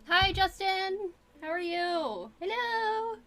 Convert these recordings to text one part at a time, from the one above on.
Hi, Justin. How are you? Hello.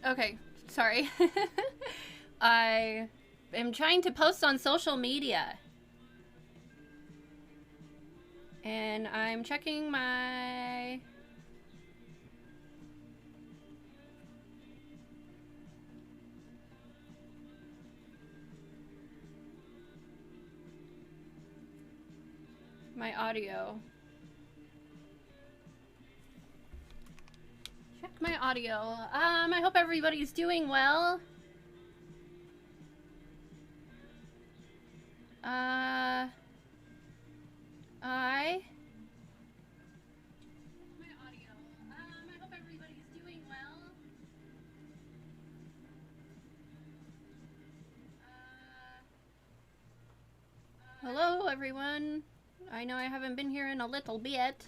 Okay, sorry. I am trying to post on social media, and I'm checking my audio. Check my audio. I hope everybody's doing well. Uh, I. My audio. I hope everybody's doing well. Hello, everyone. I know I haven't been here in a little bit,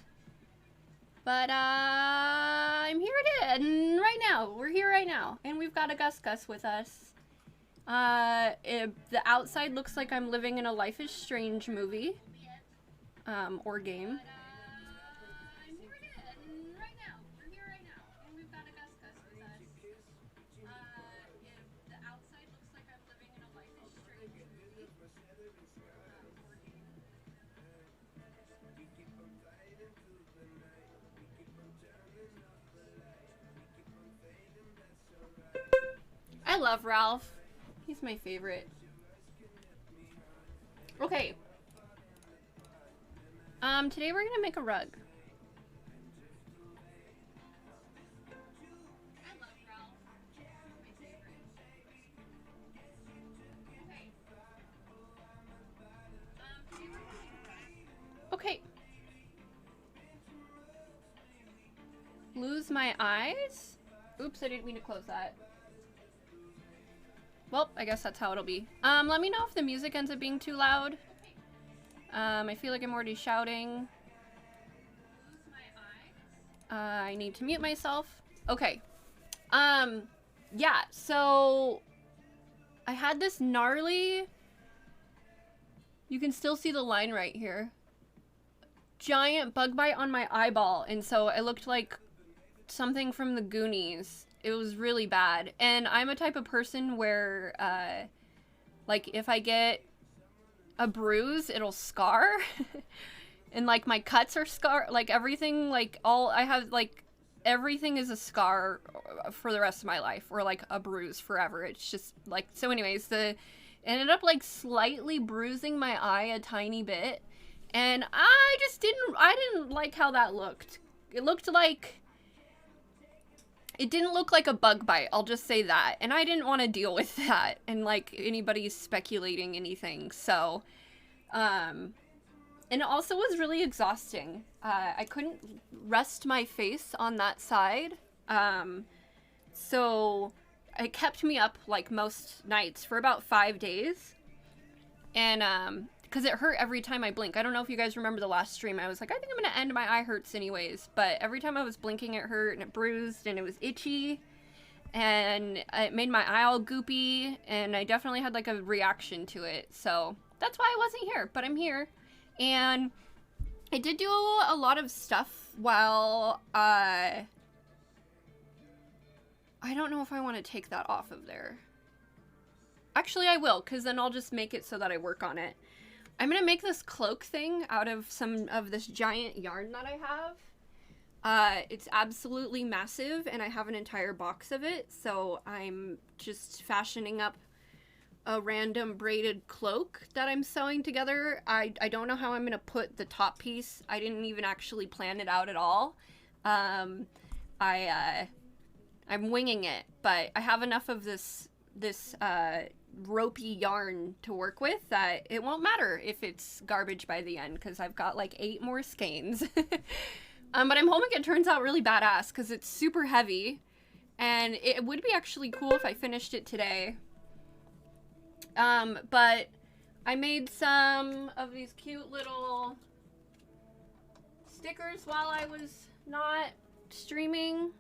but I'm here and right now. We're here right now, and we've got a Gus Gus with us. The outside looks like I'm living in a Life is Strange movie, or game. I love Ralph. He's my favorite. Okay. Today we're gonna make a rug. close my eyes. Oops, I didn't mean to close that. Well, I guess that's how it'll be. Let me know if the music ends up being too loud. I feel like I'm already shouting. I need to mute myself. Okay. Yeah, so I had this gnarly, you can still see the line right here, giant bug bite on my eyeball, and so it looked like something from the Goonies. It was really bad. And I'm a type of person where, like, if I get a bruise, it'll scar. And, like, my cuts are scar. Like, everything, like, I have, like, everything is a scar for the rest of my life. Or, like, a bruise forever. It's just, like, so anyways, it ended up, like, slightly bruising my eye a tiny bit. And I didn't like how that looked. It looked like... It didn't look like a bug bite, I'll just say that. And I didn't want to deal with that and, like, anybody speculating anything. So, and it also was really exhausting. I couldn't rest my face on that side. So it kept me up, like, most nights for about 5 days. And, because it hurt every time I blink. I don't know if you guys remember the last stream. I was like, I think I'm going to end, my eye hurts anyways. But every time I was blinking, it hurt, and it bruised, and it was itchy. And it made my eye all goopy, and I definitely had, like, a reaction to it. So that's why I wasn't here, but I'm here. And I did do a lot of stuff while, I don't know if I want to take that off of there. Actually, I will, because then I'll just make it so that I work on it. I'm going to make this cloak thing out of some of this giant yarn that I have. It's absolutely massive, and I have an entire box of it, so I'm just fashioning up a random braided cloak that I'm sewing together. I don't know how I'm going to put the top piece. I didn't even actually plan it out at all. I'm winging it, but I have enough of this ropey yarn to work with that it won't matter if it's garbage by the end, because I've got like 8 more skeins. But I'm hoping it turns out really badass because it's super heavy, and it would be actually cool if I finished it today. But I made some of these cute little stickers while I was not streaming.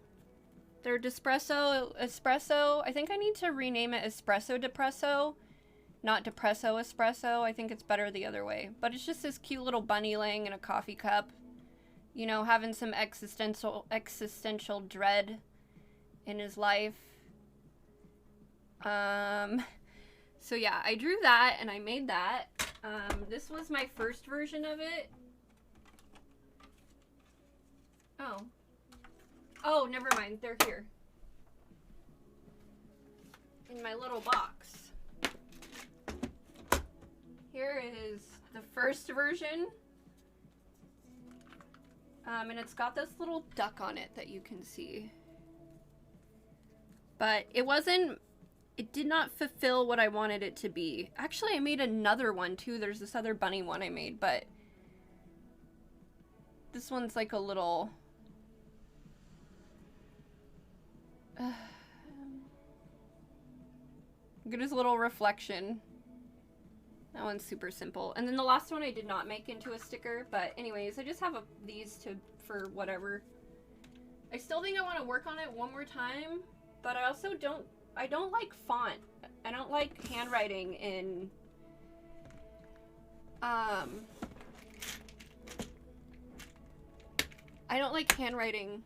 They're espresso. I think I need to rename it espresso depresso, not depresso espresso. I think it's better the other way. But it's just this cute little bunny laying in a coffee cup, you know, having some existential dread in his life. So yeah, I drew that and I made that. This was my first version of it. Oh, never mind. They're here. In my little box. Here is the first version. And it's got this little duck on it that you can see. But it did not fulfill what I wanted it to be. Actually, I made another one too. There's this other bunny one I made, but this one's like a little... Get his little reflection. That one's super simple. And then the last one I did not make into a sticker, but anyways, I just have these for whatever. I still think I want to work on it one more time, but I also don't like font. I don't like handwriting in I don't like handwriting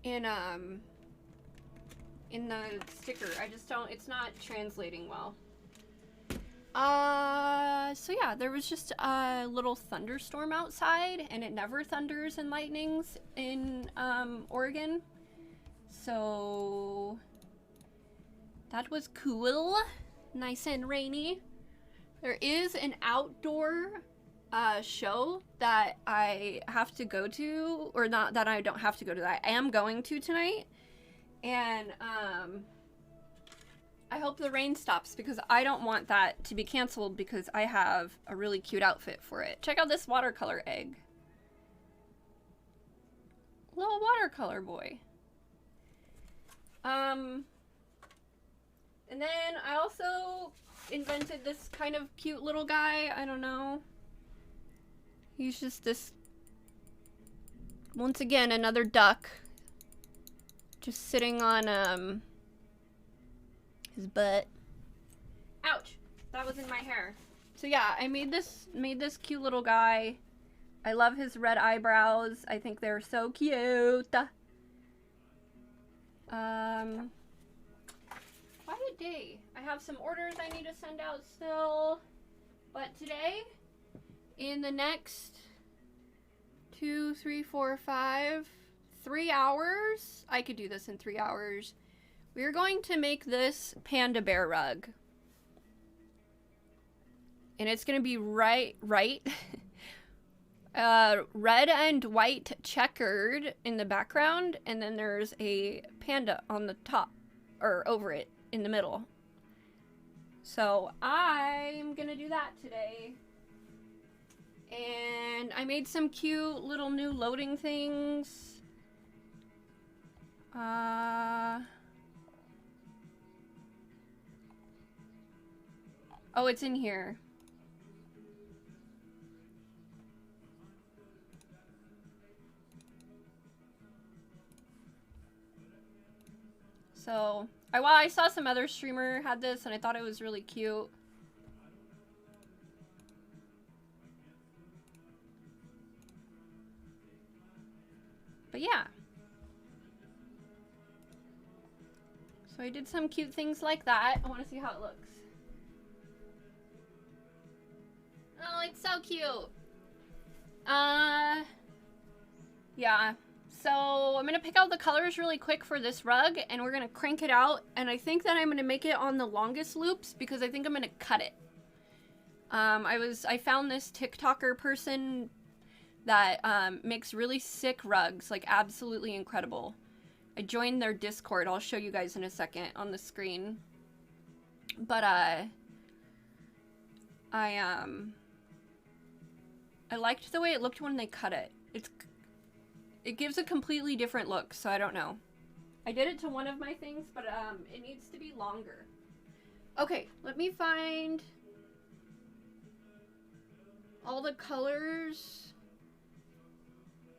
in the sticker. I just don't, it's not translating well. So yeah, there was just a little thunderstorm outside, and it never thunders and lightnings in, Oregon. So that was cool. Nice and rainy. There is an outdoor show that I have to go to, or not that I don't have to go to, that I am going to tonight. And I hope the rain stops, because I don't want that to be canceled, because I have a really cute outfit for it. Check out this watercolor egg. Little watercolor boy. And then I also invented this kind of cute little guy. I don't know. He's just this, once again, another duck. Just sitting on, his butt. Ouch! That was in my hair. So yeah, I made this cute little guy. I love his red eyebrows. I think they're so cute. Quiet day. I have some orders I need to send out still. But today, in the next 2, 3, 4, 5, 3 hours, I could do this in 3 hours. We're going to make this panda bear rug. And it's going to be red and white checkered in the background, and then there's a panda on the top, or over it in the middle. So I'm gonna do that today. And I made some cute little new loading things. Oh, it's in here. So, I saw some other streamer had this and I thought it was really cute. But yeah. So I did some cute things like that. I want to see how it looks. Oh, it's so cute. Yeah. So I'm going to pick out the colors really quick for this rug, and we're going to crank it out. And I think that I'm going to make it on the longest loops because I think I'm going to cut it. I found this TikToker person that makes really sick rugs, like absolutely incredible. I joined their Discord. I'll show you guys in a second on the screen. But I liked the way it looked when they cut it. It gives a completely different look, so I don't know. I did it to one of my things, but it needs to be longer. Okay, let me find all the colors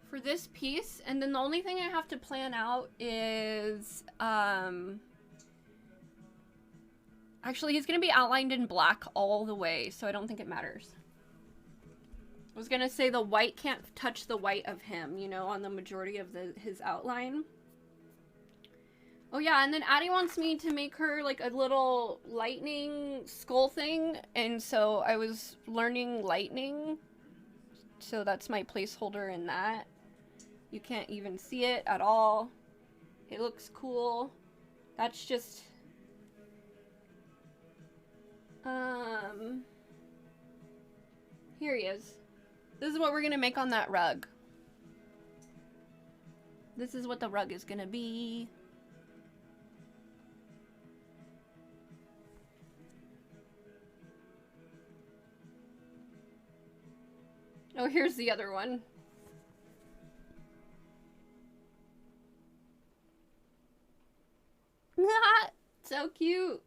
for this piece, and then the only thing I have to plan out is actually he's gonna be outlined in black all the way, so I don't think it matters. I was gonna say the white can't touch the white of him, you know, on the majority of his outline. Oh yeah, and then Addie wants me to make her like a little lightning skull thing, and so I was learning lightning. So that's my placeholder in that. You can't even see it at all. It looks cool. That's just here he is. This is what we're gonna make on that rug. This is what the rug is gonna be. Oh, here's the other one. So cute.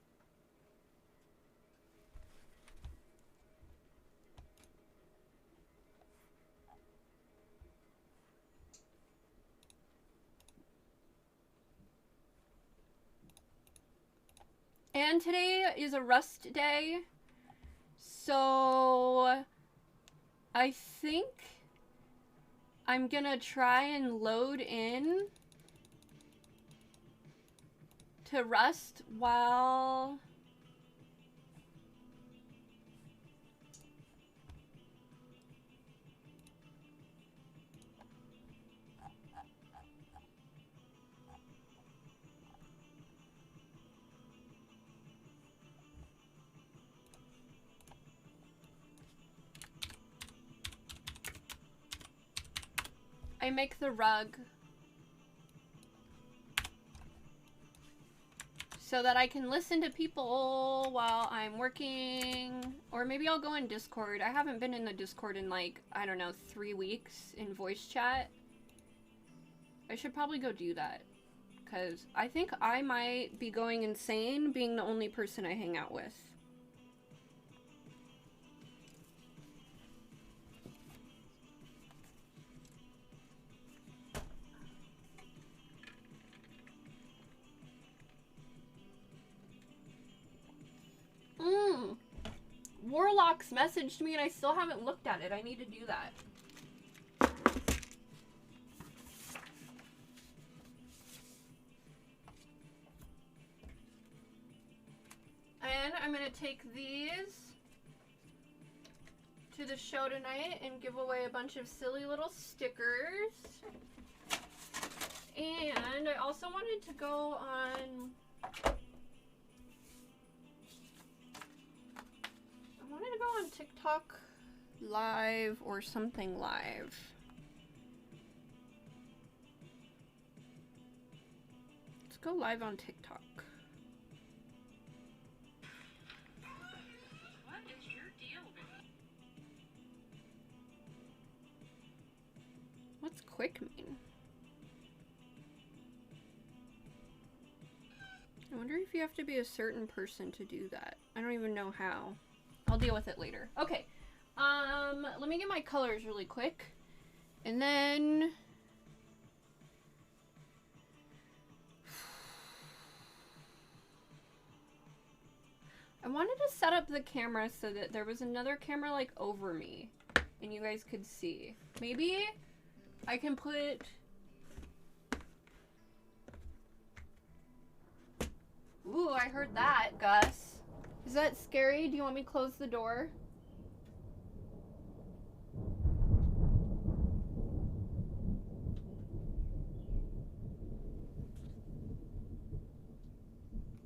And today is a rust day, so I think I'm gonna try and load in to Rust while I make the rug so that I can listen to people while I'm working, or maybe I'll go in Discord. I haven't been in the Discord in like, I don't know, 3 weeks in voice chat. I should probably go do that. Because I think I might be going insane being the only person I hang out with. Warlocks messaged me and I still haven't looked at it. I need to do that. And I'm gonna take these to the show tonight and give away a bunch of silly little stickers. And I also wanted to go on... I wanted to go on TikTok live or something live. Let's go live on TikTok. What is your deal with me? What's quick mean? I wonder if you have to be a certain person to do that. I don't even know how. I'll deal with it later. Okay. Let me get my colors really quick. And then... I wanted to set up the camera so that there was another camera like over me and you guys could see. Maybe I can put... Ooh, I heard that, Gus. Is that scary? Do you want me to close the door?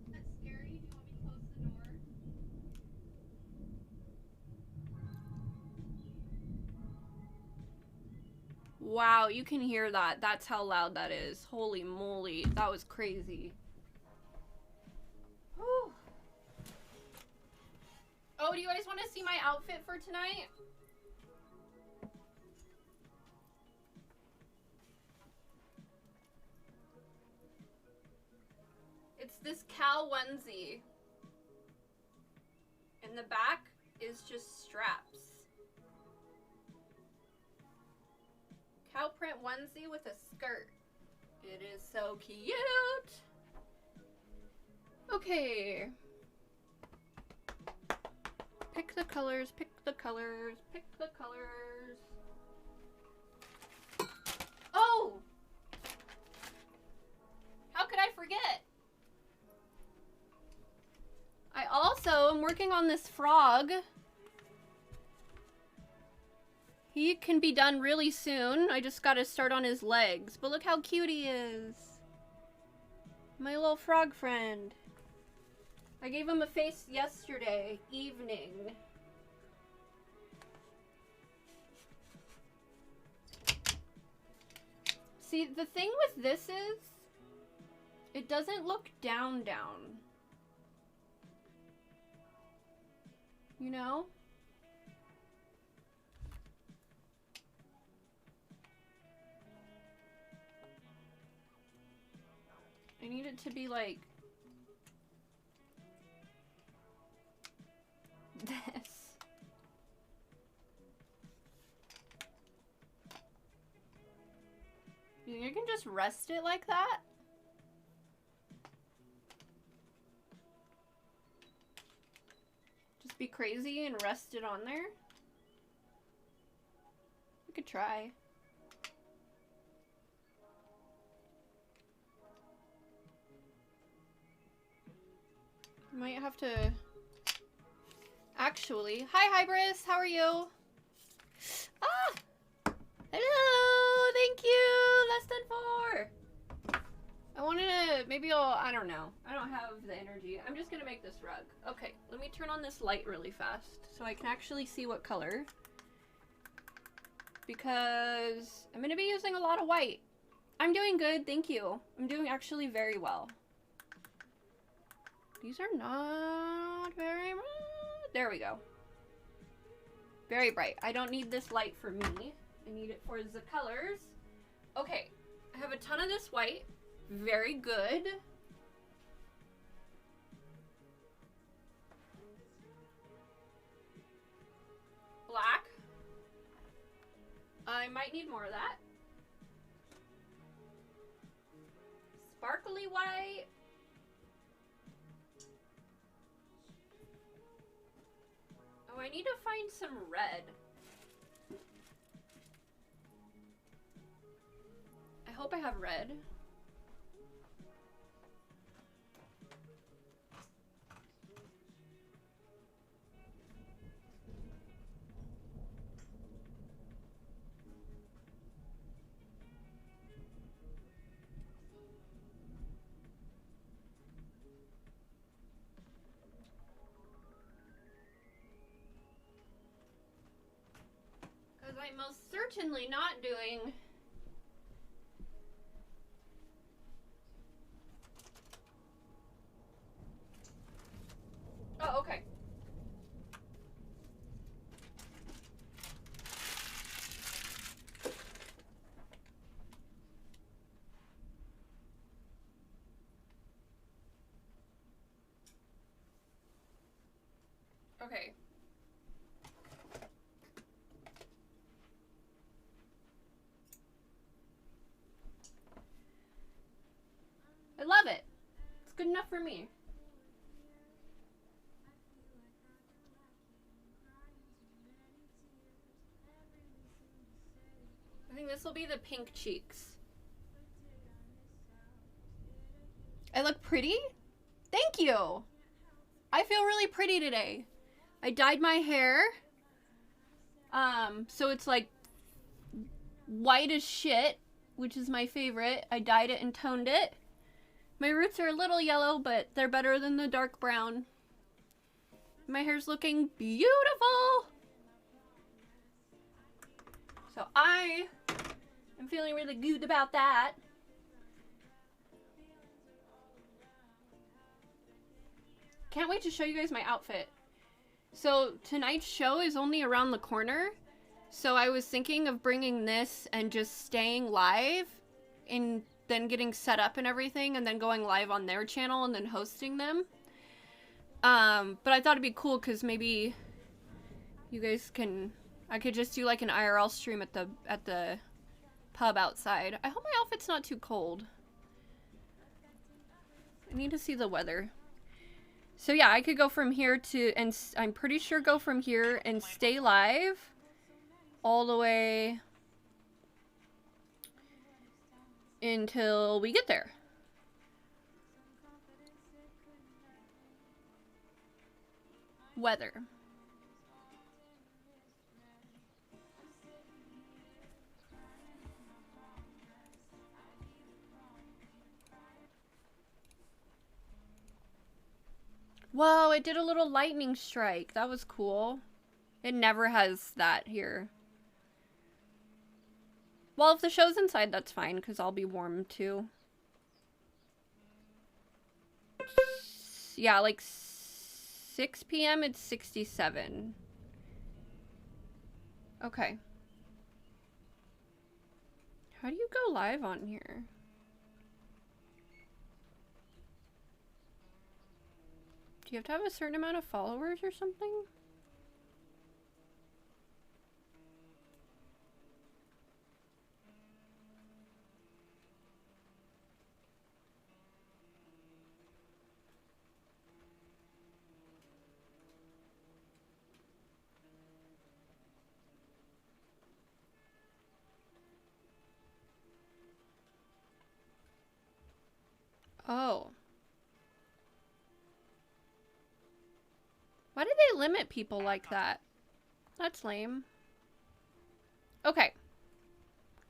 Is that scary? Do you want me to close the door? Wow, you can hear that. That's how loud that is. Holy moly. That was crazy. Whew. Oh, do you guys want to see my outfit for tonight? It's this cow onesie. And the back is just straps. Cow print onesie with a skirt. It is so cute. Okay. Pick the colors, pick the colors, pick the colors. Oh! How could I forget? I also am working on this frog. He can be done really soon. I just gotta start on his legs. But look how cute he is. My little frog friend. I gave him a face yesterday evening. See, the thing with this is, it doesn't look down. You know? I need it to be like this. You think I can just rest it like that? Just be crazy and rest it on there? We could try. Might have to... Actually... Hi, Hybris! How are you? Ah! Hello! Thank you! Less than 4! I wanted to... Maybe I'll... I don't know. I don't have the energy. I'm just gonna make this rug. Okay, let me turn on this light really fast so I can actually see what color. Because I'm gonna be using a lot of white. I'm doing good, thank you. I'm doing actually very well. These are not very much. There we go. Very bright. I don't need this light for me. I need it for the colors. Okay. I have a ton of this white. Very good. Black. I might need more of that. Sparkly white. Oh, I need to find some red. I hope I have red. Because I'm most certainly not doing oh, okay. Okay. I love it. It's good enough for me. I think this will be the pink cheeks. I look pretty? Thank you. I feel really pretty today. I dyed my hair. So it's like white as shit, which is my favorite. I dyed it and toned it. My roots are a little yellow, but they're better than the dark brown. My hair's looking beautiful. So I am feeling really good about that. Can't wait to show you guys my outfit. So tonight's show is only around the corner. So I was thinking of bringing this and just staying live and then getting set up and everything and then going live on their channel and then hosting them. But I thought it'd be cool because maybe you guys can, I could just do like an IRL stream at the pub outside. I hope my outfit's not too cold. I need to see the weather. So yeah, I could go from here to, and I'm pretty sure go from here and stay live all the way until we get there. Weather. Whoa, it did a little lightning strike. That was cool. It never has that here. Well, if the show's inside, that's fine, because I'll be warm, too. Yeah, like 6 p.m. it's 67. Okay. How do you go live on here? Do you have to have a certain amount of followers or something? Oh. Why did they limit people like that? That's lame. Okay.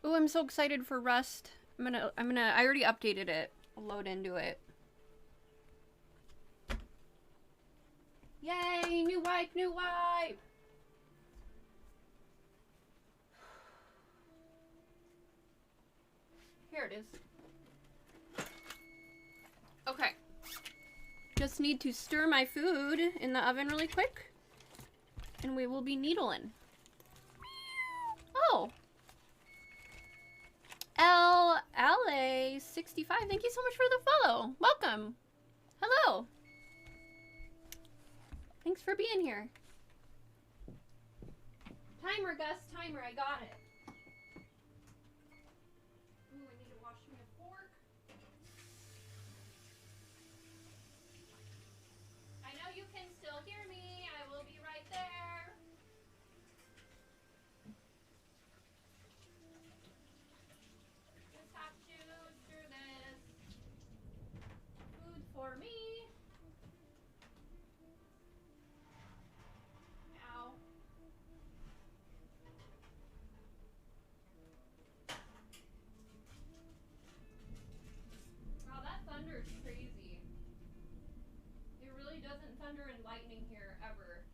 Ooh, I'm so excited for Rust. I already updated it. I'll load into it. Yay, new wipe, new wipe! Here it is. Okay. Just need to stir my food in the oven really quick. And we will be needling. Oh! Alex? 65. Thank you so much for the follow. Welcome. Hello. Thanks for being here. Timer, Gus. Timer. I got it. Ooh, I need to wash me a fork. I know you can still hear me. I will be right there. Just have to stir this food for me. Ow. Wow, that thunder is crazy. It really doesn't thunder and lightning here ever.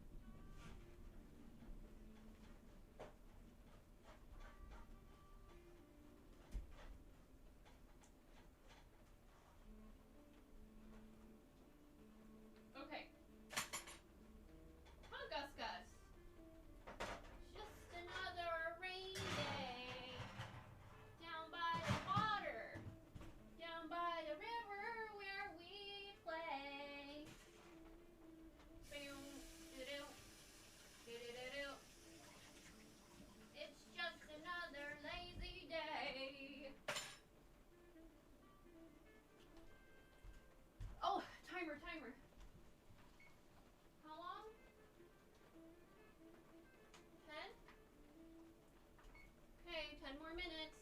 Okay. Huh, Gus Gus? Just another rainy day. Down by the water. Down by the river where we play. Boom, doo-doo, doo-doo-doo-doo. It's just another lazy day. Oh, timer. How long? 10? Okay, 10 more minutes.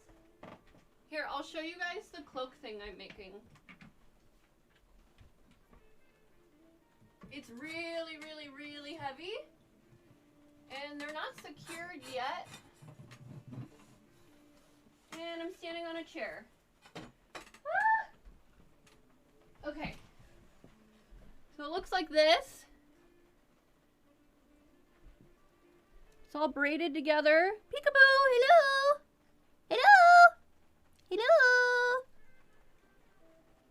Here, I'll show you guys the cloak thing I'm making. It's really, really, really heavy. And they're not secured yet. And I'm standing on a chair. Ah! Okay. So it looks like this. It's all braided together. Peekaboo, hello! Hello! Hello!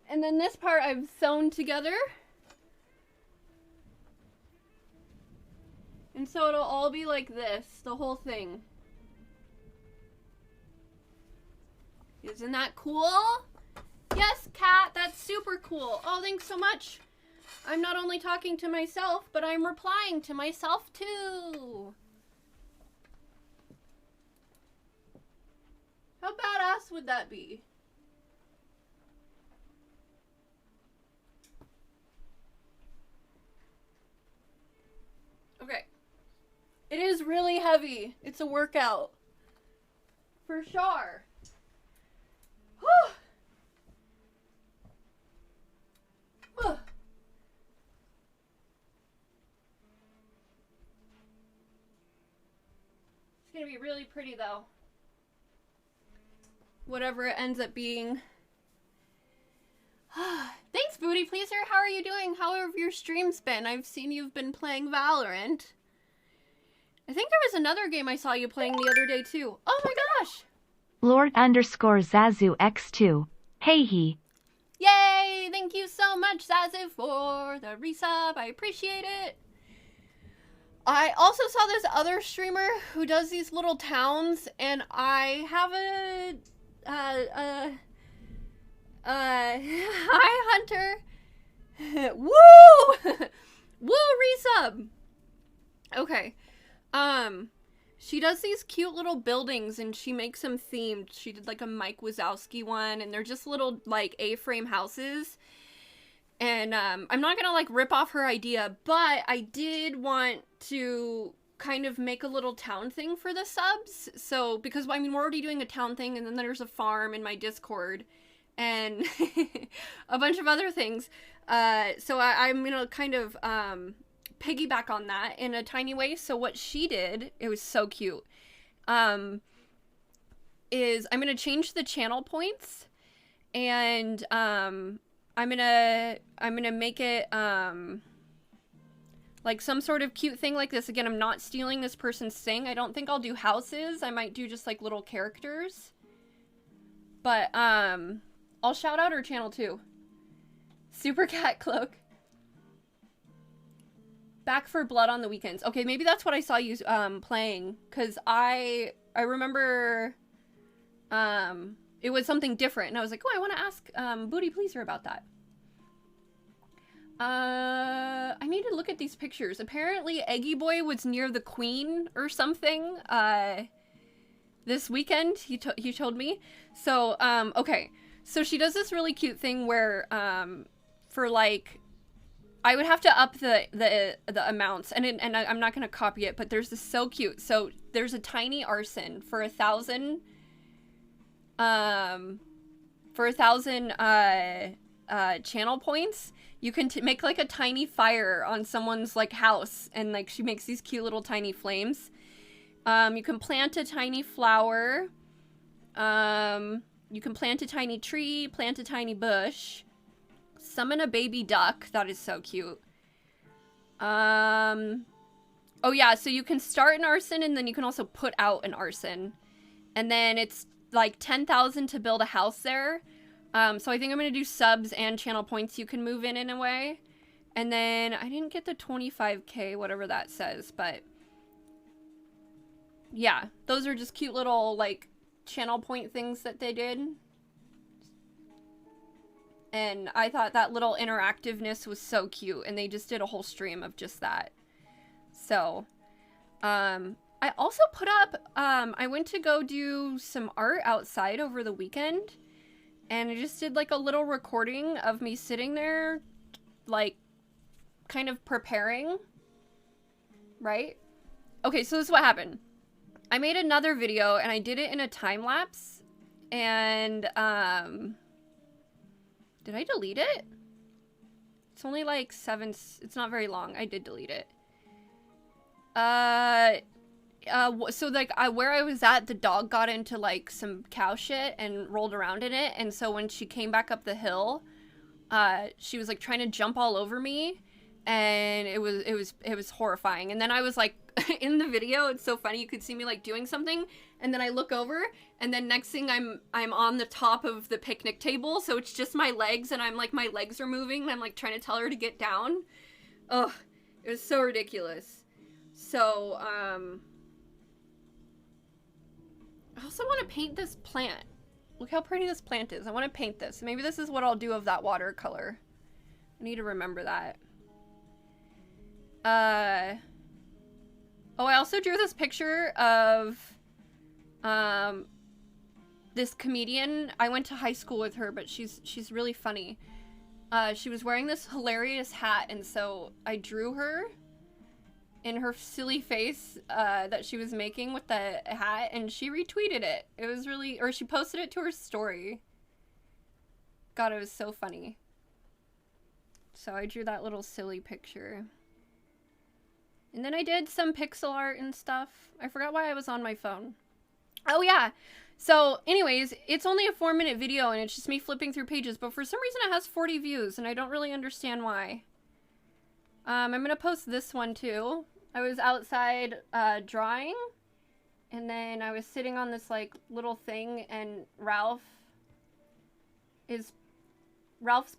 And then this part I've sewn together. And so it'll all be like this, the whole thing. Isn't that cool? Yes, Kat, that's super cool. Oh, thanks so much. I'm not only talking to myself, but I'm replying to myself too. How badass would that be? Okay. It is really heavy. It's a workout. For sure. Whew. Ugh. It's gonna be really pretty though. Whatever it ends up being. Thanks, Booty Pleaser. How are you doing? How have your streams been? I've seen you've been playing Valorant. I think there was another game I saw you playing the other day too. Oh my gosh! Lord_Zazu X2. Hey he. Yay! Thank you so much, Zazu, for the resub. I appreciate it. I also saw this other streamer who does these little towns, and I have a hi Hunter. Woo! Woo resub. Okay. She does these cute little buildings and she makes them themed. She did like a Mike Wazowski one, and they're just little like A-frame houses. And I'm not gonna like rip off her idea, but I did want to kind of make a little town thing for the subs. So, because I mean, we're already doing a town thing, and then there's a farm in my Discord and a bunch of other things. So I'm gonna kind of piggyback on that in a tiny way. So what she did, it was so cute, is I'm gonna change the channel points, and I'm gonna make it like some sort of cute thing like this. Again, I'm not stealing this person's thing. I don't think I'll do houses. I might do just like little characters. But I'll shout out her channel too. Super Cat Cloak. Back for Blood on the weekends. Okay, maybe that's what I saw you playing, cuz I remember it it was something different. And I was like, oh, I want to ask Booty Pleaser about that. I need to look at these pictures. Apparently, Eggy Boy was near the Queen or something, this weekend, he told me. So, okay. So she does this really cute thing where, for like, I would have to up the amounts, and I'm not gonna copy it, but there's this so cute. So there's a tiny arson for 1,000, channel points. You can make like a tiny fire on someone's like house, and like she makes these cute little tiny flames. You can plant a tiny flower. You can plant a tiny tree, plant a tiny bush, summon a baby duck. That is so cute. Oh yeah, so you can start an arson, and then you can also put out an arson. And then it's like 10,000 to build a house there. So I think I'm going to do subs and channel points you can move in a way. And then I didn't get the 25k, whatever that says, but yeah, those are just cute little like channel point things that they did. And I thought that little interactiveness was so cute, and they just did a whole stream of just that. So, I also put up, I went to go do some art outside over the weekend, and I just did like a little recording of me sitting there, like, kind of preparing, right? Okay, so this is what happened. I made another video, and I did it in a time lapse, and, did I delete it? It's only like it's not very long. I did delete it. So like where I was at, the dog got into like some cow shit and rolled around in it, and so when she came back up the hill, she was like trying to jump all over me, and it was horrifying. And then I was like, in the video, it's so funny, you could see me like doing something, and then I look over, and then next thing I'm on the top of the picnic table, so it's just my legs, and I'm like, my legs are moving, and I'm like trying to tell her to get down. Ugh, it was so ridiculous. So, I also want to paint this plant. Look how pretty this plant is. I want to paint this. Maybe this is what I'll do of that watercolor. I need to remember that. Oh, I also drew this picture of, this comedian. I went to high school with her, but she's really funny. She was wearing this hilarious hat, and so I drew her in her silly face that she was making with the hat, and she retweeted it. It was really, or she posted it to her story. God, it was so funny. So I drew that little silly picture. And then I did some pixel art and stuff. I forgot why I was on my phone. Oh yeah. So anyways, it's only a 4-minute video, and it's just me flipping through pages, but for some reason it has 40 views, and I don't really understand why. I'm gonna post this one too. I was outside drawing, and then I was sitting on this like little thing, and Ralph's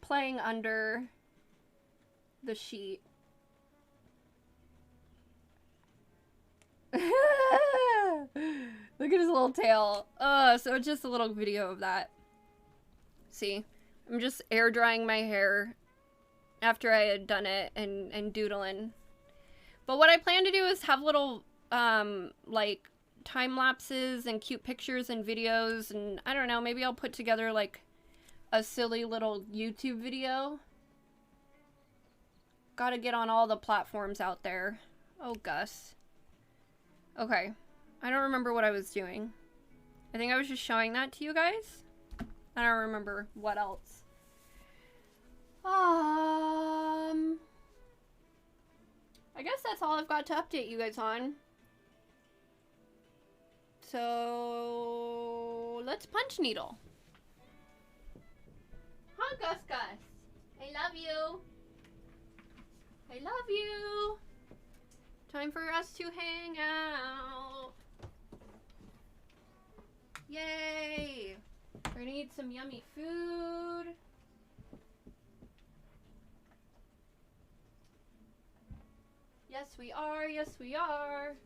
playing under the sheet. Look at his little tail. So it's just a little video of that. See, I'm just air drying my hair after I had done it and doodling. But what I plan to do is have little, like, time lapses and cute pictures and videos, and I don't know, maybe I'll put together, like, a silly little YouTube video. Gotta get on all the platforms out there. Oh, Gus. Okay. I don't remember what I was doing. I think I was just showing that to you guys. I don't remember what else. I guess that's all I've got to update you guys on. So let's punch needle. Huh, Gus Gus? I love you. I love you. Time for us to hang out. Yay! We're gonna eat some yummy food. Yes, we are. Yes, we are.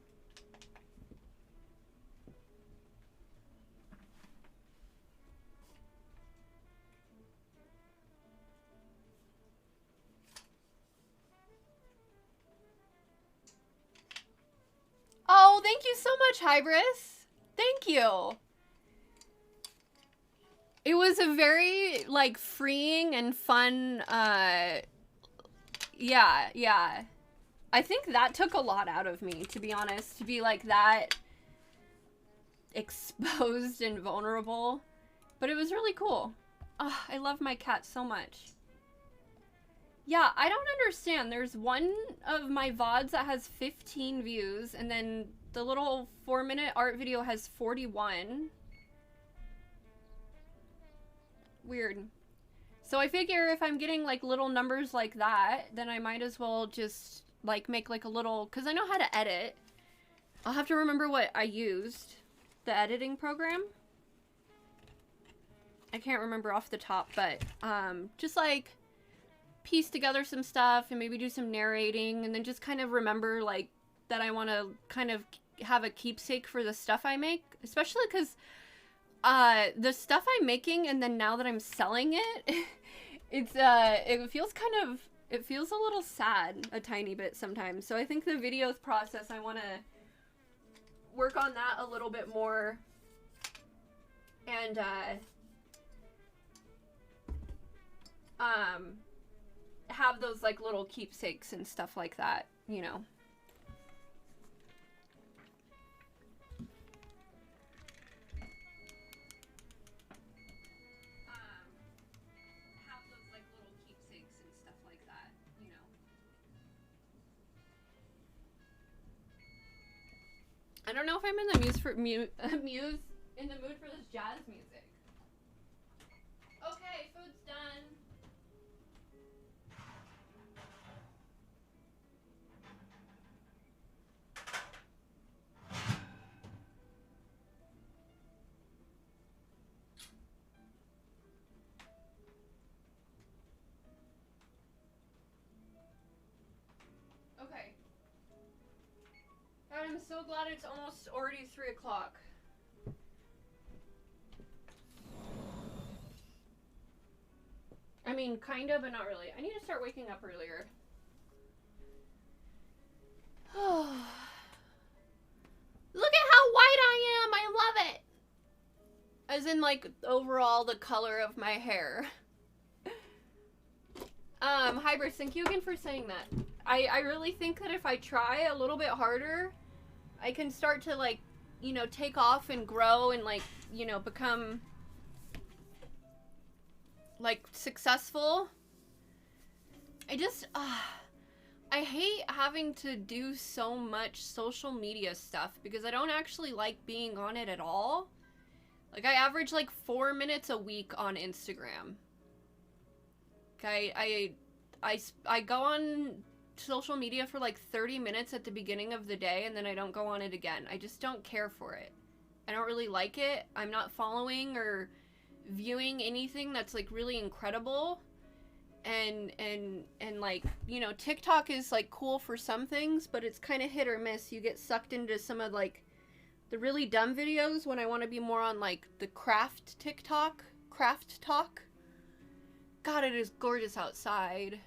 thank you so much, Hybris. Thank you. It was a very, like, freeing and fun, yeah. I think that took a lot out of me, to be honest, to be, like, that exposed and vulnerable. But it was really cool. Oh, I love my cat so much. Yeah, I don't understand. There's one of my VODs that has 15 views, and then the little 4-minute art video has 41. Weird. So I figure if I'm getting, like, little numbers like that, then I might as well just, like, make, like, a little... Because I know how to edit. I'll have to remember what I used. The editing program. I can't remember off the top, but, just, like, piece together some stuff and maybe do some narrating and then just kind of remember, like, that I want to kind of have a keepsake for the stuff I make. Especially because... the stuff I'm making and then now that I'm selling it, it feels it feels a little sad a tiny bit sometimes. So I think the videos process, I want to work on that a little bit more and, have those, like, little keepsakes and stuff like that, you know. I don't know if I'm in the in the mood for this jazz music. Okay, food's done. Okay. God, I'm so glad it's almost already 3 o'clock. I mean, kinda, but not really. I need to start waking up earlier. Look at how white I am! I love it! As in, like, overall the color of my hair. Hybris, thank you again for saying that. I really think that if I try a little bit harder, I can start to, like, you know, take off and grow and, like, you know, become, like, successful. I hate having to do so much social media stuff because I don't actually like being on it at all. Like, I average, like, 4 minutes a week on Instagram. Okay, I go on social media for, like, 30 minutes at the beginning of the day, and then I don't go on it again. I just don't care for it. I don't really like it. I'm not following or viewing anything that's, like, really incredible. And like, you know, TikTok is, like, cool for some things, but it's kind of hit or miss. You get sucked into some of, like, the really dumb videos when I want to be more on, like, the craft TikTok. Craft talk. God, it is gorgeous outside.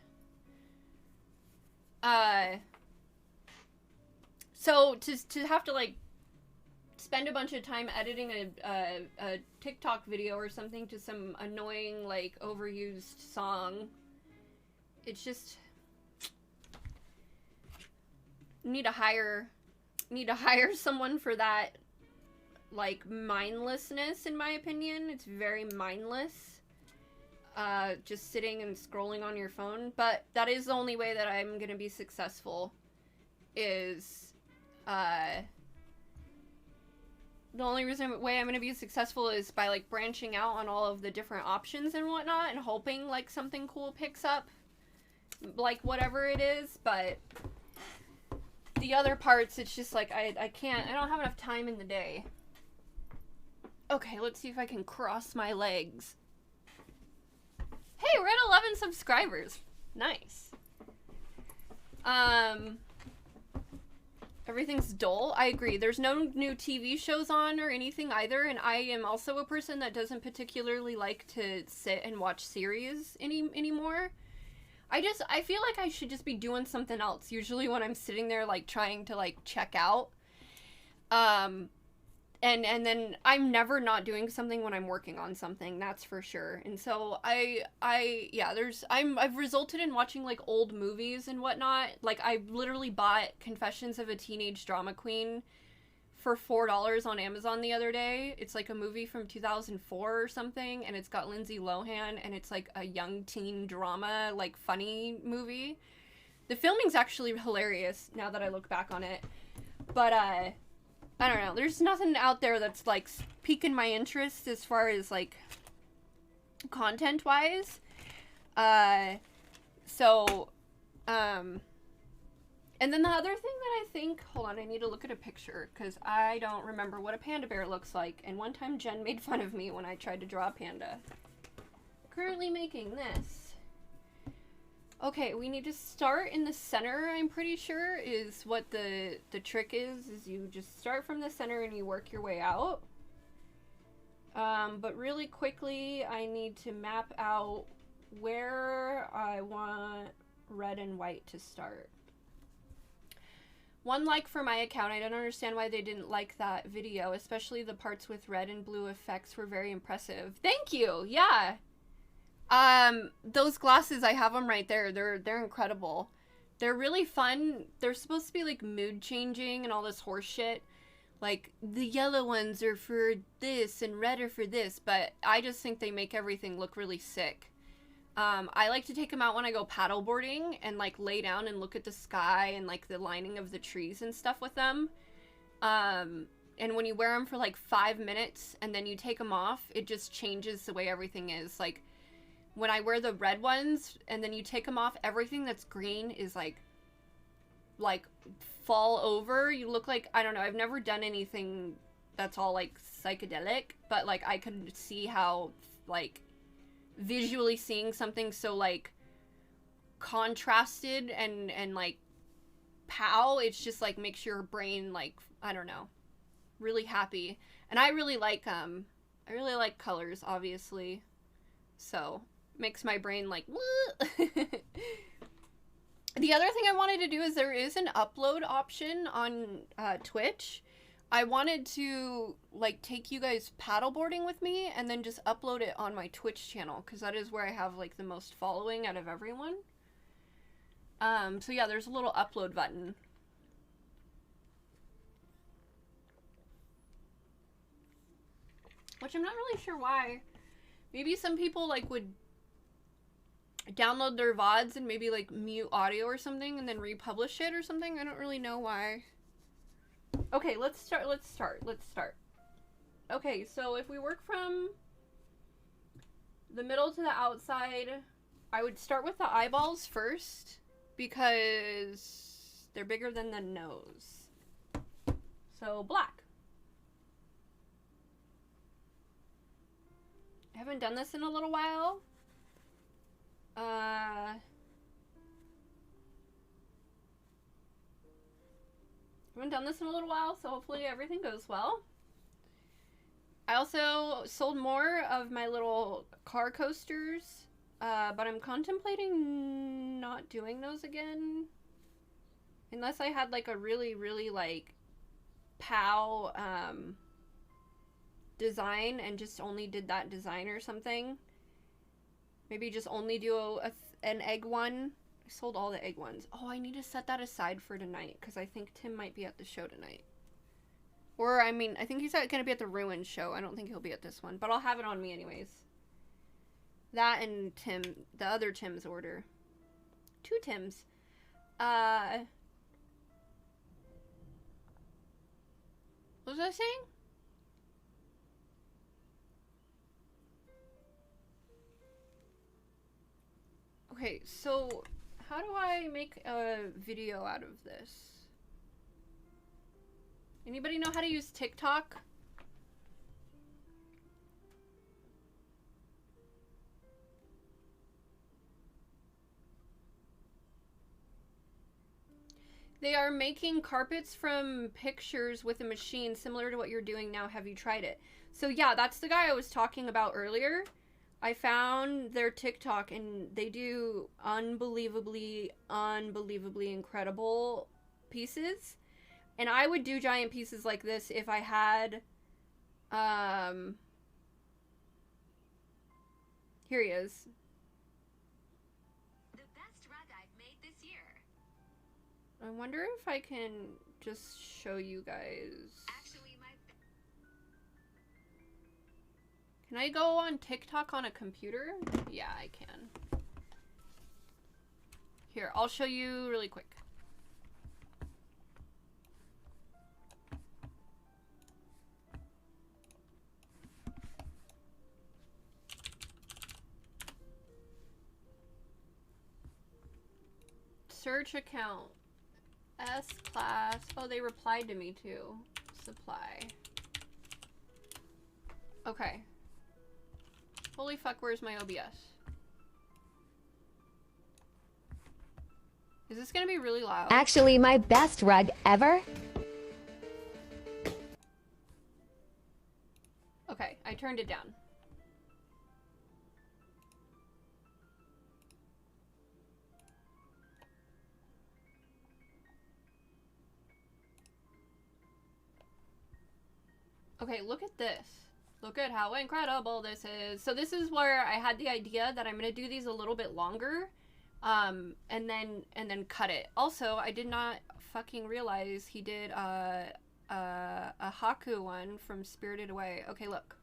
So to have to, like, spend a bunch of time editing a TikTok video or something to some annoying, like, overused song, it's just need to hire someone for that, like, mindlessness, in my opinion. It's very mindless. Just sitting and scrolling on your phone. But that is the only way that I'm gonna be successful, is, the only way I'm gonna be successful is by, like, branching out on all of the different options and whatnot, and hoping, like, something cool picks up, like, whatever it is. But the other parts, it's just, like, I don't have enough time in the day. Okay, let's see if I can cross my legs. Hey, we're at 11 subscribers. Nice. Everything's dull. I agree. There's no new TV shows on or anything either, and I am also a person that doesn't particularly like to sit and watch series anymore. I feel like I should just be doing something else, usually when I'm sitting there, like, trying to, like, check out. Um, and then I'm never not doing something when I'm working on something, that's for sure. And so yeah, I've resulted in watching like old movies and whatnot. Like I literally bought Confessions of a Teenage Drama Queen for $4 on Amazon the other day. It's like a movie from 2004 or something, and it's got Lindsay Lohan, and it's like a young teen drama, like funny movie. The filming's actually hilarious now that I look back on it. But I don't know. There's nothing out there that's like piquing my interest as far as like content wise. So and then the other thing that I think, hold on, I need to look at a picture because I don't remember what a panda bear looks like. And one time Jen made fun of me when I tried to draw a panda. Currently making this. Okay, we need to start in the center, I'm pretty sure, is what the trick is you just start from the center and you work your way out. But really quickly, I need to map out where I want red and white to start. 1 like for my account. I don't understand why they didn't like that video, especially the parts with red and blue effects were very impressive. Thank you. Yeah. Those glasses, I have them right there. They're incredible. They're really fun. They're supposed to be like mood changing and all this horse shit. Like the yellow ones are for this and red are for this, but I just think they make everything look really sick. I like to take them out when I go paddleboarding and like lay down and look at the sky and like the lining of the trees and stuff with them. And when you wear them for like 5 minutes and then you take them off, it just changes the way everything is. Like when I wear the red ones and then you take them off, everything that's green is like fall over. You look like, I don't know, I've never done anything that's all like psychedelic, but like I can see how like visually seeing something so like contrasted and like pow, it's just like makes your brain like, I don't know, really happy. And I really like colors, obviously, so makes my brain like The other thing I wanted to do is there is an upload option on Twitch. I wanted to like take you guys paddleboarding with me and then just upload it on my Twitch channel because that is where I have like the most following out of everyone. So yeah, there's a little upload button. Which I'm not really sure why. Maybe some people like would download their VODs and maybe like mute audio or something and then republish it or something. I don't really know why. Okay, let's start. Okay, so if we work from the middle to the outside, I would start with the eyeballs first because they're bigger than the nose. So black. I haven't done this in a little while. Haven't done this in a little while, so hopefully everything goes well. I also sold more of my little car coasters, but I'm contemplating not doing those again. Unless I had like a really, really like POW design and just only did that design or something. Maybe just only do an egg one. I sold all the egg ones. Oh, I need to set that aside for tonight because I think Tim might be at the show tonight. Or, I mean, I think he's going to be at the Ruin show. I don't think he'll be at this one, but I'll have it on me anyways. That and Tim, the other Tim's order. 2 Tims. What was I saying? Okay, so how do I make a video out of this? Anybody know how to use TikTok? They are making carpets from pictures with a machine similar to what you're doing now. Have you tried it? So yeah, that's the guy I was talking about earlier. I found their TikTok and they do unbelievably incredible pieces. And I would do giant pieces like this if I had, here he is. The best rug I've made this year. I wonder if I can just show you guys. Actually, Can I go on TikTok on a computer? Yeah, I can. Here, I'll show you really quick. Search account. S class. Oh, they replied to me too. Supply. Okay. Holy fuck, where's my OBS? Is this gonna be really loud? Actually, my best rug ever. Okay, I turned it down. Okay, look at this. Look at how incredible this is. So this is where I had the idea that I'm gonna do these a little bit longer, and then cut it. Also, I did not fucking realize he did a Haku one from Spirited Away. Okay, look.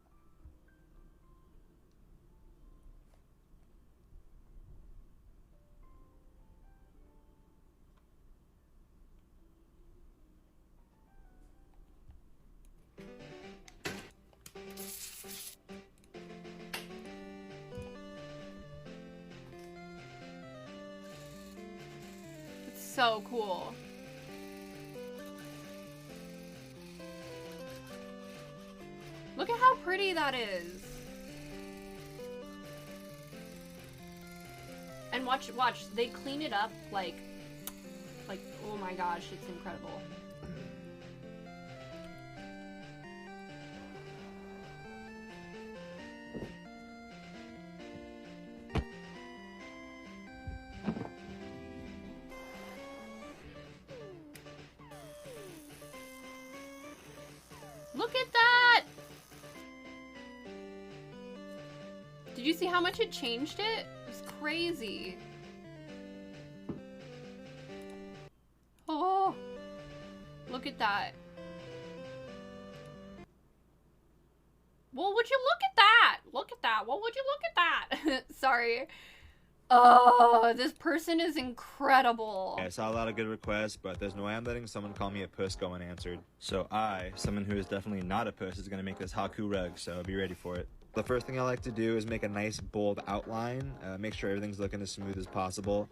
So cool. Look at how pretty that is. And watch, they clean it up like, oh my gosh, it's incredible. Look at that! Did you see how much it changed it? It was crazy. Oh, look at that. Well, would you look at that? Look at that. Well, would you look at that? Sorry. Oh, this person is incredible. I saw a lot of good requests, but there's no way I'm letting someone call me a puss go unanswered. So I, someone who is definitely not a puss, is going to make this Haku rug, so be ready for it. The first thing I like to do is make a nice bold outline, make sure everything's looking as smooth as possible.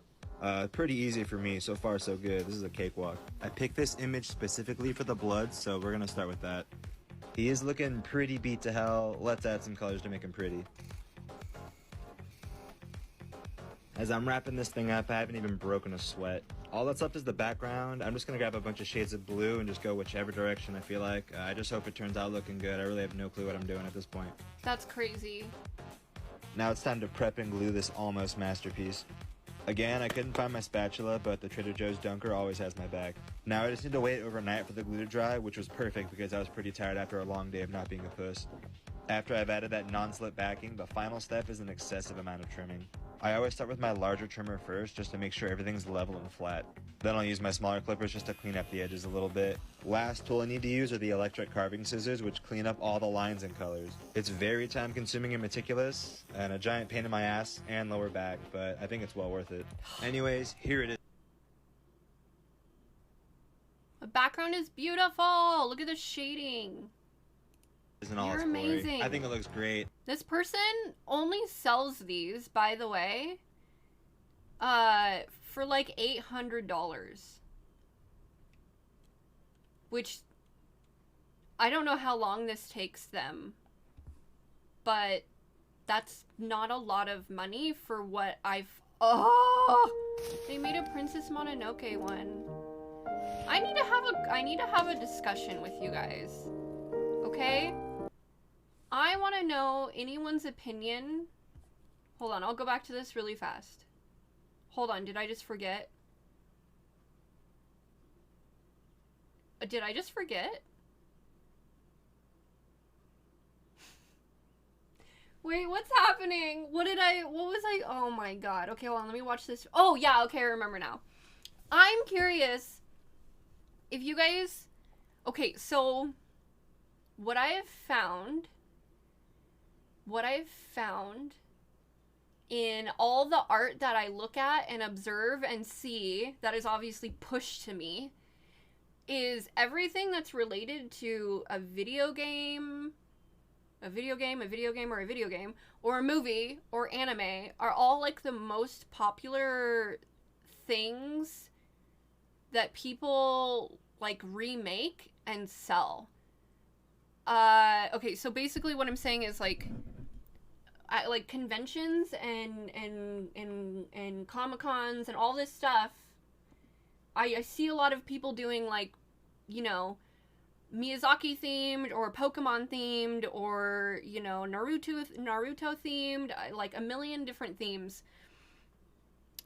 Pretty easy for me, so far so good. This is a cakewalk. I picked this image specifically for the blood, so we're going to start with that. He is looking pretty beat to hell. Let's add some colors to make him pretty. As I'm wrapping this thing up, I haven't even broken a sweat. All that's left is the background. I'm just gonna grab a bunch of shades of blue and just go whichever direction I feel like. I just hope it turns out looking good. I really have no clue what I'm doing at this point. That's crazy. Now it's time to prep and glue this almost masterpiece. Again, I couldn't find my spatula, but the Trader Joe's Dunker always has my back. Now I just need to wait overnight for the glue to dry, which was perfect because I was pretty tired after a long day of not being a puss. After I've added that non-slip backing, the final step is an excessive amount of trimming. I always start with my larger trimmer first just to make sure everything's level and flat. Then I'll use my smaller clippers just to clean up the edges a little bit. Last tool I need to use are the electric carving scissors, which clean up all the lines and colors. It's very time consuming and meticulous, and a giant pain in my ass and lower back, but I think it's well worth it. Anyways, here it is. The background is beautiful. Look at the shading. In all You're its glory. amazing. I think it looks great. This person only sells these, by the way, for like $800. Which, I don't know how long this takes them, but that's not a lot of money for what I've... Oh! They made a Princess Mononoke one. I need to have a discussion with you guys. Okay? I want to know anyone's opinion. Hold on, I'll go back to this really fast. Hold on, did I just forget? Did I just forget? Wait, what's happening? What was I, oh my god. Okay, hold on, let me watch this. Oh yeah, okay, I remember now. I'm curious if you guys, okay, so what I've found in all the art that I look at and observe and see that is obviously pushed to me is everything that's related to a video game, or a movie, or anime, are all like the most popular things that people like remake and sell. Okay, so basically what I'm saying is like conventions and Comic-Cons and all this stuff, I see a lot of people doing like, you know, Miyazaki themed or Pokemon themed or, you know, Naruto themed, like a million different themes.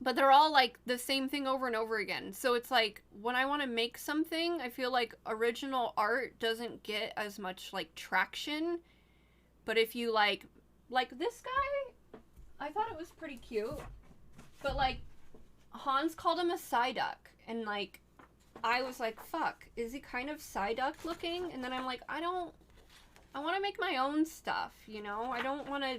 But they're all like the same thing over and over again. So it's like when I want to make something, I feel like original art doesn't get as much like traction. But if you like this guy, I thought it was pretty cute. But like Hans called him a Psyduck, and like I was like, fuck, is he kind of Psyduck looking? And then I'm like, I want to make my own stuff, you know? I don't want to...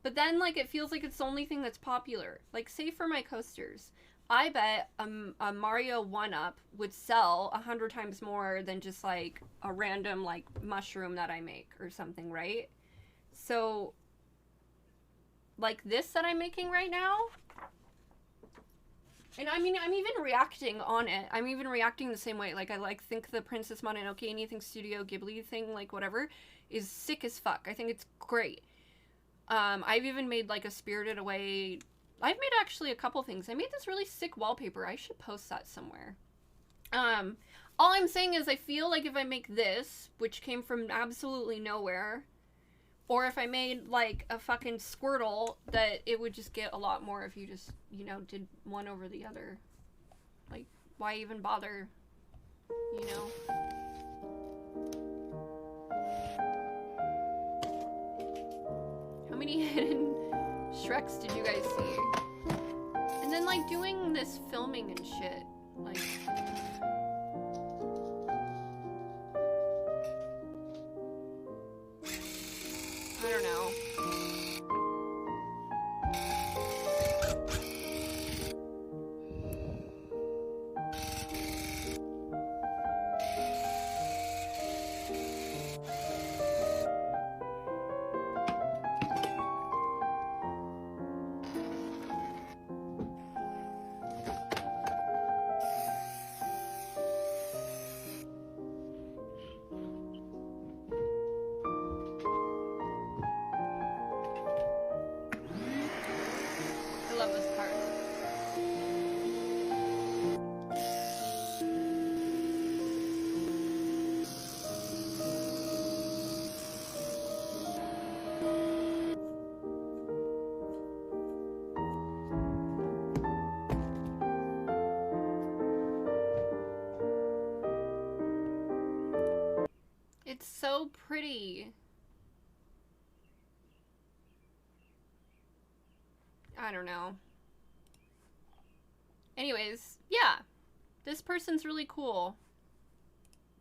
But then, like, it feels like it's the only thing that's popular. Like, say for my coasters, I bet a Mario 1-Up would sell 100 times more than just, like, a random, like, mushroom that I make or something, right? So, like, this that I'm making right now... And I mean, I'm even reacting on it. I'm even reacting the same way. Like, I like think the Princess Mononoke anything Studio Ghibli thing, like whatever, is sick as fuck. I think it's great. I've even made like a Spirited Away. I've made actually a couple things. I made this really sick wallpaper. I should post that somewhere. All I'm saying is I feel like if I make this, which came from absolutely nowhere, or if I made, like, a fucking Squirtle, that it would just get a lot more if you just, you know, did one over the other. Like, why even bother? You know? How many hidden Shreks did you guys see? And then, like, doing this filming and shit. Like... I don't know. I love this part. It's so pretty. I don't know. Anyways, yeah. This person's really cool.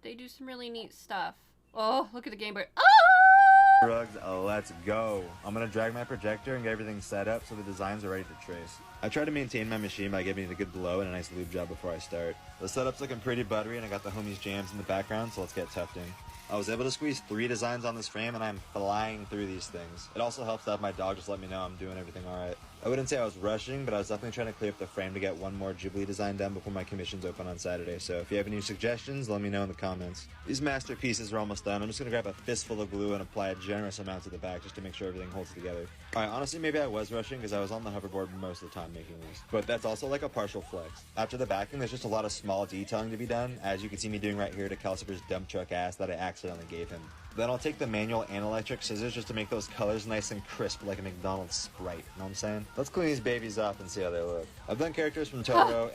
They do some really neat stuff. Oh, look at the Game Boy. Oh! Rugs, let's go. I'm gonna drag my projector and get everything set up so the designs are ready to trace. I try to maintain my machine by giving it a good blow and a nice lube job before I start. The setup's looking pretty buttery and I got the homies jams in the background, so let's get tufting. I was able to squeeze 3 designs on this frame and I'm flying through these things. It also helps to have my dog just let me know I'm doing everything alright. I wouldn't say I was rushing, but I was definitely trying to clear up the frame to get one more Ghibli design done before my commissions open on Saturday, so if you have any suggestions, let me know in the comments. These masterpieces are almost done. I'm just going to grab a fistful of glue and apply a generous amount to the back just to make sure everything holds together. Alright, honestly maybe I was rushing because I was on the hoverboard most of the time making these, but that's also like a partial flex. After the backing, there's just a lot of small detailing to be done, as you can see me doing right here to Calcifer's dump truck ass that I accidentally gave him. Then I'll take the manual and electric scissors just to make those colors nice and crisp like a McDonald's Sprite, you know what I'm saying? Let's clean these babies up and see how they look. I've done characters from Totoro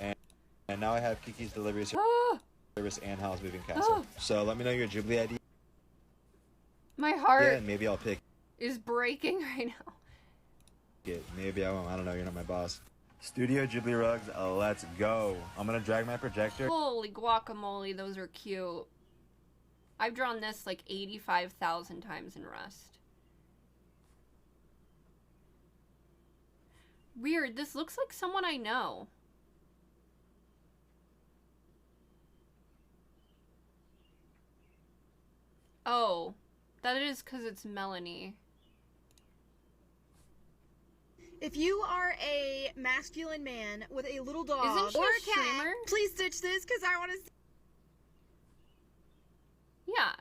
and now I have Kiki's Delivery Service. service and Howl's Moving Castle. Oh. So let me know your Ghibli idea. My heart Yeah, and maybe I'll pick is breaking right now. it. Maybe I won't. I don't know. You're not my boss. Studio Ghibli rugs. Let's go. I'm gonna drag my projector. Holy guacamole, those are cute. I've drawn this like 85,000 times in Rust. Weird, this looks like someone I know. Oh, that is because it's Melanie. If you are a masculine man with a little dog Isn't she or a a cat, streamer? please stitch this because I want to see. Yeah,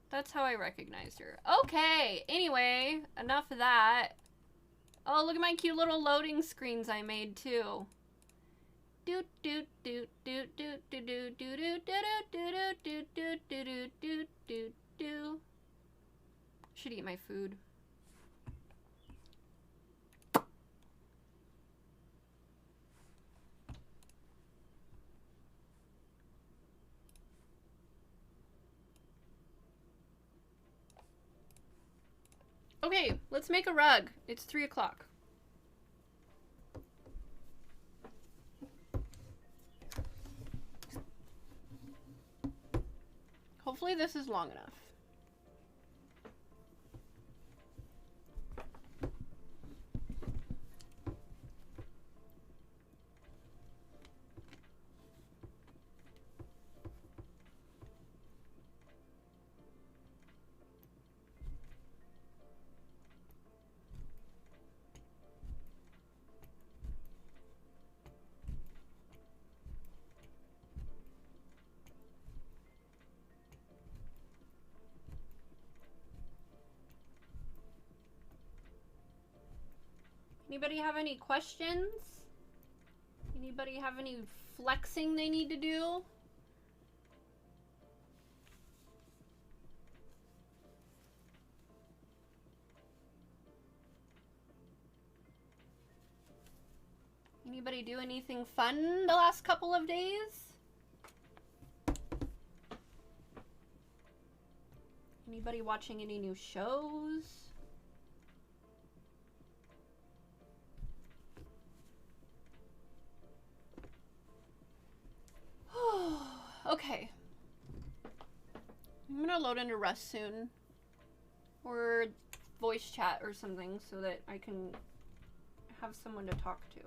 that's how I recognized her. Okay, anyway, enough of that. Oh, look at my cute little loading screens I made too. Doot doot doot doot doot doot doot doot doot doot doot doot doot doot doot doot. Should eat my food. Okay, let's make a rug. It's 3 o'clock. Hopefully this is long enough. Anybody have any questions? Anybody have any flexing they need to do? Anybody do anything fun the last couple of days? Anybody watching any new shows? Okay. I'm gonna load into Rust soon. Or voice chat or something so that I can have someone to talk to.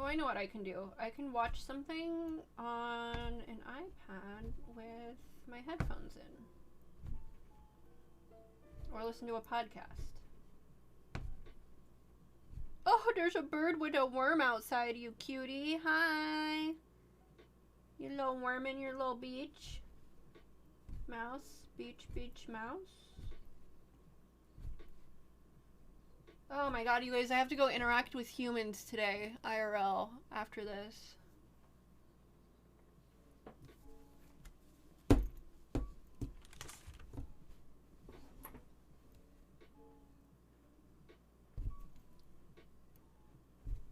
Oh, I know what I can do. I can watch something on an iPad with my headphones in. Or listen to a podcast. Oh, there's a bird with a worm outside, you cutie. Hi. You little worm in your little beach. Mouse. Beach mouse. Oh my god, you guys, I have to go interact with humans today, IRL, after this.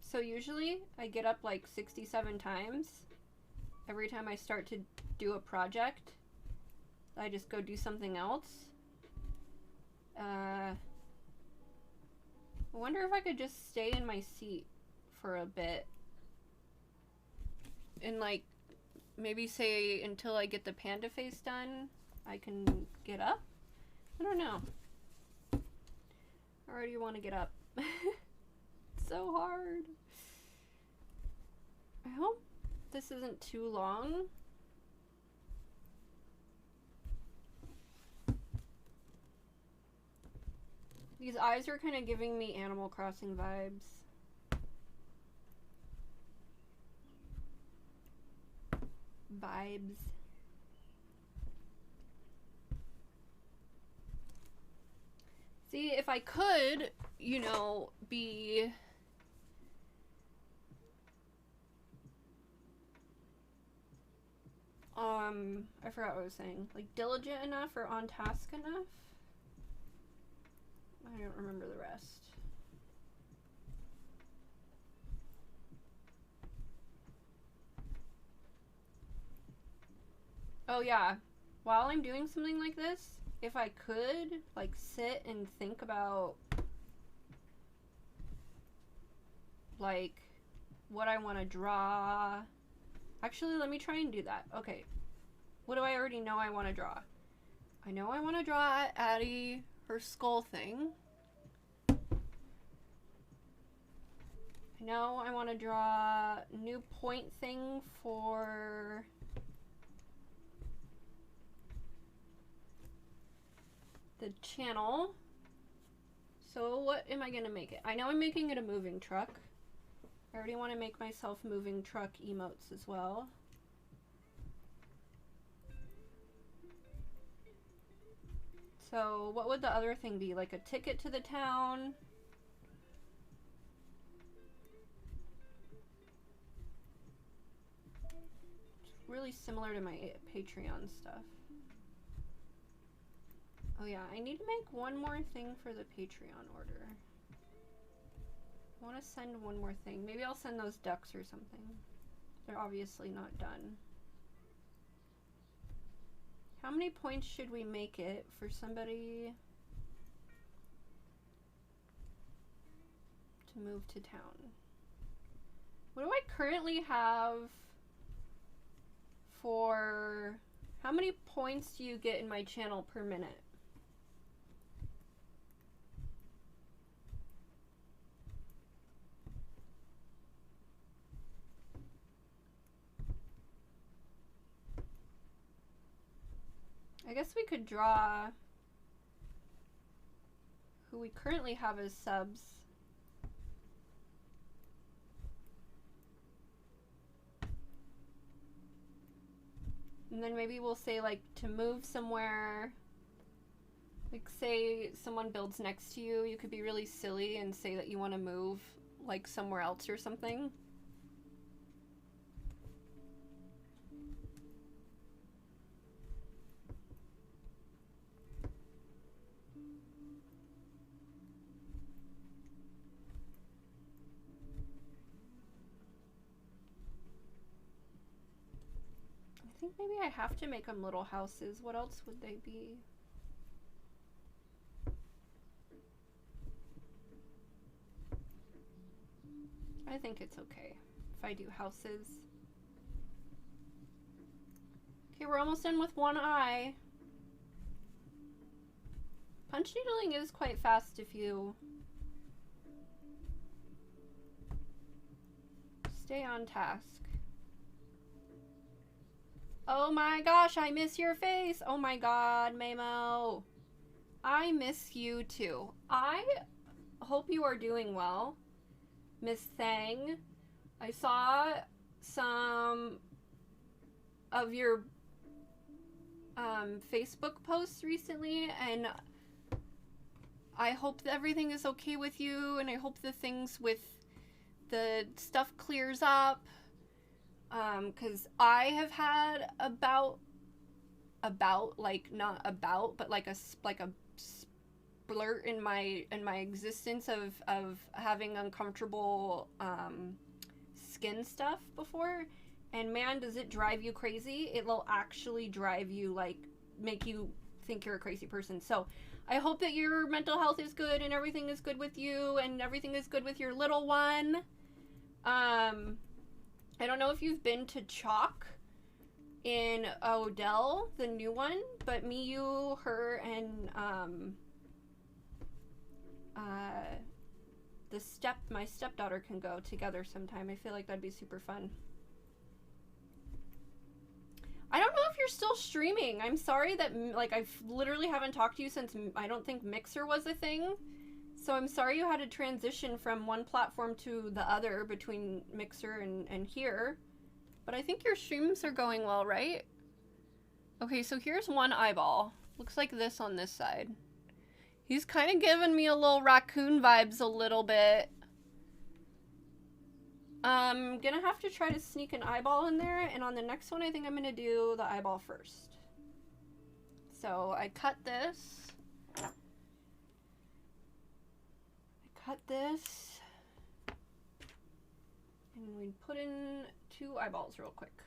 So usually, I get up like 67 times. Every time I start to do a project, I just go do something else. I wonder if I could just stay in my seat for a bit. And like, maybe say until I get the panda face done, I can get up? I don't know. I already want to get up. It's so hard. I hope this isn't too long. These eyes are kind of giving me Animal Crossing vibes. See, if I could, you know, be... I forgot what I was saying. Like, diligent enough or on task enough? I don't remember the rest. Oh yeah, while I'm doing something like this, if I could, like, sit and think about, like, what I want to draw. Actually, let me try and do that. Okay, what do I already know I want to draw? I know I want to draw Addie, her skull thing. I know I want to draw new point thing for the channel. So what am I gonna make it? I know I'm making it a moving truck. I already want to make myself moving truck emotes as well. So what would the other thing be? Like a ticket to the town? It's really similar to my Patreon stuff. Oh yeah, I need to make one more thing for the Patreon order. I want to send one more thing. Maybe I'll send those ducks or something. They're obviously not done. How many points should we make it for somebody to move to town? What do I currently have for... How many points do you get in my channel per minute? I guess we could draw who we currently have as subs. And then maybe we'll say, like, to move somewhere. Like, say someone builds next to you, you could be really silly and say that you want to move, like, somewhere else or something. I think maybe I have to make them little houses. What else would they be? I think it's okay if I do houses. Okay, we're almost done with one eye. Punch needling is quite fast if you stay on task. Oh my gosh, I miss your face. Oh my god, Mamo. I miss you too. I hope you are doing well, Miss Thang. I saw some of your Facebook posts recently, and I hope that everything is okay with you, and I hope the things with the stuff clears up. Cause I have had like, not about, but like a splurt in my existence of having uncomfortable, skin stuff before. And man, does it drive you crazy. It will actually drive you, like, make you think you're a crazy person. So I hope that your mental health is good and everything is good with you and everything is good with your little one. I don't know if you've been to Chalk in Odell, the new one, but me, you, her, and my stepdaughter can go together sometime. I feel like that'd be super fun. I don't know if you're still streaming. I'm sorry that, like, I literally haven't talked to you since I don't think Mixer was a thing. So I'm sorry you had to transition from one platform to the other between Mixer and here. But I think your streams are going well, right? Okay, so here's one eyeball. Looks like this on this side. He's kind of giving me a little raccoon vibes a little bit. I'm gonna have to try to sneak an eyeball in there, and on the next one I think I'm gonna do the eyeball first. So I cut this. And we put in 2 eyeballs real quick.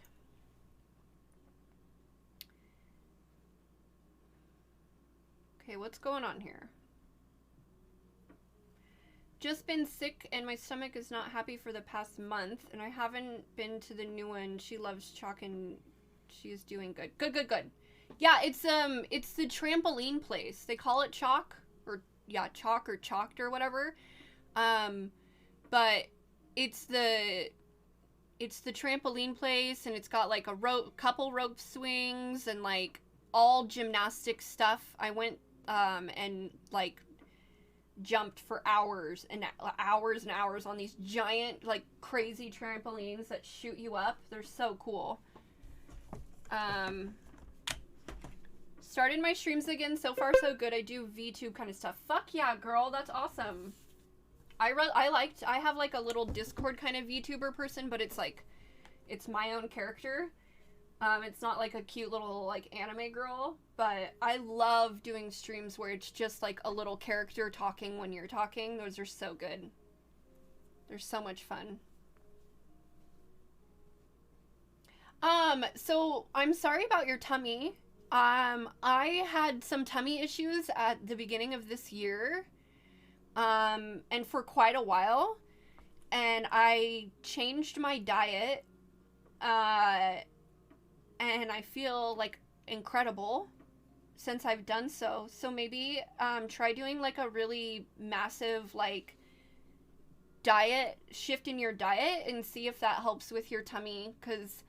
Okay, what's going on here? Just been sick and my stomach is not happy for the past month, and I haven't been to the new one. She loves chalk and she's doing good. Good. Yeah, it's the trampoline place. They call it chalk, or yeah, chalk or chalked or whatever. But it's the trampoline place, and it's got like a couple rope swings and like all gymnastic stuff. I went and like jumped for hours and hours and hours on these giant like crazy trampolines that shoot you up. They're so cool. Started my streams again. So far so good. I do VTube kind of stuff. Fuck yeah, girl, that's awesome. I have like a little Discord kind of VTuber person, but it's like, it's my own character. It's not like a cute little like anime girl, but I love doing streams where it's just like a little character talking when you're talking. Those are so good. They're so much fun. So I'm sorry about your tummy. I had some tummy issues at the beginning of this year. And for quite a while, and I changed my diet, and I feel like incredible since I've done so. So maybe, try doing like a really massive, like, diet shift in your diet and see if that helps with your tummy, because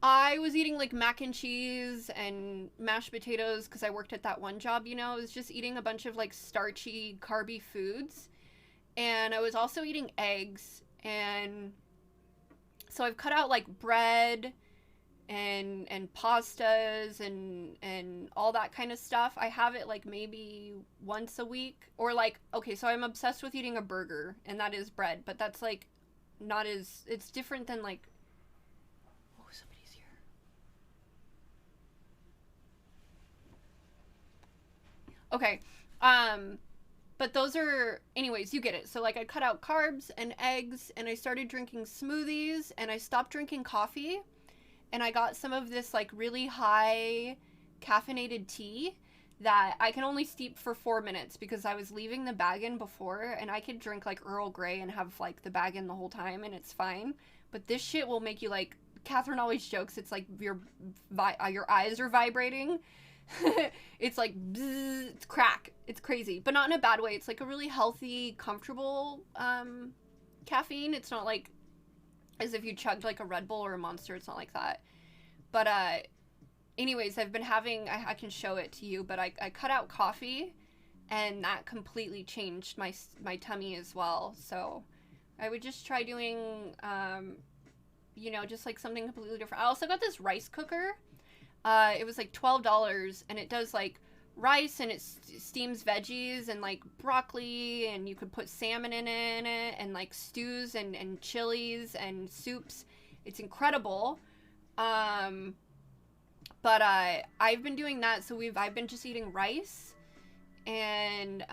I was eating like mac and cheese and mashed potatoes because I worked at that one job, you know. I was just eating a bunch of like starchy, carby foods. And I was also eating eggs. And so I've cut out like bread and pastas and all that kind of stuff. I have it like maybe once a week. Or like, okay, so I'm obsessed with eating a burger, and that is bread. But that's like not as, it's different than like, okay, but those are, anyways, you get it. So, like, I cut out carbs and eggs, and I started drinking smoothies, and I stopped drinking coffee, and I got some of this, like, really high caffeinated tea that I can only steep for 4 minutes because I was leaving the bag in before, and I could drink, like, Earl Grey and have, like, the bag in the whole time, and it's fine. But this shit will make you, like, Catherine always jokes, it's like your eyes are vibrating. It's like bzz, it's crack. It's crazy, but not in a bad way. It's like a really healthy, comfortable caffeine. It's not like as if you chugged like a Red Bull or a Monster. It's not like that. But anyways, I've been having, I can show it to you, but I cut out coffee, and that completely changed my tummy as well. So I would just try doing you know, just like something completely different. I also got this rice cooker. It was like $12, and it does like rice, and it steams veggies and like broccoli, and you could put salmon in it, and like stews and chilies and soups. It's incredible. But I've been doing that, so I've been just eating rice and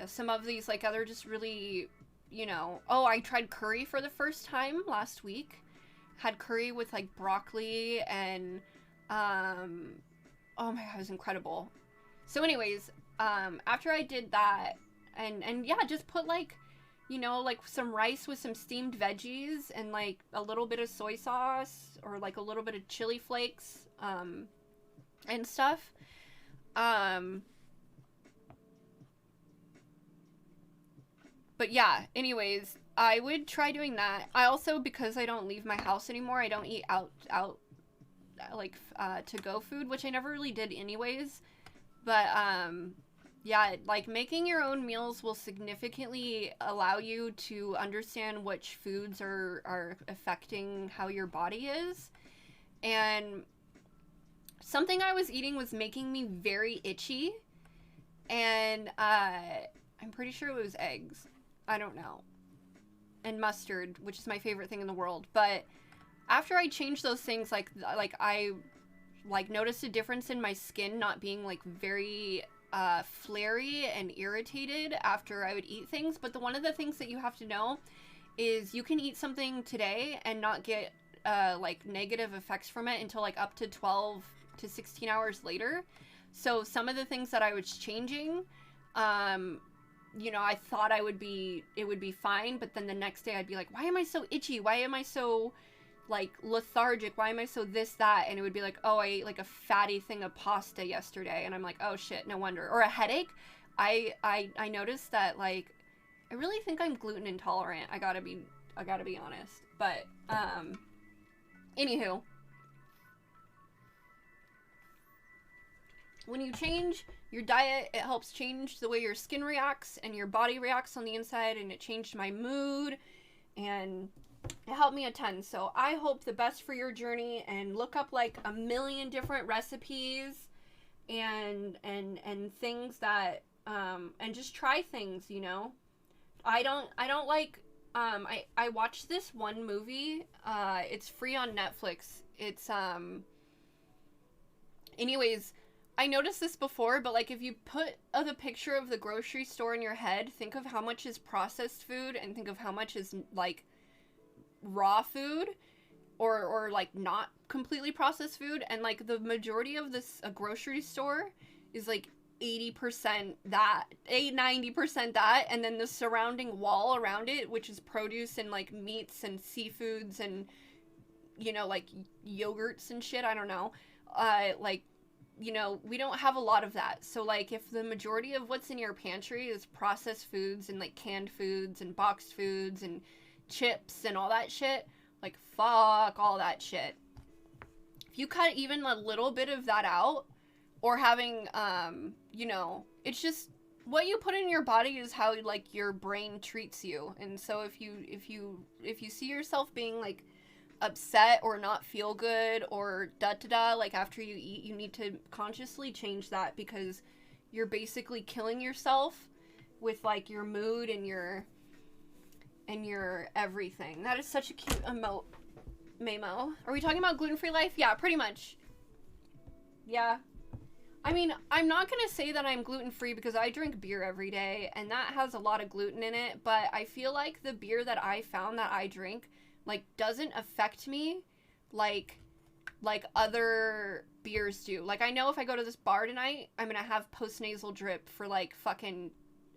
some of these like other just really, you know, oh, I tried curry for the first time last week. Had curry with like broccoli and oh my god, it was incredible. So anyways, after I did that, and yeah, just put like, you know, like some rice with some steamed veggies and like a little bit of soy sauce or like a little bit of chili flakes and stuff. But yeah, anyways, I would try doing that. I also, because I don't leave my house anymore, I don't eat out like to-go food, which I never really did anyways. But Yeah, like making your own meals will significantly allow you to understand which foods are affecting how your body is. And something I was eating was making me very itchy. And I'm pretty sure it was eggs. I don't know. And mustard, which is my favorite thing in the world. But after I changed those things, like I like noticed a difference in my skin not being like very flary and irritated after I would eat things. But one of the things that you have to know is you can eat something today and not get like negative effects from it until like up to 12 to 16 hours later. So some of the things that I was changing, you know, I thought it would be fine, but then the next day I'd be like, why am I so itchy? Why am I so like lethargic? Why am I so this, that? And it would be like, oh, I ate like a fatty thing of pasta yesterday. And I'm like, oh shit, no wonder. Or a headache. I noticed that like, I really think I'm gluten intolerant. I gotta be honest. But, anywho. When you change your diet, it helps change the way your skin reacts and your body reacts on the inside, and it changed my mood, and it helped me a ton. So I hope the best for your journey, and look up like a million different recipes and things that and just try things, you know. I don't like I watched this one movie. It's free on Netflix. It's anyways, I noticed this before, but like if you put the picture of the grocery store in your head, think of how much is processed food and think of how much is like raw food or like not completely processed food, and like the majority of this a grocery store is like 80% that, 90% that, and then the surrounding wall around it, which is produce and like meats and seafoods and, you know, like yogurts and shit, I don't know, like, you know, we don't have a lot of that. So like if the majority of what's in your pantry is processed foods and like canned foods and boxed foods and chips and all that shit, like fuck all that shit. If you cut even a little bit of that out, or having you know, it's just what you put in your body is how like your brain treats you. And so if you see yourself being like upset or not feel good or da-da-da, like after you eat, you need to consciously change that, because you're basically killing yourself with like your mood and your everything. That is such a cute emote, Mamo. Are we talking about gluten-free life? Yeah, pretty much. Yeah. I mean, I'm not gonna say that I'm gluten-free because I drink beer every day and that has a lot of gluten in it, but I feel like the beer that I found that I drink like doesn't affect me like other beers do. Like I know if I go to this bar tonight, I'm gonna have post-nasal drip for like fucking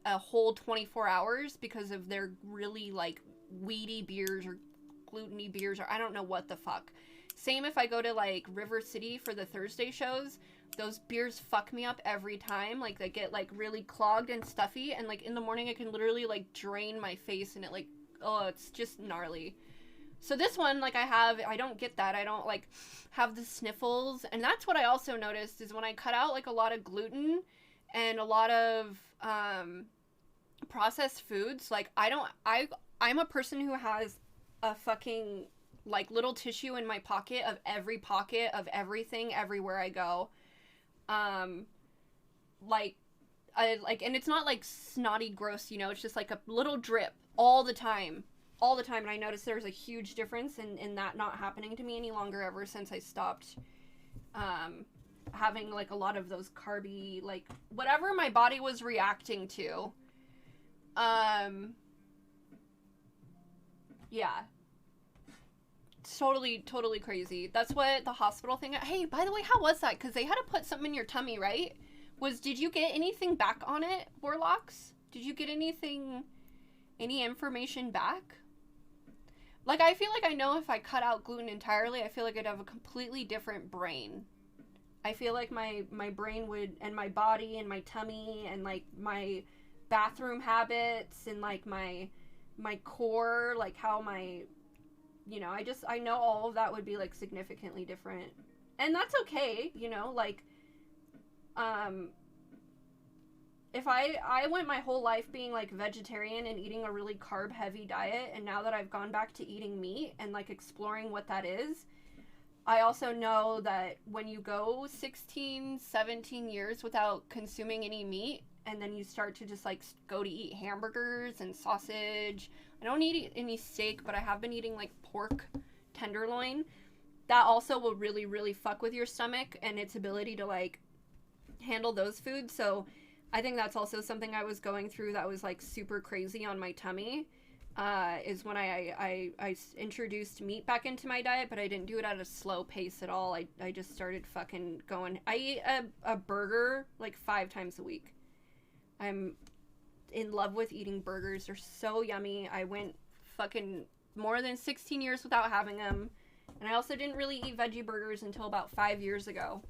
a whole 24 hours because of their really like weedy beers or gluten-y beers, or I don't know what the fuck. Same if I go to like River City for the Thursday shows, those beers fuck me up every time. Like they get like really clogged and stuffy, and like in the morning I can literally like drain my face and it like, oh, it's just gnarly. So this one, like I don't get that. I don't like have the sniffles. And that's what I also noticed is when I cut out like a lot of gluten and a lot of processed foods, like I'm a person who has a fucking like little tissue in my pocket of everything everywhere I go. Like and it's not like snotty gross, you know, it's just like a little drip all the time. And I noticed there's a huge difference in that not happening to me any longer ever since I stopped having like a lot of those carby, like whatever my body was reacting to. Yeah. Totally crazy. That's what the hospital thing. Hey, by the way, how was that? Because they had to put something in your tummy, right? Did you get anything back on it, Warlocks? Did you get any information back? Like, I feel like I know if I cut out gluten entirely, I feel like I'd have a completely different brain. I feel like my brain would, and my body and my tummy and like my bathroom habits and like my core, like how my, you know, I know all of that would be like significantly different. And that's okay, you know, like, if I went my whole life being like vegetarian and eating a really carb heavy diet, and now that I've gone back to eating meat and like exploring what that is, I also know that when you go 16, 17 years without consuming any meat, and then you start to just like go to eat hamburgers and sausage. I don't eat any steak, but I have been eating like pork tenderloin. That also will really, really fuck with your stomach and its ability to like handle those foods. So I think that's also something I was going through that was like super crazy on my tummy. Is when I introduced meat back into my diet, but I didn't do it at a slow pace at all. I just started fucking going. I eat a burger like 5 times a week. I'm in love with eating burgers. They're so yummy. I went fucking more than 16 years without having them. And I also didn't really eat veggie burgers until about 5 years ago.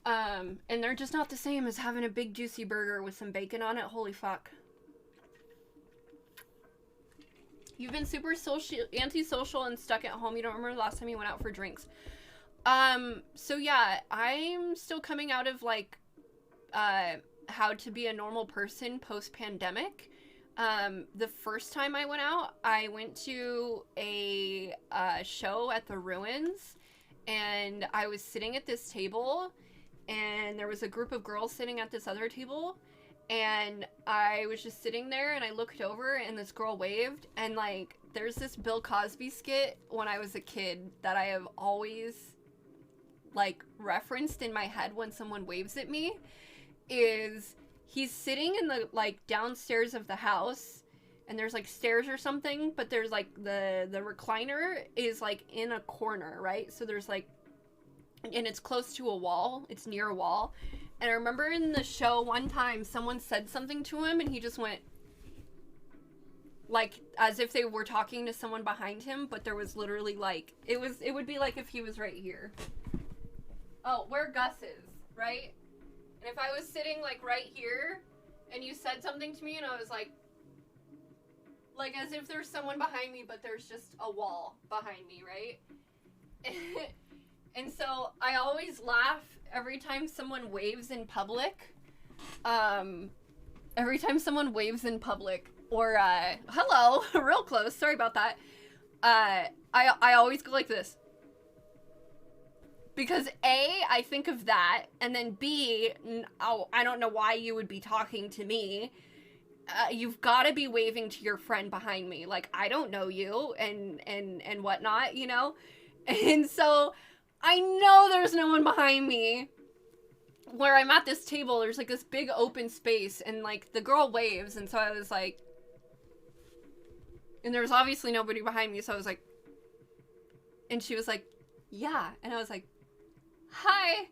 And they're just not the same as having a big juicy burger with some bacon on it. Holy fuck. You've been super antisocial and stuck at home. You don't remember the last time you went out for drinks. So yeah, I'm still coming out of like, how to be a normal person post-pandemic. The first time I went out, I went to a show at the Ruins, and I was sitting at this table, and there was a group of girls sitting at this other table, and I was just sitting there, and I looked over, and this girl waved, and like, there's this Bill Cosby skit when I was a kid that I have always like referenced in my head when someone waves at me. Is he's sitting in the like downstairs of the house, and there's like stairs or something, but there's like the recliner is like in a corner, right? So there's like, and it's close to a wall, it's near a wall. And I remember in the show one time someone said something to him, and he just went like as if they were talking to someone behind him, but there was literally like it would be like if he was right here. Oh, where Gus is, right? And if I was sitting, like, right here, and you said something to me, and I was like as if there's someone behind me, but there's just a wall behind me, right? And so I always laugh every time someone waves in public. Every time someone waves in public, or, hello, real close, sorry about that. I always go like this. Because A, I think of that, and then B, I don't know why you would be talking to me. You've got to be waving to your friend behind me. Like, I don't know you, and whatnot, you know? And so, I know there's no one behind me. Where I'm at this table, there's like this big open space, and like, the girl waves, and so I was like... And there was obviously nobody behind me, so I was like... And she was like, yeah. And I was like... Hi.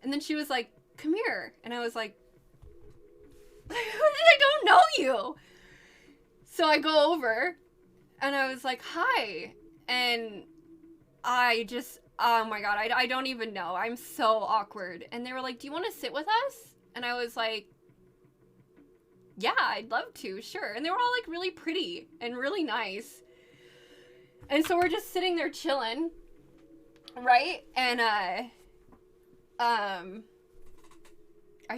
And then she was like, come here. And I was like, I don't know you. So I go over, and I was like, hi. And I just, oh my god, I don't even know. I'm so awkward. And they were like, do you want to sit with us? And I was like, yeah, I'd love to, sure. And they were all like really pretty and really nice. And so we're just sitting there chilling, right? And I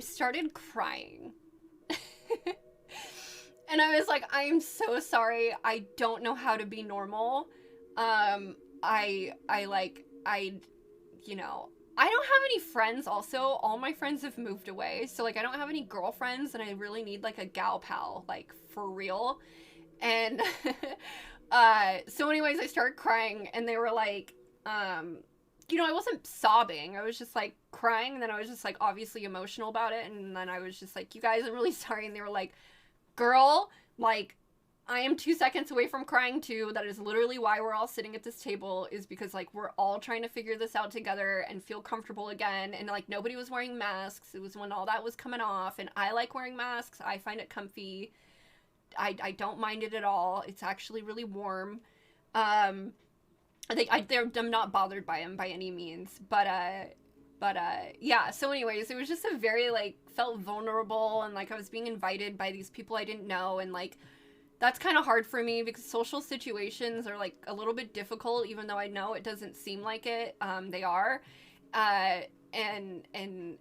started crying. And I was like, I am so sorry. I don't know how to be normal. You know, I don't have any friends also. All my friends have moved away. So, like, I don't have any girlfriends, and I really need, like, a gal pal, like, for real. And, so anyways, I started crying, and they were like, you know, I wasn't sobbing. I was just, like, crying, and then I was just, like, obviously emotional about it, and then I was just like, you guys, I'm really sorry. And they were like, girl, like, I am 2 seconds away from crying too. That is literally why we're all sitting at this table, is because, like, we're all trying to figure this out together and feel comfortable again. And, like, nobody was wearing masks. It was when all that was coming off, and I like wearing masks. I find it comfy. I don't mind it at all. It's actually really warm. I'm not bothered by them by any means, but yeah, so anyways, it was just a very, like, felt vulnerable, and, like, I was being invited by these people I didn't know, and, like, that's kind of hard for me, because social situations are, like, a little bit difficult, even though I know it doesn't seem like it, they are, and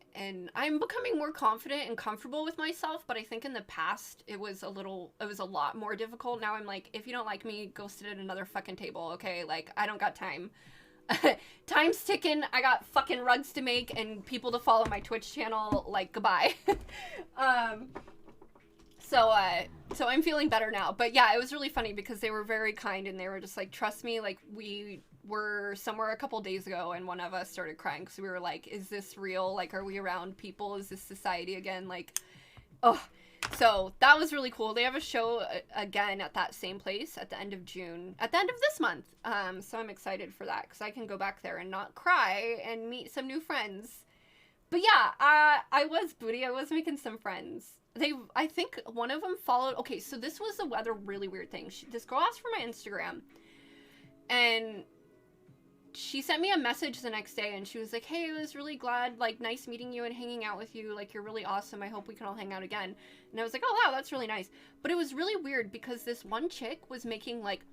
I'm becoming more confident and comfortable with myself, but I think in the past it was a lot more difficult. Now I'm like, if you don't like me, go sit at another fucking table, okay? Like, I don't got time. Time's ticking. I got fucking rugs to make and people to follow my Twitch channel. Like, goodbye. So I'm feeling better now. But yeah, it was really funny because they were very kind and they were just like, trust me, like, we were somewhere a couple days ago and one of us started crying because we were like, is this real? Like, are we around people? Is this society again? Like, oh. So that was really cool. They have a show again at that same place at the end of June, at the end of this month. So I'm excited for that because I can go back there and not cry and meet some new friends. But yeah, I was making some friends. I think one of them followed. Okay, so this was a weather really weird thing. This girl asked for my Instagram and she sent me a message the next day and she was like, hey, I was really glad, like, nice meeting you and hanging out with you. Like, you're really awesome. I hope we can all hang out again. And I was like, oh, wow, that's really nice. But it was really weird because this one chick was making, like,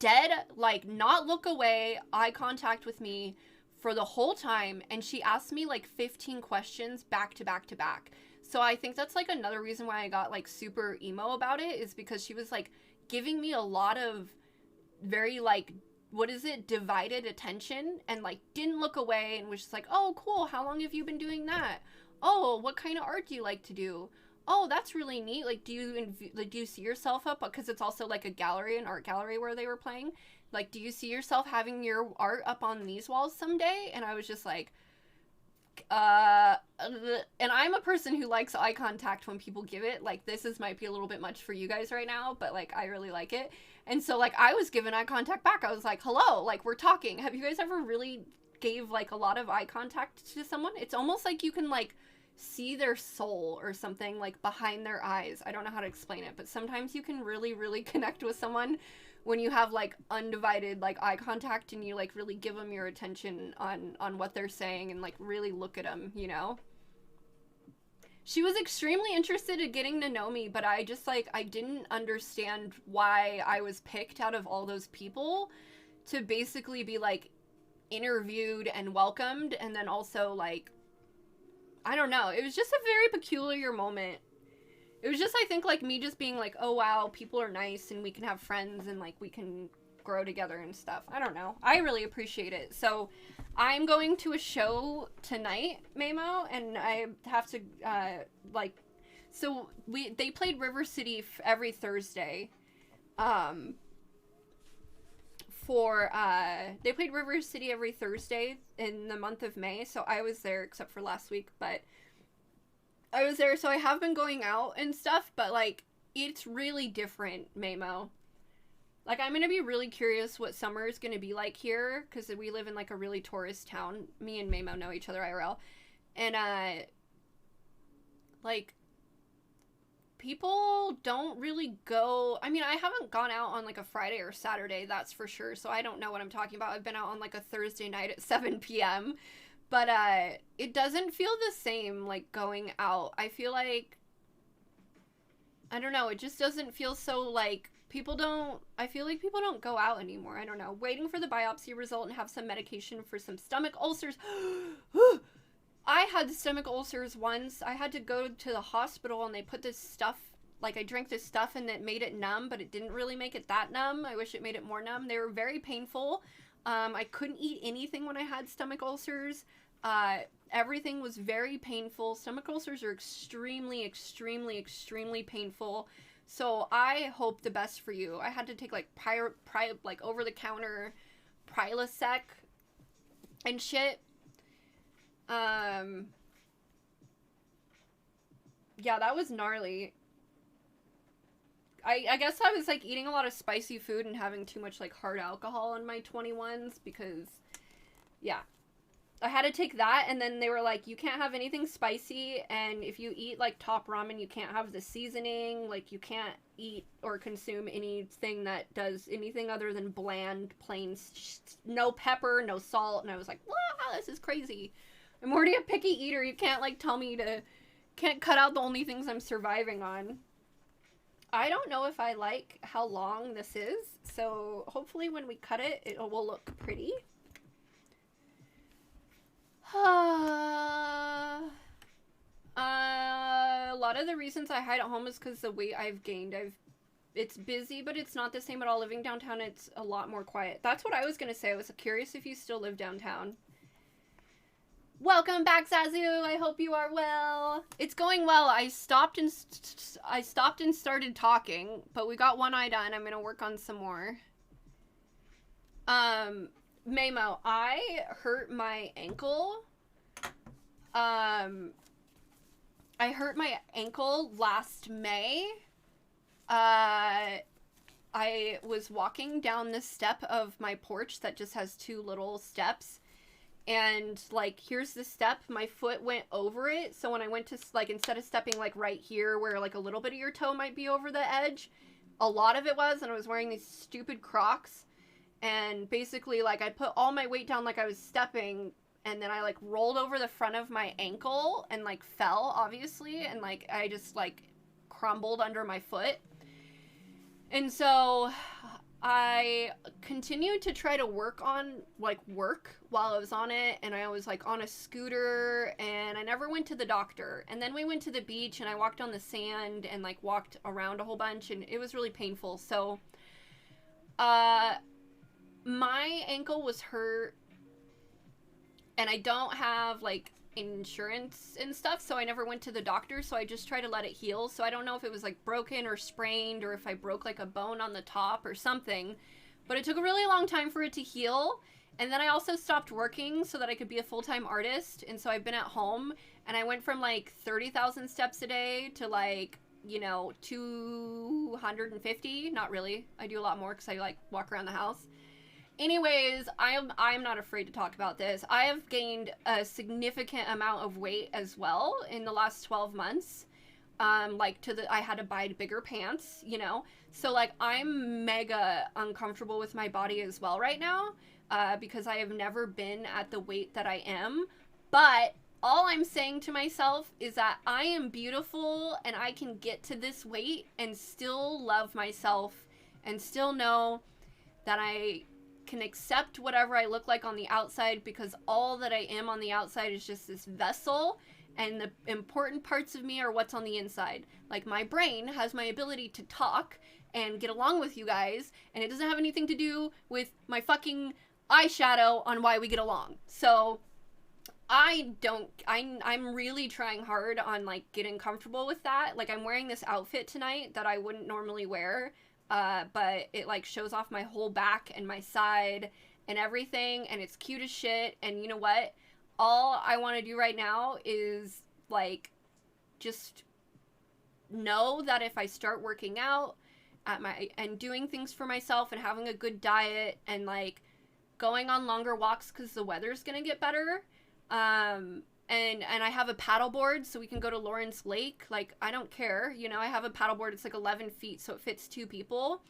dead, like, not look away, eye contact with me for the whole time. And she asked me, like, 15 questions back to back to back. So I think that's, like, another reason why I got, like, super emo about it is because she was, like, giving me a lot of very, like, divided attention and, like, didn't look away and was just like, oh, cool, how long have you been doing that? Oh, what kind of art do you like to do? Oh, that's really neat. Like, do you see yourself up? Because it's also, like, an art gallery where they were playing. Like, do you see yourself having your art up on these walls someday? And I was just like, and I'm a person who likes eye contact when people give it. Like, might be a little bit much for you guys right now, but, like, I really like it. And so, like, I was giving eye contact back. I was like, hello, like, we're talking. Have you guys ever really gave, like, a lot of eye contact to someone? It's almost like you can, like, see their soul or something, like, behind their eyes. I don't know how to explain it, but sometimes you can really, really connect with someone when you have, like, undivided, like, eye contact and you, like, really give them your attention on what they're saying and, like, really look at them, you know? She was extremely interested in getting to know me, but I just, like, I didn't understand why I was picked out of all those people to basically be, like, interviewed and welcomed, and then also, like, I don't know. It was just a very peculiar moment. It was just, I think, like, me just being like, oh, wow, people are nice, and we can have friends, and, like, we can grow together and stuff. I don't know. I really appreciate it. So I'm going to a show tonight, Mamo, and I have to, like, so they played River City every Thursday, they played River City every Thursday in the month of May, so I was there, except for last week, but I was there, so I have been going out and stuff, but, like, it's really different, Mamo. Like, I'm gonna be really curious what summer is gonna be like here, because we live in, like, a really tourist town. Me and Mamo know each other IRL. And, like, people don't really go... I mean, I haven't gone out on, like, a Friday or Saturday, that's for sure, so I don't know what I'm talking about. I've been out on, like, a Thursday night at 7 p.m., but, it doesn't feel the same, like, going out. I feel like... I don't know, it just doesn't feel so, like... I feel like people don't go out anymore. I don't know. Waiting for the biopsy result and have some medication for some stomach ulcers. I had stomach ulcers once. I had to go to the hospital and they put this stuff, like, I drank this stuff and it made it numb, but it didn't really make it that numb. I wish it made it more numb. They were very painful. I couldn't eat anything when I had stomach ulcers. Everything was very painful. Stomach ulcers are extremely, extremely, extremely painful. So I hope the best for you. I had to take, like, like, over-the-counter Prilosec and shit. Yeah, that was gnarly. I guess I was, like, eating a lot of spicy food and having too much, like, hard alcohol in my 21s because, yeah. I had to take that, and then they were like, you can't have anything spicy, and if you eat, like, top ramen, you can't have the seasoning, like, you can't eat or consume anything that does anything other than bland, plain, no pepper, no salt, and I was like, wow, this is crazy. I'm already a picky eater, you can't, like, tell me can't cut out the only things I'm surviving on. I don't know if I like how long this is, so hopefully when we cut it, it will look pretty. A lot of the reasons I hide at home is because the weight I've gained. It's busy, but it's not the same at all. Living downtown, it's a lot more quiet. That's what I was gonna say. I was curious if you still live downtown. Welcome back, Zazu. I hope you are well. It's going well. I stopped and started talking, but we got one eye done. I'm gonna work on some more. Mamo, I hurt my ankle. I hurt my ankle last May. I was walking down the step of my porch that just has 2 little steps. And, like, here's the step. My foot went over it. So when I went to, like, instead of stepping, like, right here where, like, a little bit of your toe might be over the edge, a lot of it was, and I was wearing these stupid Crocs. And basically, like, I put all my weight down like I was stepping, and then I, like, rolled over the front of my ankle and, like, fell, obviously. And, like, I just, like, crumbled under my foot. And so I continued to try to work while I was on it, and I was like on a scooter, and I never went to the doctor. And then we went to the beach, and I walked on the sand and like walked around a whole bunch, and it was really painful. So my ankle was hurt, and I don't have like insurance and stuff, so I never went to the doctor, so I just tried to let it heal. So I don't know if it was like broken or sprained, or if I broke like a bone on the top or something, but it took a really long time for it to heal. And then I also stopped working so that I could be a full-time artist, and so I've been at home, and I went from like 30,000 steps a day to like, you know, 250. Not really, I do a lot more because I like walk around the house. Anyways, I'm not afraid to talk about this. I have gained a significant amount of weight as well in the last 12 months. I had to buy bigger pants, you know? So, like, I'm mega uncomfortable with my body as well right now, because I have never been at the weight that I am. But all I'm saying to myself is that I am beautiful, and I can get to this weight and still love myself and still know that I can accept whatever I look like on the outside, because all that I am on the outside is just this vessel, and the important parts of me are what's on the inside. Like, my brain has my ability to talk and get along with you guys, and it doesn't have anything to do with my fucking eyeshadow on why we get along. So I'm really trying hard on like getting comfortable with that. Like, I'm wearing this outfit tonight that I wouldn't normally wear, but it like shows off my whole back and my side and everything, and it's cute as shit. And you know what? All I want to do right now is like just know that if I start working out and doing things for myself and having a good diet and like going on longer walks, because the weather's gonna get better, and I have a paddleboard so we can go to Lawrence Lake. Like, I don't care, you know, I have a paddleboard. It's like 11 feet, so it fits 2 people.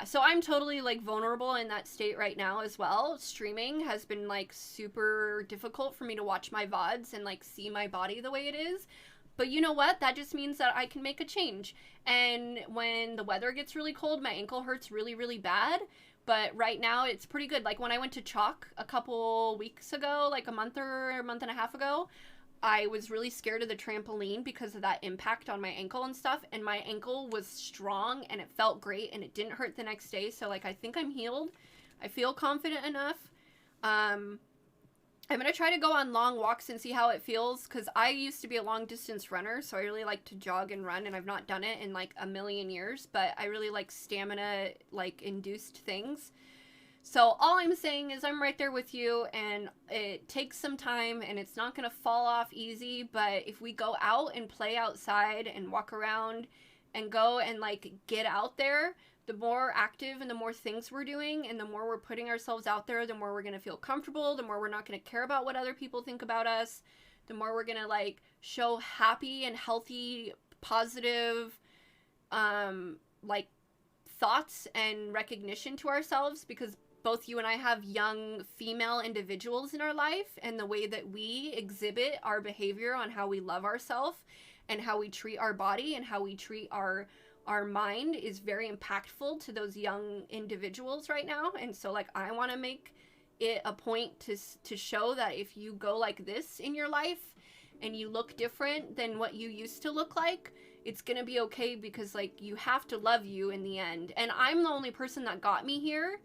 So I'm totally like vulnerable in that state right now as well. Streaming has been like super difficult for me to watch my VODs and like see my body the way it is. But you know what? That just means that I can make a change. And when the weather gets really cold, my ankle hurts really, really bad. But right now it's pretty good. Like, when I went to Chalk a couple weeks ago, like a month and a half ago, I was really scared of the trampoline because of that impact on my ankle and stuff. And my ankle was strong and it felt great and it didn't hurt the next day. So like, I think I'm healed. I feel confident enough. I'm going to try to go on long walks and see how it feels, because I used to be a long distance runner, so I really like to jog and run, and I've not done it in like a million years, but I really like stamina like induced things. So all I'm saying is I'm right there with you, and it takes some time and it's not going to fall off easy, but if we go out and play outside and walk around and go and like get out there, the more active and the more things we're doing and the more we're putting ourselves out there, the more we're going to feel comfortable, the more we're not going to care about what other people think about us, the more we're going to like show happy and healthy, positive, like thoughts and recognition to ourselves, because both you and I have young female individuals in our life, and the way that we exhibit our behavior on how we love ourselves and how we treat our body and how we treat our mind is very impactful to those young individuals right now. And so like, I want to make it a point to show that if you go like this in your life and you look different than what you used to look like, it's gonna be okay, because like you have to love you in the end. And I'm the only person that got me here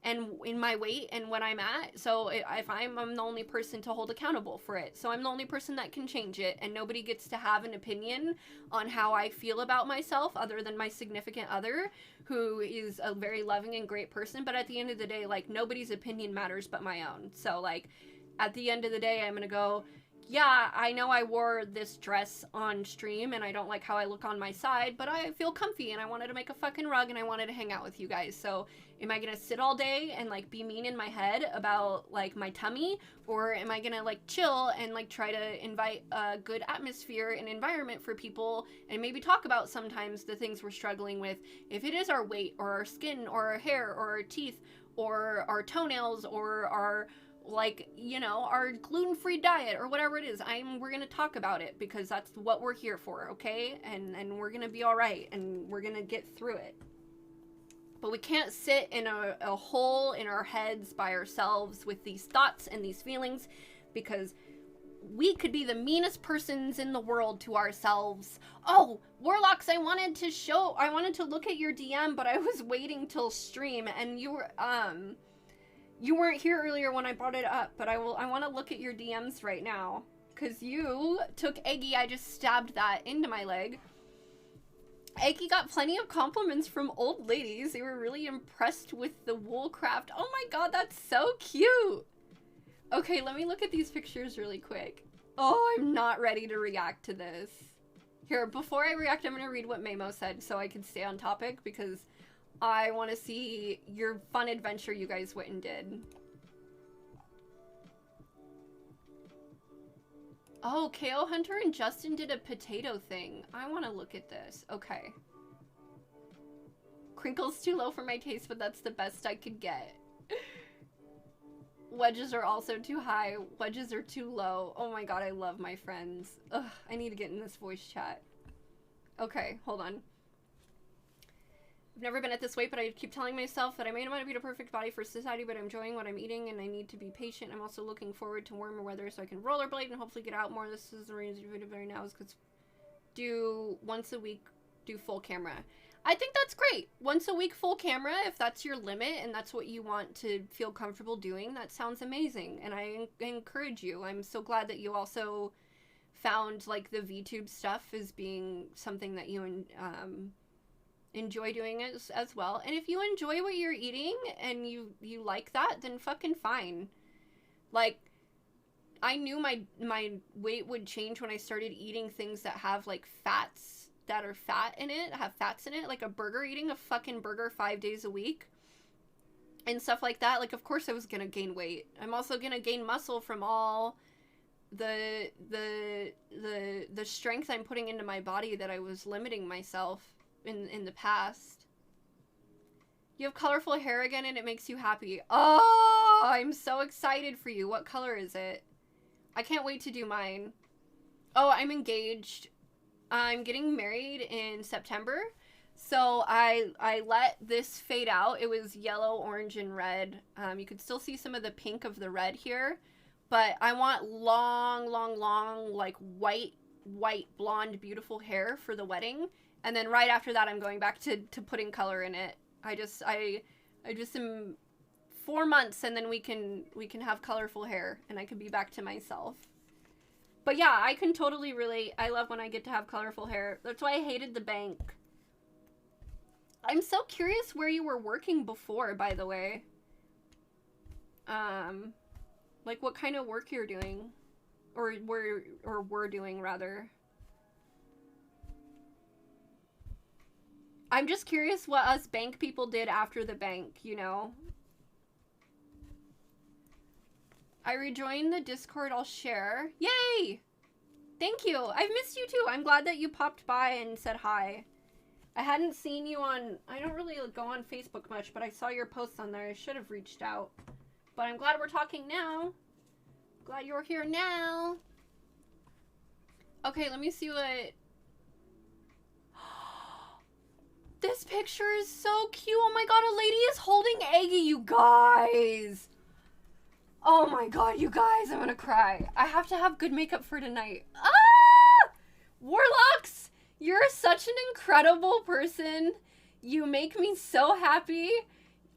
and in my weight and what I'm at. So if I'm the only person to hold accountable for it. So I'm the only person that can change it, and nobody gets to have an opinion on how I feel about myself other than my significant other, who is a very loving and great person. But at the end of the day, like, nobody's opinion matters but my own. So like, at the end of the day, I'm gonna go, yeah, I know I wore this dress on stream and I don't like how I look on my side, but I feel comfy and I wanted to make a fucking rug and I wanted to hang out with you guys. So am I gonna sit all day and like be mean in my head about like my tummy, or am I gonna like chill and like try to invite a good atmosphere and environment for people and maybe talk about sometimes the things we're struggling with, if it is our weight or our skin or our hair or our teeth or our toenails or our, like, you know, our gluten-free diet or whatever it is. We're gonna talk about it, because that's what we're here for, okay? And we're gonna be all right, and we're gonna get through it. But we can't sit in a hole in our heads by ourselves with these thoughts and these feelings, because we could be the meanest persons in the world to ourselves. Oh, Warlocks, I wanted to look at your DM, but I was waiting till stream, and you weren't here earlier when I brought it up, but I want to look at your DMs right now, because you took Eggy. I just stabbed that into my leg. Eggy got plenty of compliments from old ladies. They were really impressed with the wool craft. Oh my god, that's so cute. Okay, let me look at these pictures really quick. Oh, I'm not ready to react to this. Here, before I react, I'm going to read what Mamo said so I can stay on topic, because I want to see your fun adventure you guys went and did. Oh, KO Hunter and Justin did a potato thing. I want to look at this. Okay. Crinkles too low for my taste, but that's the best I could get. Wedges are also too high. Wedges are too low. Oh my god, I love my friends. Ugh, I need to get in this voice chat. Okay, hold on. I've never been at this weight, but I keep telling myself that I may not be the perfect body for society, but I'm enjoying what I'm eating and I need to be patient. I'm also looking forward to warmer weather so I can rollerblade and hopefully get out more. This is the reason for right now, is because do once a week, do full camera. I think that's great. Once a week full camera, if that's your limit and that's what you want to feel comfortable doing, that sounds amazing. And I encourage you. I'm so glad that you also found like the VTube stuff as being something that you enjoy doing as well. And if you enjoy what you're eating and you like that, then fucking fine. Like, I knew my weight would change when I started eating things that have like fats that are fats in it, like a burger, eating a fucking burger 5 days a week and stuff like that. Like, of course I was gonna gain weight. I'm also gonna gain muscle from all the strength I'm putting into my body that I was limiting myself in the past. You have colorful hair again and it makes you happy. Oh, I'm so excited for you. What color is it? I can't wait to do mine. Oh, I'm engaged. I'm getting married in September. So I let this fade out. It was yellow, orange, and red. You could still see some of the pink of the red here. But I want long, like white, blonde, beautiful hair for the wedding. And then right after that, I'm going back to putting color in it. I just am 4 months, and then we can have colorful hair, and I can be back to myself. But yeah, I can totally relate. I love when I get to have colorful hair. That's why I hated the bank. I'm so curious where you were working before, by the way. Like what kind of work you're doing, or were doing rather. I'm just curious what us bank people did after the bank, you know? I rejoined the Discord. I'll share. Yay! Thank you. I've missed you too. I'm glad that you popped by and said hi. I hadn't seen you on... I don't really go on Facebook much, but I saw your posts on there. I should have reached out. But I'm glad we're talking now. Glad you're here now. Okay, let me see what... This picture is so cute. Oh my god, a lady is holding Eggy, you guys. Oh my god, you guys, I'm gonna cry. I have to have good makeup for tonight. Ah! Warlocks, you're such an incredible person. You make me so happy.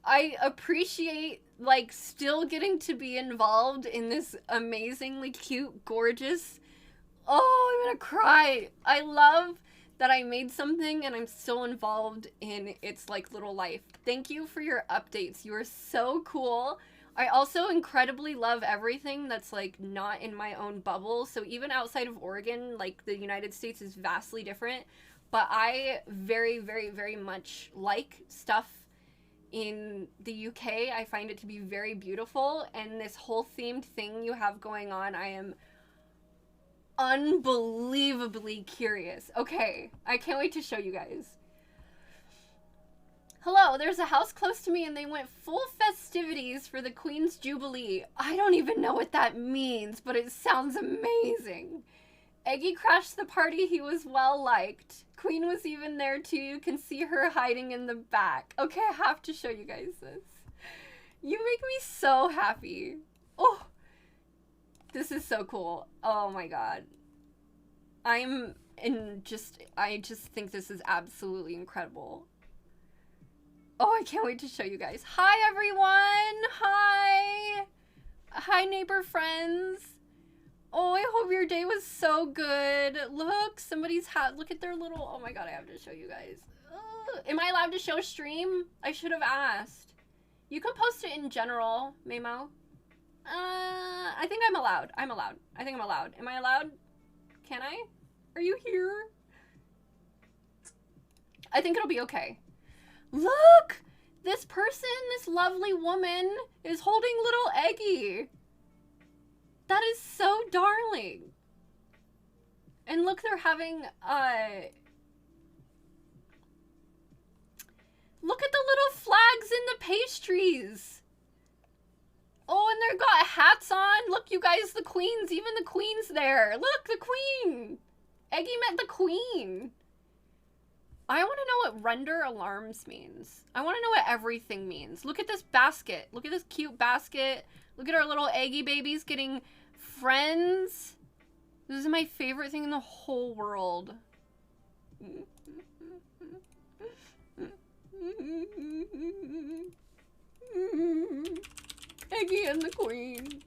I appreciate, like, still getting to be involved in this amazingly cute, gorgeous... Oh, I'm gonna cry. I love that I made something and I'm so involved in its, like, little life. Thank you for your updates. You are so cool. I also incredibly love everything that's, like, not in my own bubble. So even outside of Oregon, like, the United States is vastly different. But I very, very, very much like stuff in the UK. I find it to be very beautiful. And this whole themed thing you have going on, I am unbelievably curious. Okay, I can't wait to show you guys. Hello, there's a house close to me and they went full festivities for the Queen's Jubilee. I don't even know what that means, but it sounds amazing. Eggy crashed the party. He was well liked. Queen was even there too. You can see her hiding in the back. Okay, I have to show you guys this. You make me so happy. Oh, this is so cool. Oh my god. I just think this is absolutely incredible. Oh, I can't wait to show you guys. Hi, everyone. Hi. Hi, neighbor friends. Oh, I hope your day was so good. Look, somebody's hat. Look at their little... Oh my god, I have to show you guys. Ugh. Am I allowed to show stream? I should have asked. You can post it in general, Memo. I think I'm allowed. I'm allowed. I think I'm allowed. Am I allowed? Can I? Are you here? I think it'll be okay. Look! This person, this lovely woman, is holding little Eggy. That is so darling. And look, they're having, look at the little flags in the pastries. Oh, and they've got hats on. Look, you guys, the queens. Even the queen's there. Look, the queen. Eggy met the queen. I want to know what render alarms means. I want to know what everything means. Look at this basket. Look at this cute basket. Look at our little Eggy babies getting friends. This is my favorite thing in the whole world. Eggy and the queen.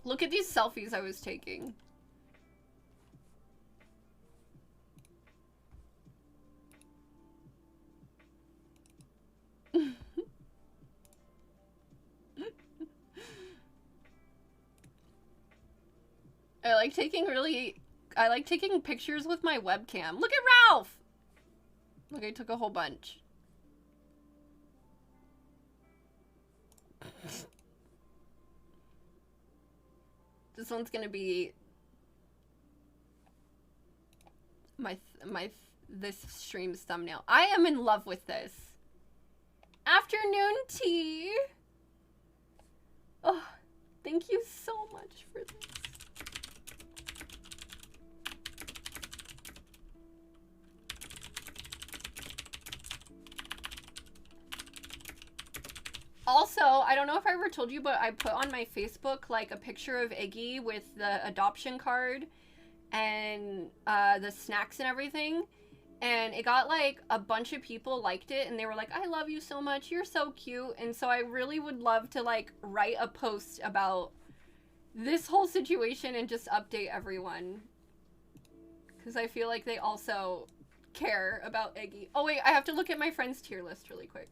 Look at these selfies I was taking. I like taking pictures with my webcam. Look at Ralph! Look, I took a whole bunch. This one's gonna be this stream's thumbnail. I am in love with this. Afternoon tea. Oh, thank you so much for this. Also, I don't know if I ever told you, but I put on my Facebook, like, a picture of Iggy with the adoption card and the snacks and everything. And it got, like, a bunch of people liked it, and they were like, I love you so much, you're so cute. And so I really would love to, like, write a post about this whole situation and just update everyone. Because I feel like they also care about Iggy. Oh, wait, I have to look at my friends' tier list really quick.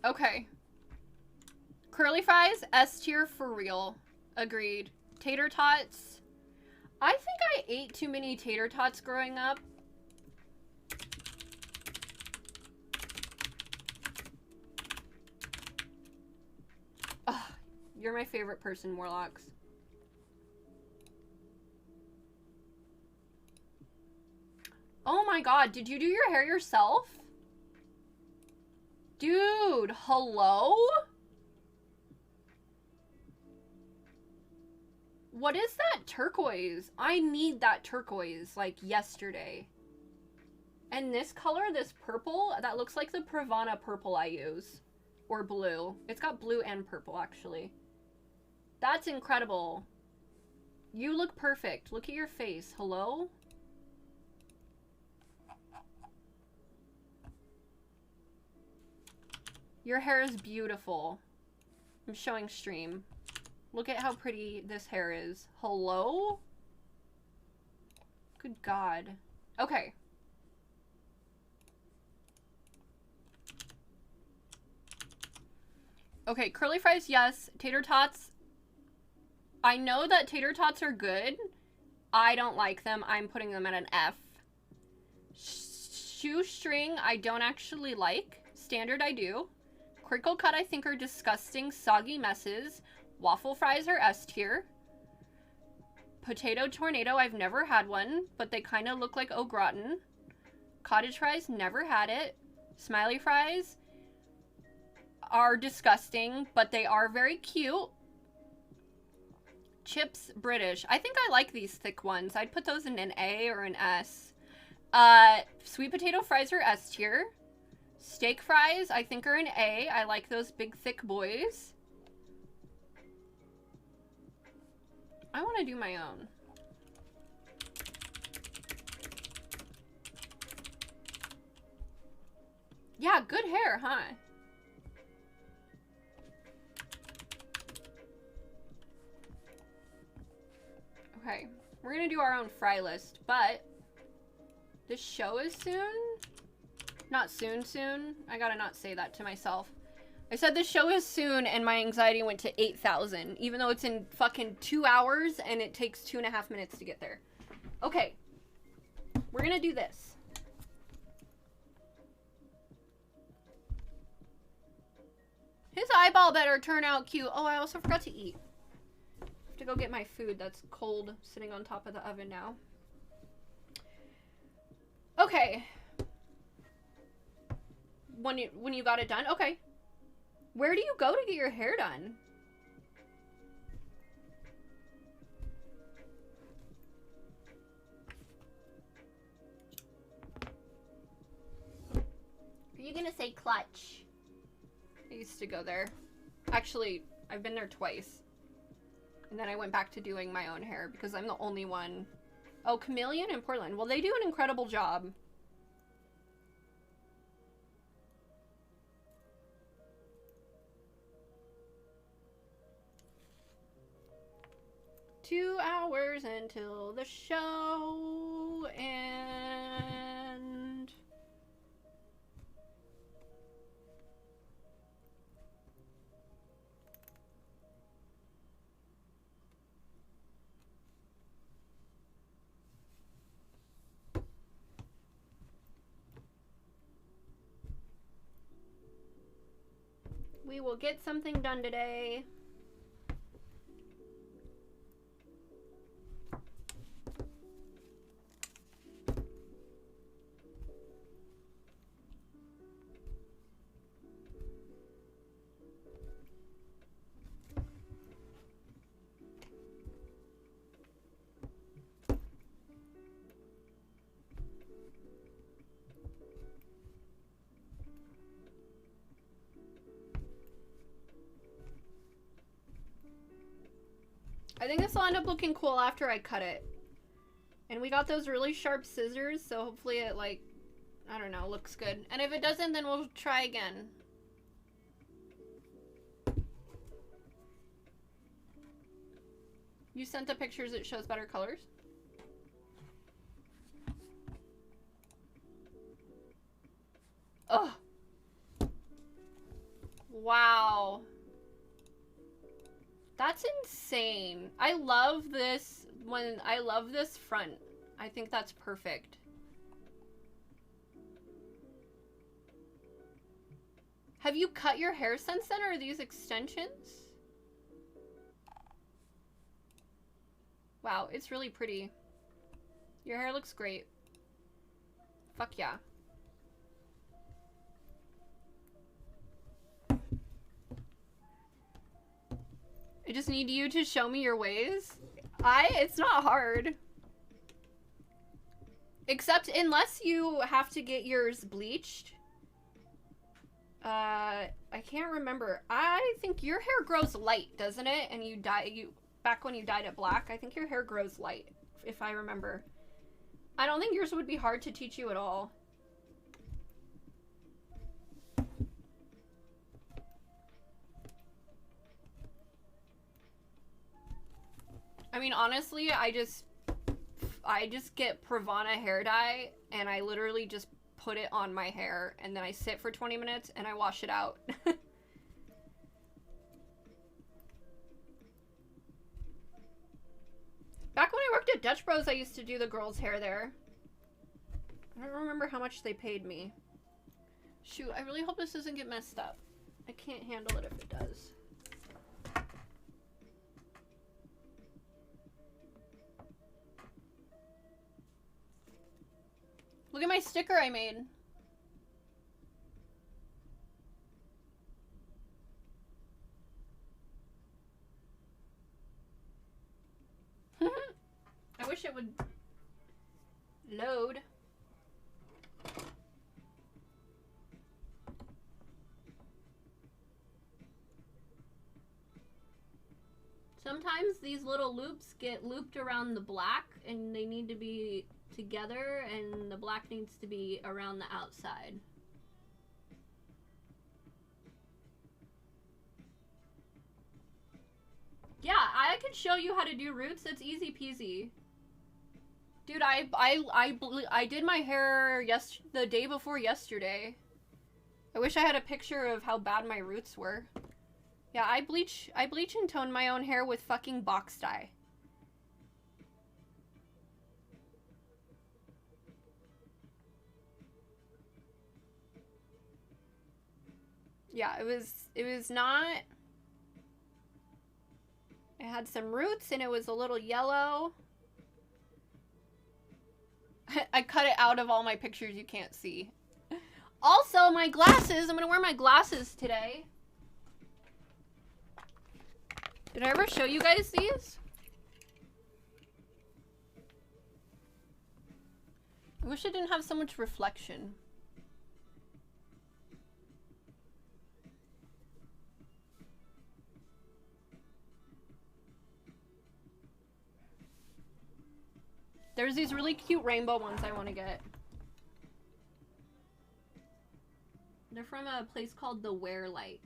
Okay. Curly fries, S tier for real. Agreed. Tater tots. I think I ate too many tater tots growing up. Ugh, you're my favorite person, Warlocks. Oh my god, did you do your hair yourself? Dude, hello? What is that turquoise? I need that turquoise, like, yesterday. And this color, this purple, that looks like the Pravana purple I use. Or blue. It's got blue and purple, actually. That's incredible. You look perfect. Look at your face. Hello? Your hair is beautiful. I'm showing stream. Look at how pretty this hair is. Hello? Good God. Okay. Okay, curly fries, yes. Tater tots. I know that tater tots are good. I don't like them. I'm putting them at an F. Shoestring, I don't actually like. Standard, I do. Crinkle cut, I think, are disgusting, soggy messes. Waffle fries are S tier. Potato tornado, I've never had one, but they kind of look like au gratin. Cottage fries, never had it. Smiley fries are disgusting, but they are very cute. Chips, British. I think I like these thick ones. I'd put those in an A or an S. Sweet potato fries are S tier. Steak fries, I think, are an A. I like those big, thick boys. I want to do my own. Yeah, good hair, huh? Okay, we're gonna do our own fry list, but this show is soon? Not soon. I gotta not say that to myself. I said this show is soon and my anxiety went to 8,000, even though it's in fucking 2 hours and it takes 2.5 minutes to get there. Okay, we're gonna do this. His eyeball better turn out cute. Oh, I also forgot to eat. I have to go get my food that's cold, sitting on top of the oven now. Okay. When you got it done? Okay. Where do you go to get your hair done? Are you gonna say Clutch? I used to go there. Actually, I've been there twice. And then I went back to doing my own hair because I'm the only one. Oh, Chameleon in Portland. Well, they do an incredible job. Two hours until the show, and we will get something done today. I think this will end up looking cool after I cut it. And we got those really sharp scissors, so hopefully it, like, I don't know, looks good. And if it doesn't, then we'll try again. You sent the pictures, it shows better colors? Ugh. Wow. That's insane. I love this front. I think that's perfect. Have you cut your hair since then, or are these extensions? Wow, it's really pretty. Your hair looks great. Fuck yeah. I just need you to show me your ways. It's not hard. Except unless you have to get yours bleached. I can't remember. I think your hair grows light, doesn't it? And back when you dyed it black, I think your hair grows light, if I remember. I don't think yours would be hard to teach you at all. I mean, honestly, I just get Pravana hair dye and I literally just put it on my hair and then I sit for 20 minutes and I wash it out. Back when I worked at Dutch Bros, I used to do the girls' hair there. I don't remember how much they paid me. Shoot, I really hope this doesn't get messed up. I can't handle it if it does. Look at my sticker I made. I wish it would load. Sometimes these little loops get looped around the black and they need to be together and the black needs to be around the outside. Yeah, I can show you how to do roots. That's easy peasy. Dude, I did my hair the day before yesterday. I wish I had a picture of how bad my roots were. Yeah, I bleach and tone my own hair with fucking box dye. Yeah, it was not. It had some roots and it was a little yellow. I cut it out of all my pictures you can't see. Also, my glasses. I'm gonna wear my glasses today. Did I ever show you guys these? I wish it didn't have so much reflection. There's these really cute rainbow ones I want to get. They're from a place called The Wear Light.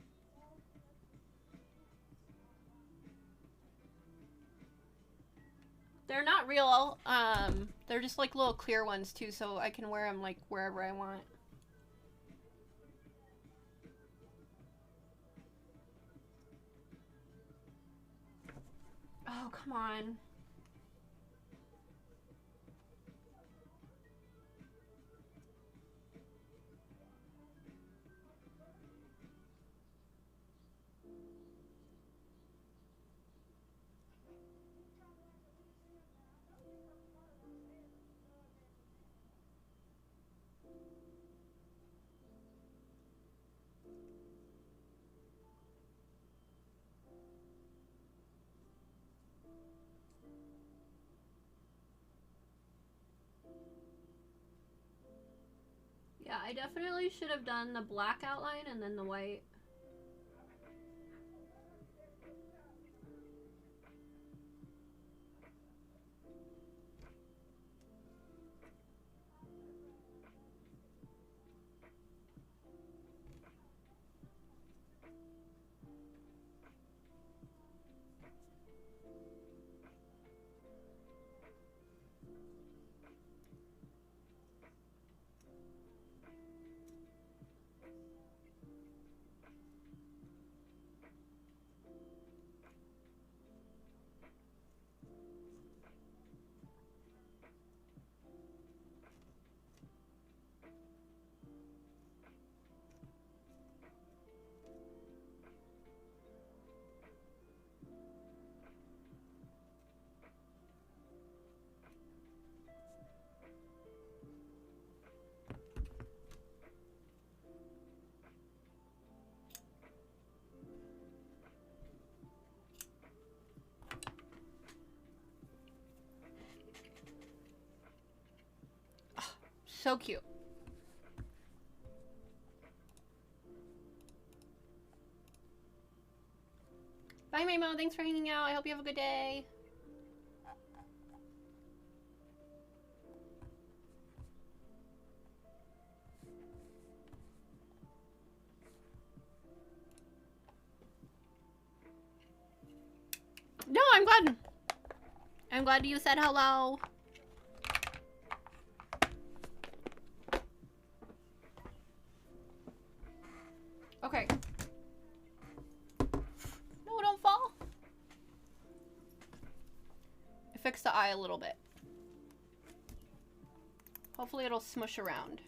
They're not real. They're just like little clear ones too, so I can wear them like wherever I want. Oh, come on. Yeah, I definitely should have done the black outline and then the white. So cute. Bye, Maymo. Thanks for hanging out. I hope you have a good day. No, I'm glad. I'm glad you said hello. Okay. No, don't fall. I fixed the eye a little bit. Hopefully it'll smush around.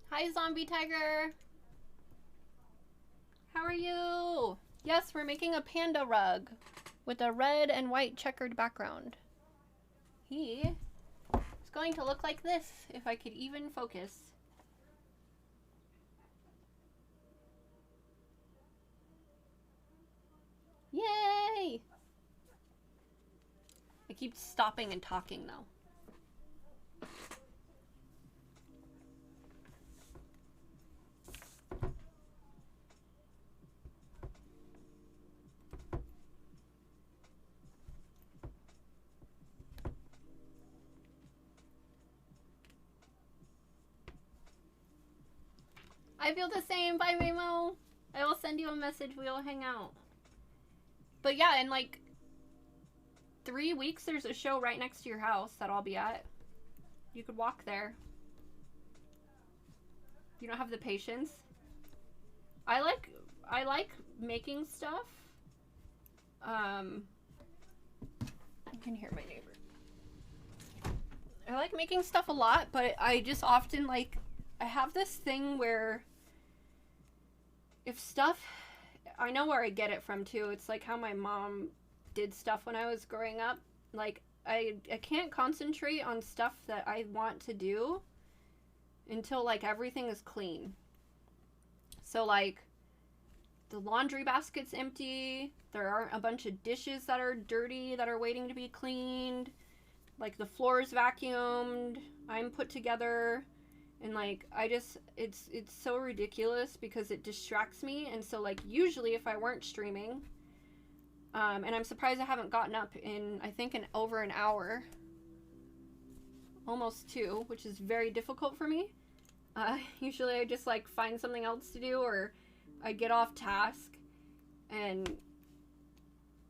Hi, Zombie Tiger. How are you? Yes, we're making a panda rug with a red and white checkered background. He is going to look like this if I could even focus. Yay! I keep stopping and talking though. I feel the same. Bye, Maymo. I will send you a message. We will hang out. But yeah, in like 3 weeks, there's a show right next to your house that I'll be at. You could walk there. You don't have the patience. I like making stuff. You can hear my neighbor. I like making stuff a lot, but I just often like, I have this thing where if stuff, I know where I get it from too. It's like how my mom did stuff when I was growing up. Like I can't concentrate on stuff that I want to do until like everything is clean. So like the laundry basket's empty. There aren't a bunch of dishes that are dirty that are waiting to be cleaned. Like the floor's vacuumed. I'm put together. And like I just it's so ridiculous because it distracts me. And so like usually if I weren't streaming, and I'm surprised I haven't gotten up in I think over an hour, almost 2, which is very difficult for me. Usually I just like find something else to do, or I get off task, and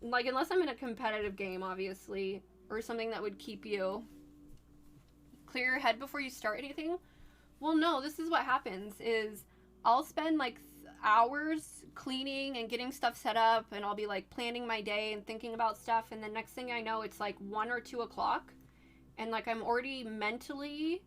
like unless I'm in a competitive game obviously, or something that would keep you clear your head before you start anything. Well, no, this is what happens is I'll spend like hours cleaning and getting stuff set up, and I'll be like planning my day and thinking about stuff, and the next thing I know it's like 1 or 2 o'clock, and like I'm already mentally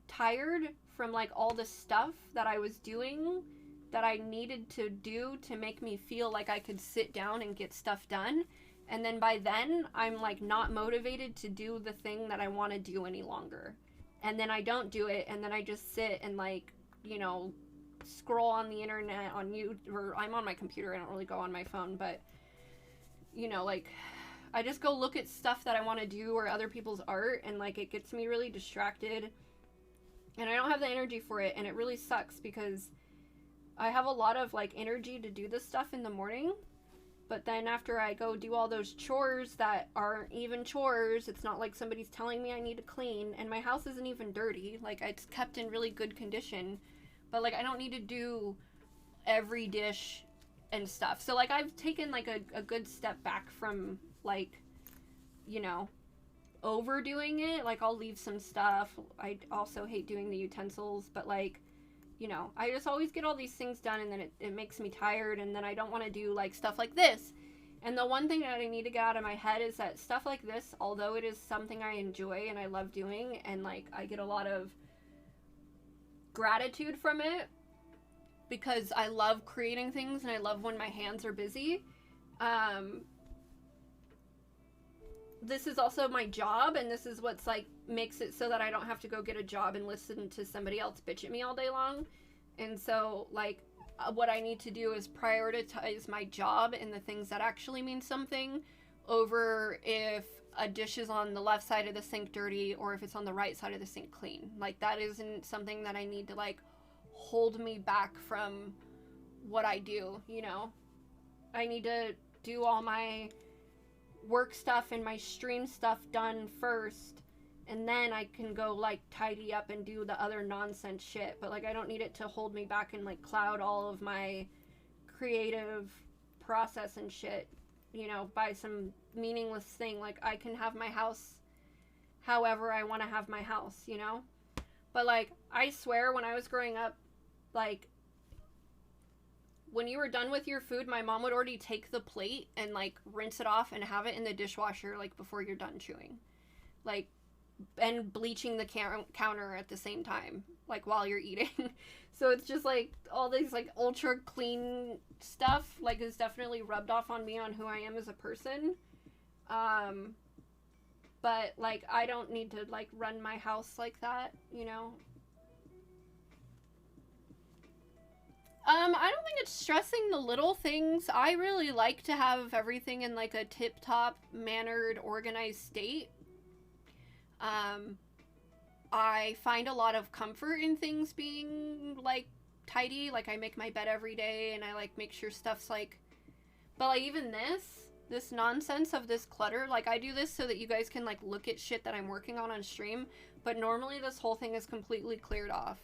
tired from like all the stuff that I was doing that I needed to do to make me feel like I could sit down and get stuff done. And then by then I'm like not motivated to do the thing that I want to do any longer. And then I don't do it, and then I just sit and like, you know, scroll on the internet on YouTube, or I'm on my computer, I don't really go on my phone, but you know, like I just go look at stuff that I want to do or other people's art, and like it gets me really distracted and I don't have the energy for it, and it really sucks because I have a lot of like energy to do this stuff in the morning, but then after I go do all those chores that aren't even chores, it's not like somebody's telling me I need to clean, and my house isn't even dirty, like it's kept in really good condition, but like I don't need to do every dish and stuff. So like I've taken like a good step back from like, you know, overdoing it. Like I'll leave some stuff. I also hate doing the utensils, but like, you know, I just always get all these things done, and then it makes me tired, and then I don't want to do like stuff like this. And the one thing that I need to get out of my head is that stuff like this, although it is something I enjoy and I love doing, and like I get a lot of gratitude from it because I love creating things and I love when my hands are busy. This is also my job, and this is what's like makes it so that I don't have to go get a job and listen to somebody else bitch at me all day long. And so like what I need to do is prioritize my job and the things that actually mean something over if a dish is on the left side of the sink dirty or if it's on the right side of the sink clean. Like that isn't something that I need to like hold me back from what I do, you know? I need to do all my work stuff and my stream stuff done first, and then I can go like tidy up and do the other nonsense shit. But like I don't need it to hold me back and like cloud all of my creative process and shit, you know, by some meaningless thing. Like I can have my house however I want to have my house, you know? But like I swear when I was growing up, like when you were done with your food, my mom would already take the plate and like rinse it off and have it in the dishwasher like before you're done chewing. Like, and bleaching the counter at the same time, like while you're eating. So it's just like all these like ultra clean stuff like is definitely rubbed off on me on who I am as a person. But like I don't need to like run my house like that, you know? I don't think it's stressing the little things. I really like to have everything in like a tip-top, mannered, organized state. I find a lot of comfort in things being like tidy. Like I make my bed every day and I like make sure stuff's like, but like even this nonsense of this clutter, like I do this so that you guys can like look at shit that I'm working on stream, but normally this whole thing is completely cleared off.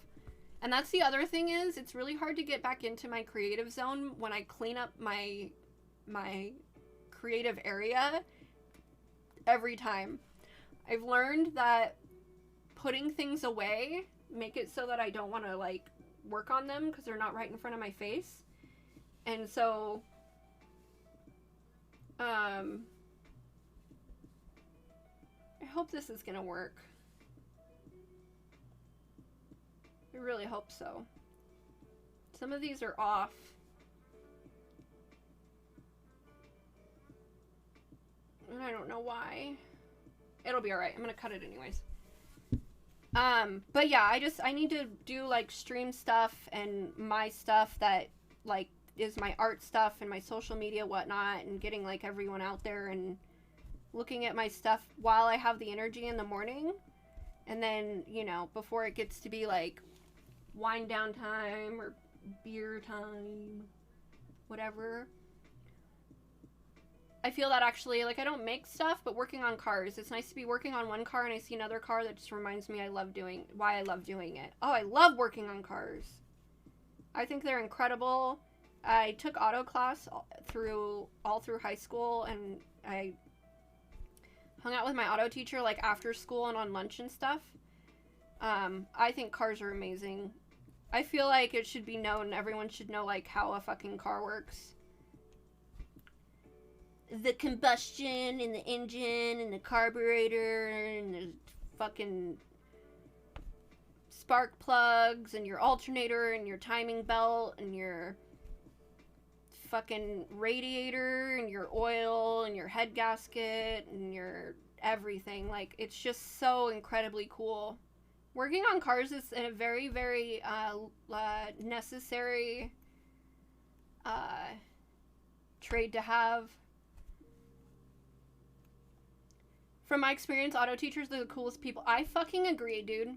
And that's the other thing is, it's really hard to get back into my creative zone when I clean up my creative area every time. I've learned that putting things away make it so that I don't want to like work on them because they're not right in front of my face. And so I hope this is gonna work. I really hope so. Some of these are off. And I don't know why. It'll be alright. I'm gonna cut it anyways. But yeah, I need to do like stream stuff and my stuff that like is my art stuff and my social media whatnot, and getting like everyone out there and looking at my stuff while I have the energy in the morning. And then, you know, before it gets to be like wind down time or beer time, whatever. I feel that actually, like I don't make stuff, but working on cars, it's nice to be working on one car and I see another car that just reminds me why I love doing it. Oh, I love working on cars. I think they're incredible. I took auto class all through high school, and I hung out with my auto teacher like after school and on lunch and stuff. I think cars are amazing. I feel like it should be known, everyone should know like how a fucking car works. The combustion and the engine and the carburetor and the fucking spark plugs and your alternator and your timing belt and your fucking radiator and your oil and your head gasket and your everything. Like, it's just so incredibly cool. Working on cars is a very, very necessary trade to have. From my experience, auto teachers are the coolest people. I fucking agree, dude.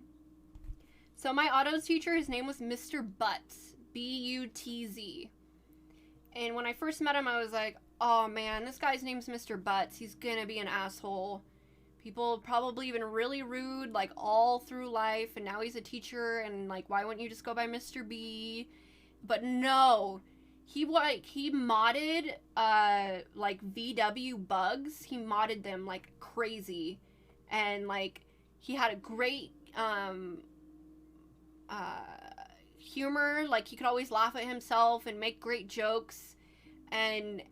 So my auto teacher, his name was Mr. Butz. B-U-T-Z. And when I first met him, I was like, oh man, this guy's name's Mr. Butz. He's gonna be an asshole. People probably even really rude, like, all through life. And now he's a teacher, and, like, why wouldn't you just go by Mr. B? But no. He modded, like, VW bugs. He modded them like crazy. And, like, he had a great, humor. Like, he could always laugh at himself and make great jokes. And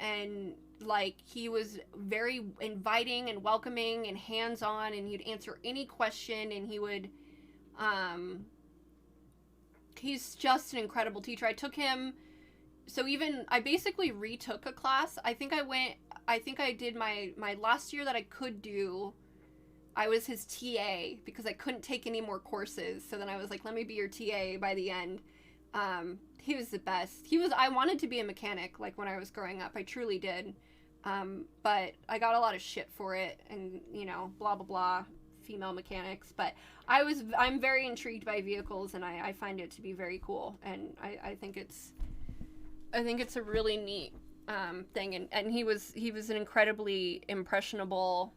like, he was very inviting and welcoming and hands-on, and he'd answer any question, and he would, he's just an incredible teacher. I took him, so even, I basically retook a class. I think I did my last year that I could do, I was his TA, because I couldn't take any more courses, so then I was like, let me be your TA by the end. He was the best. I wanted to be a mechanic, like, when I was growing up. I truly did. But I got a lot of shit for it, and, you know, blah, blah, blah, female mechanics. But I'm very intrigued by vehicles, and I find it to be very cool. And I think it's a really neat, thing. And he was an incredibly impressionable,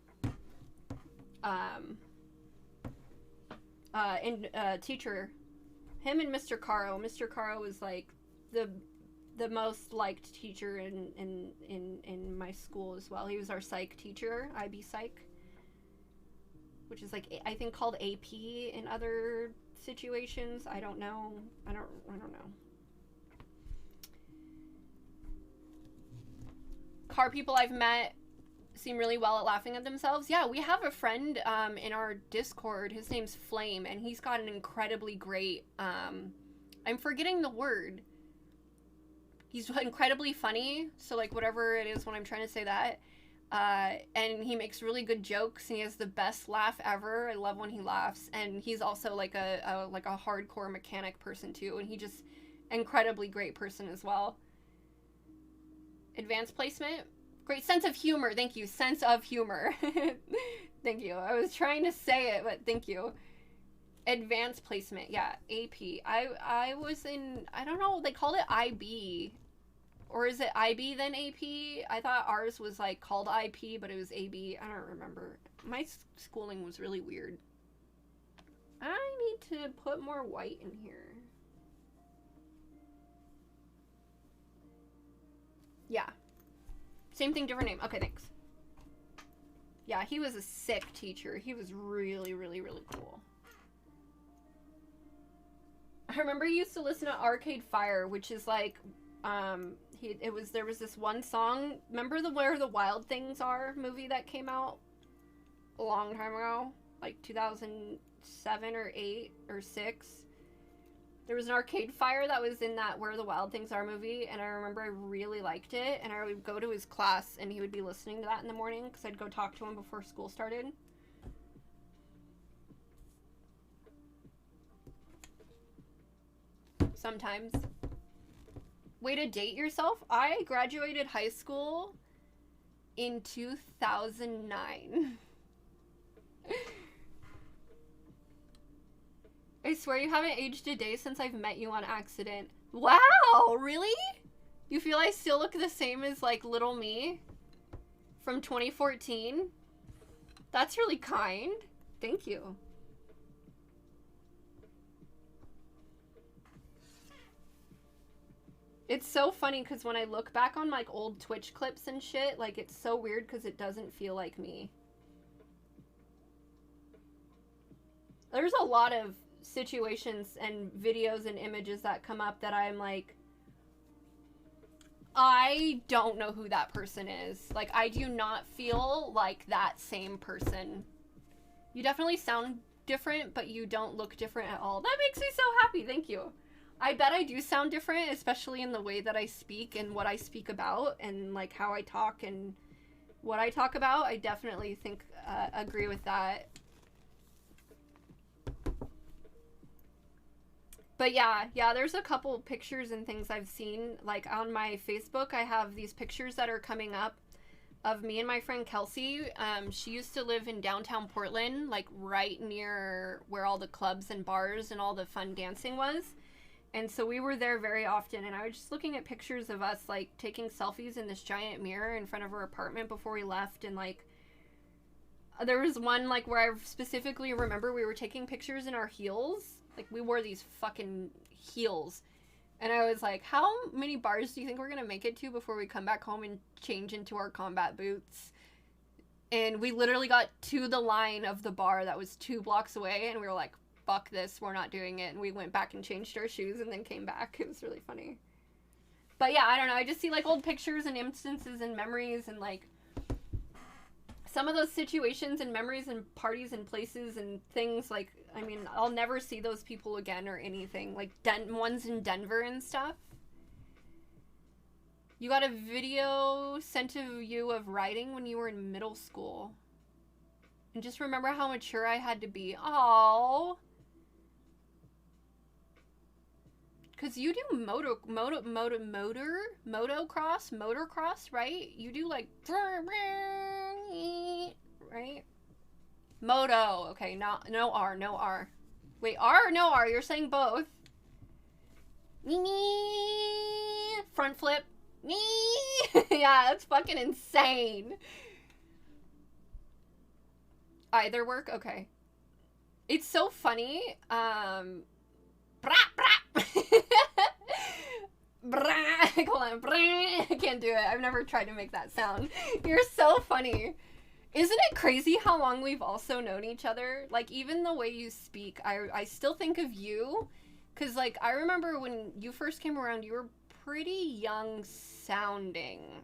teacher. Him and Mr. Caro. Mr. Caro was like the most liked teacher in my school as well. He was our psych teacher, IB Psych, which is like, I think, called AP in other situations. I don't know. I don't know. Car people I've met seem really well at laughing at themselves. Yeah, we have a friend in our Discord. His name's Flame, and he's got an incredibly great, I'm forgetting the word. He's incredibly funny, so, like, whatever it is when I'm trying to say that. And he makes really good jokes, and he has the best laugh ever. I love when he laughs. And he's also like a hardcore mechanic person too, and he just incredibly great person as well. Advanced placement. Great sense of humor. Thank you. Sense of humor. Thank you. I was trying to say it, but thank you. Advanced placement. Yeah, AP. I was in, I don't know, they called it IB. Or is it IB then AP? I thought ours was like called IP, but it was AB. I don't remember. My schooling was really weird. I need to put more white in here. Yeah. Same thing, different name. Okay, thanks. Yeah, he was a sick teacher. He was really, really, really cool. I remember he used to listen to Arcade Fire, which is like, there was this one song. Remember the Where the Wild Things Are movie that came out a long time ago? Like 2007 or 8 or 6. There was an Arcade Fire that was in that Where the Wild Things Are movie, and I remember I really liked it, and I would go to his class, and he would be listening to that in the morning, because I'd go talk to him before school started. Sometimes. Way to date yourself? I graduated high school in 2009. I swear you haven't aged a day since I've met you on accident. Wow, really? You feel I still look the same as, like, little me from 2014? That's really kind. Thank you. It's so funny because when I look back on, like, old Twitch clips and shit, like, it's so weird because it doesn't feel like me. There's a lot of situations and videos and images that come up that I'm like, I don't know who that person is. Like, I do not feel like that same person. You definitely sound different, but you don't look different at all. That makes me so happy. Thank you. I bet I do sound different, especially in the way that I speak and what I speak about and, like, how I talk and what I talk about. I definitely think, agree with that. But yeah, there's a couple pictures and things I've seen. Like, on my Facebook, I have these pictures that are coming up of me and my friend Kelsey. She used to live in downtown Portland, like, right near where all the clubs and bars and all the fun dancing was. And so we were there very often, and I was just looking at pictures of us, like, taking selfies in this giant mirror in front of her apartment before we left, and, like, there was one, like, where I specifically remember we were taking pictures in our heels. Like, we wore these fucking heels. And I was like, how many bars do you think we're gonna make it to before we come back home and change into our combat boots? And we literally got to the line of the bar that was 2 blocks away, and we were like, fuck this, we're not doing it. And we went back and changed our shoes and then came back. It was really funny. But yeah, I don't know. I just see like old pictures and instances and memories and like some of those situations and memories and parties and places and things. Like, I mean, I'll never see those people again or anything. Like ones in Denver and stuff. You got a video sent to you of writing when you were in middle school. And just remember how mature I had to be. Aww. Because you do motocross, right? You do like, right? Moto. Okay, no R. Wait, R or no R? You're saying both. Front flip. Yeah, that's fucking insane. Either work? Okay. It's so funny. Hold on. I can't do it. I've never tried to make that sound. You're so funny. Isn't it crazy how long we've also known each other? Like, even the way you speak, I still think of you. Because, like, I remember when you first came around, you were pretty young sounding.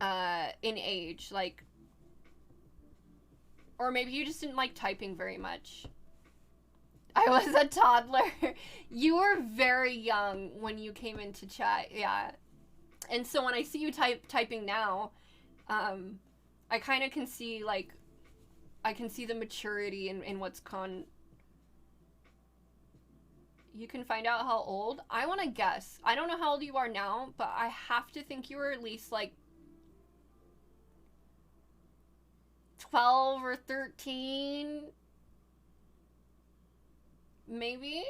In age. Like, or maybe you just didn't like typing very much. I was a toddler. You were very young when you came into chat, yeah. And so when I see you typing now, I kind of can see, like, I can see the maturity in what's You can find out how old? I want to guess. I don't know how old you are now, but I have to think you were at least, like, 12 or 13, maybe?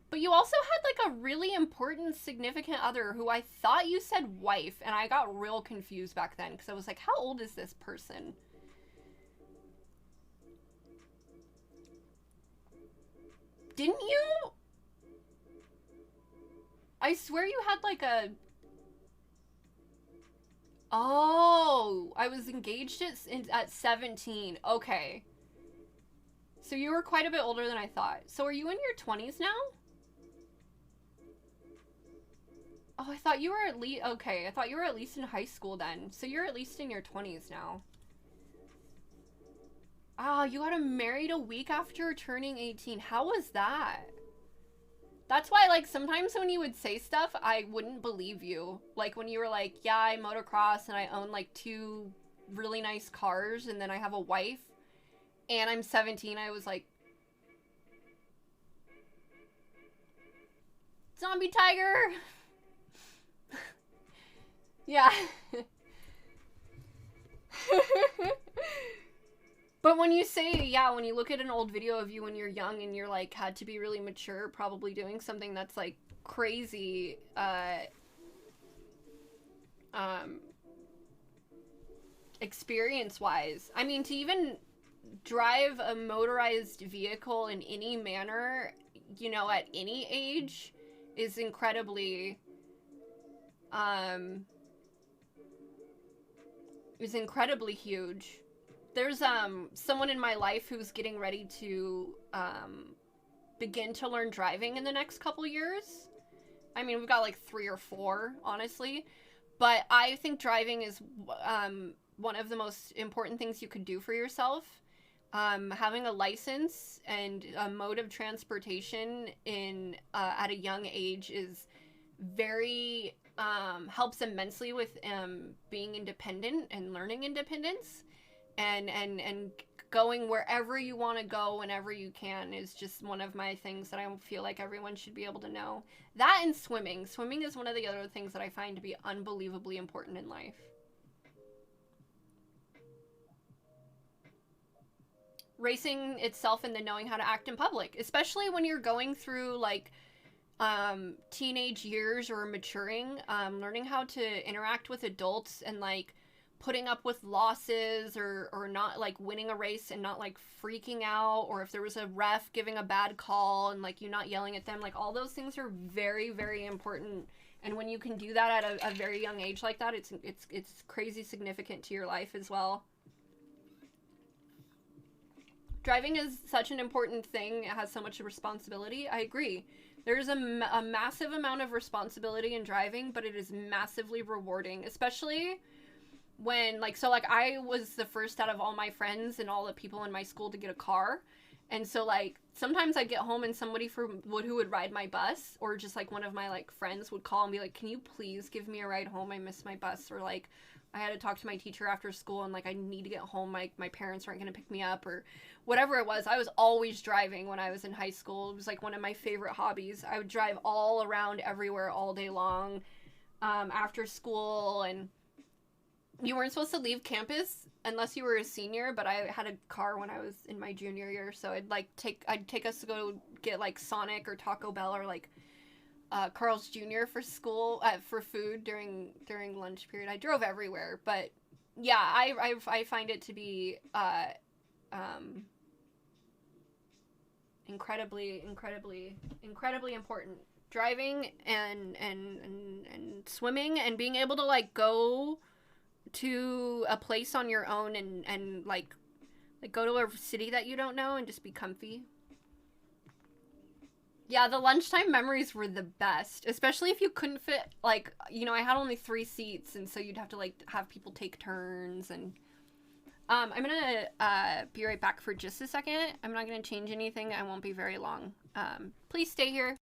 But you also had like a really important significant other who I thought you said wife, and I got real confused back then because I was like, how old is this person? Didn't you? I swear you had like a... Oh, I was engaged at 17. Okay. So you were quite a bit older than I thought. So are you in your 20s now? Oh, I thought you were at least... Okay, I thought you were at least in high school then. So you're at least in your 20s now. Ah, you got married a week after turning 18. How was that? That's why, like, sometimes when you would say stuff, I wouldn't believe you. Like, when you were like, yeah, I motocross and I own, like, 2 really nice cars and then I have a wife and I'm 17, I was like... Zombie tiger! Yeah. But when you say, yeah, when you look at an old video of you when you're young and you're like, had to be really mature, probably doing something that's like crazy, experience-wise. I mean, to even drive a motorized vehicle in any manner, you know, at any age is incredibly, huge. There's someone in my life who's getting ready to begin to learn driving in the next couple years. I mean, we've got like 3 or 4, honestly. But I think driving is one of the most important things you could do for yourself. Having a license and a mode of transportation at a young age is very helps immensely with being independent and learning independence. And going wherever you want to go whenever you can is just one of my things that I feel like everyone should be able to know. That and swimming. Swimming is one of the other things that I find to be unbelievably important in life. Racing itself and then knowing how to act in public, especially when you're going through like teenage years or maturing, learning how to interact with adults and like putting up with losses or not like winning a race and not like freaking out, or if there was a ref giving a bad call and like you not yelling at them, like all those things are very, very important. And when you can do that at a very young age like that, it's crazy significant to your life as well. driving is such an important thing. It has so much responsibility. I agree. There's a massive amount of responsibility in driving, but it is massively rewarding, especially when, like, so, like, I was the first out of all my friends and all the people in my school to get a car. And so, like, sometimes I'd get home and somebody who would ride my bus, or just, like, one of my, like, friends would call and be like, can you please give me a ride home? I missed my bus. Or, like, I had to talk to my teacher after school and, like, I need to get home. My parents aren't going to pick me up, or whatever it was. I was always driving when I was in high school. It was, like, one of my favorite hobbies. I would drive all around everywhere all day long after school. And you weren't supposed to leave campus unless you were a senior, but I had a car when I was in my junior year, so I'd take us to go get, like, Sonic or Taco Bell or, like, Carl's Jr. for school, for food during lunch period. I drove everywhere, but yeah, I find it to be incredibly important. Driving and swimming and being able to, like, go to a place on your own and like go to a city that you don't know and just be comfy. Yeah, the lunchtime memories were the best, especially if you couldn't fit, like, you know, I had only 3 seats, and so you'd have to, like, have people take turns. And I'm gonna be right back for just a second. I'm not gonna change anything. I won't be very long. Please stay here.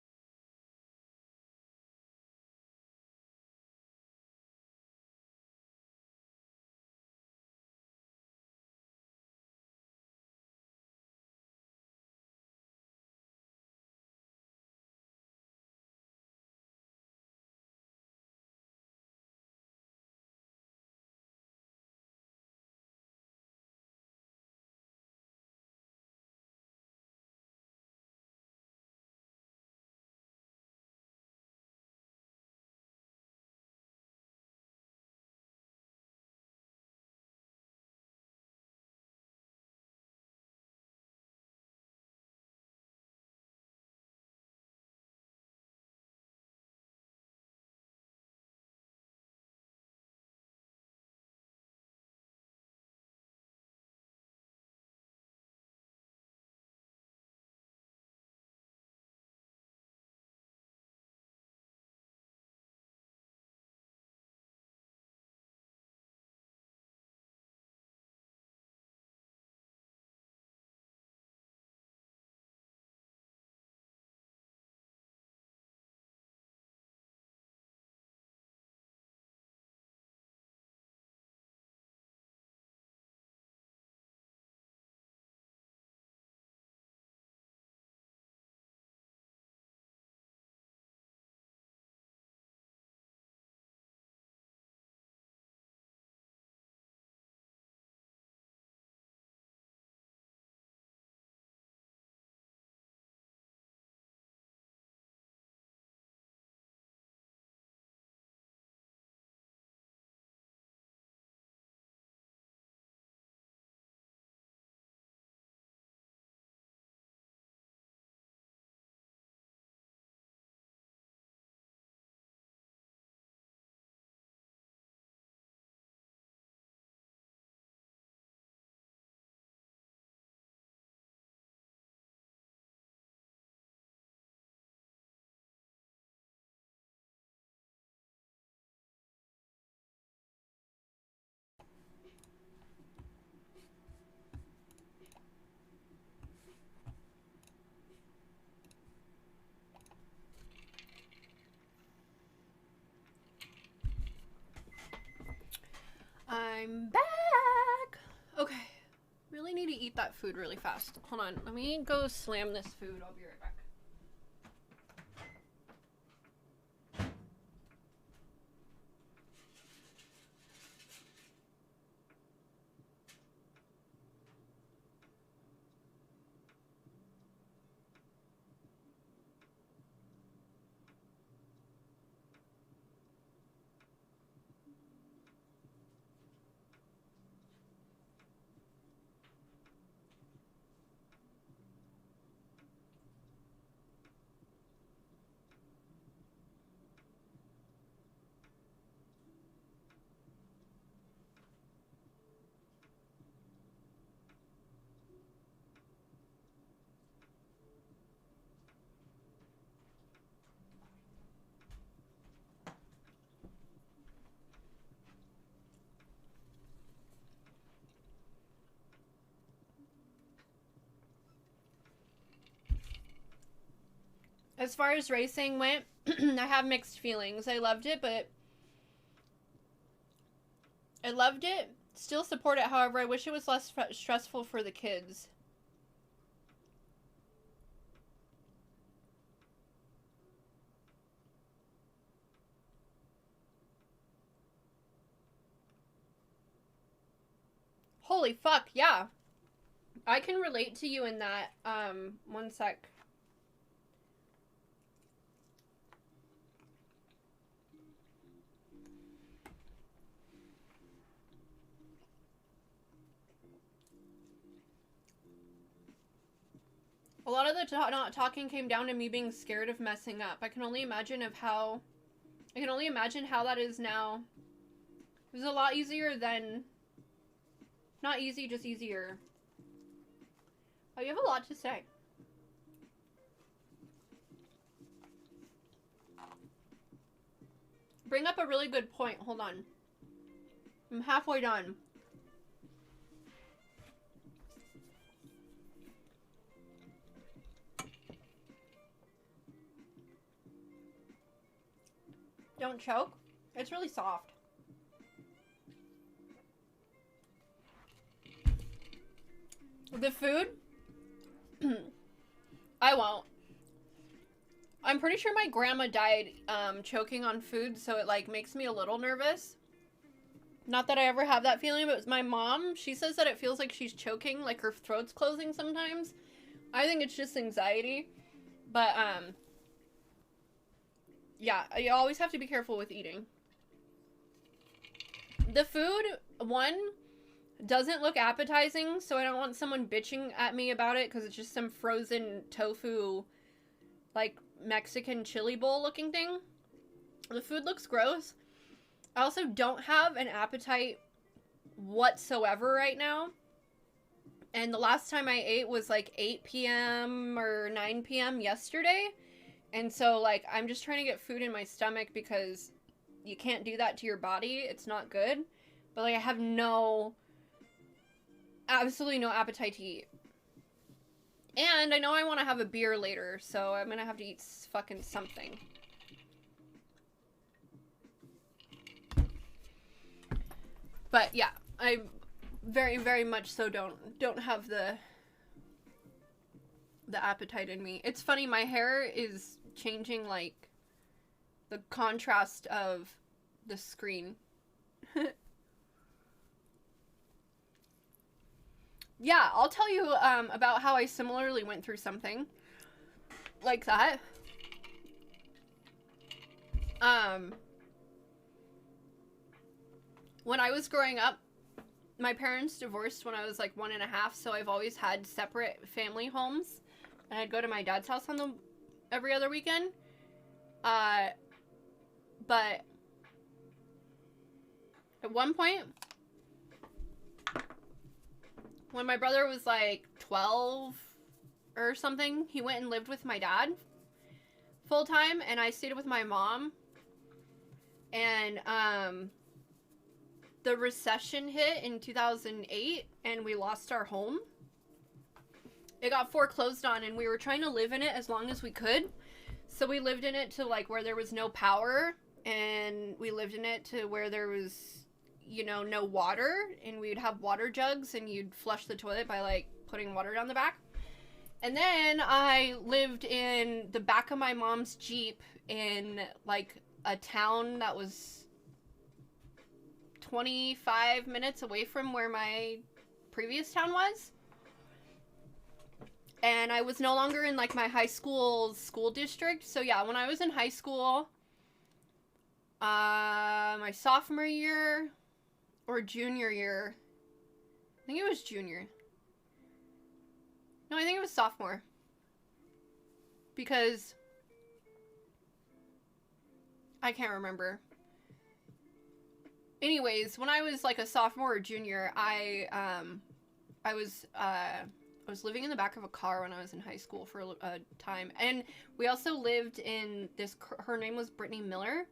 I'm back. Okay. Really need to eat that food really fast. Hold on. Let me go slam this food. I'll be right back. As far as racing went, I have mixed feelings. I loved it, but still support it. However, I wish it was less stressful for the kids. Holy fuck, yeah. I can relate to you in that. One sec. A lot of the not talking came down to me being scared of messing up. I can only imagine how that is now. It was a lot easier than... Not easy, just easier. Oh, you have a lot to say. Bring up a really good point. Hold on. I'm halfway done. Don't choke. It's really soft. The food? I won't. I'm pretty sure my grandma died choking on food, so it like makes me a little nervous. Not that I ever have that feeling, but my mom, she says that it feels like she's choking, like her throat's closing sometimes. I think it's just anxiety. But yeah, you always have to be careful with eating. The food, one, doesn't look appetizing, so I don't want someone bitching at me about it because it's just some frozen tofu, like, Mexican chili bowl looking thing. The food looks gross. I also don't have an appetite whatsoever right now. And the last time I ate was like 8 p.m. or 9 p.m. yesterday. And so, like, I'm just trying to get food in my stomach because you can't do that to your body. It's not good. But, like, I have absolutely no appetite to eat. And I know I want to have a beer later, so I'm gonna have to eat fucking something. But yeah, I very, very much so don't have the appetite in me. It's funny, my hair is changing like the contrast of the screen. Yeah, I'll tell you about how I similarly went through something like that. When I was growing up, my parents divorced when I was like 1.5, so I've always had separate family homes. And I'd go to my dad's house on every other weekend. But at one point, when my brother was like 12 or something, he went and lived with my dad full time, and I stayed with my mom. And the recession hit in 2008, and we lost our home. It got foreclosed on, and we were trying to live in it as long as we could. So we lived in it to like where there was no power, and we lived in it to where there was, you know, no water, and we'd have water jugs, and you'd flush the toilet by like putting water down the back. And then I lived in the back of my mom's Jeep in like a town that was 25 minutes away from where my previous town was. And I was no longer in like my high school district. So yeah, when I was in high school, my sophomore year or junior year, I think it was junior. No, I think it was sophomore. Because I can't remember. Anyways, when I was like a sophomore or junior, I was living in the back of a car when I was in high school for a time. And we also lived in this, her name was Brittany Miller.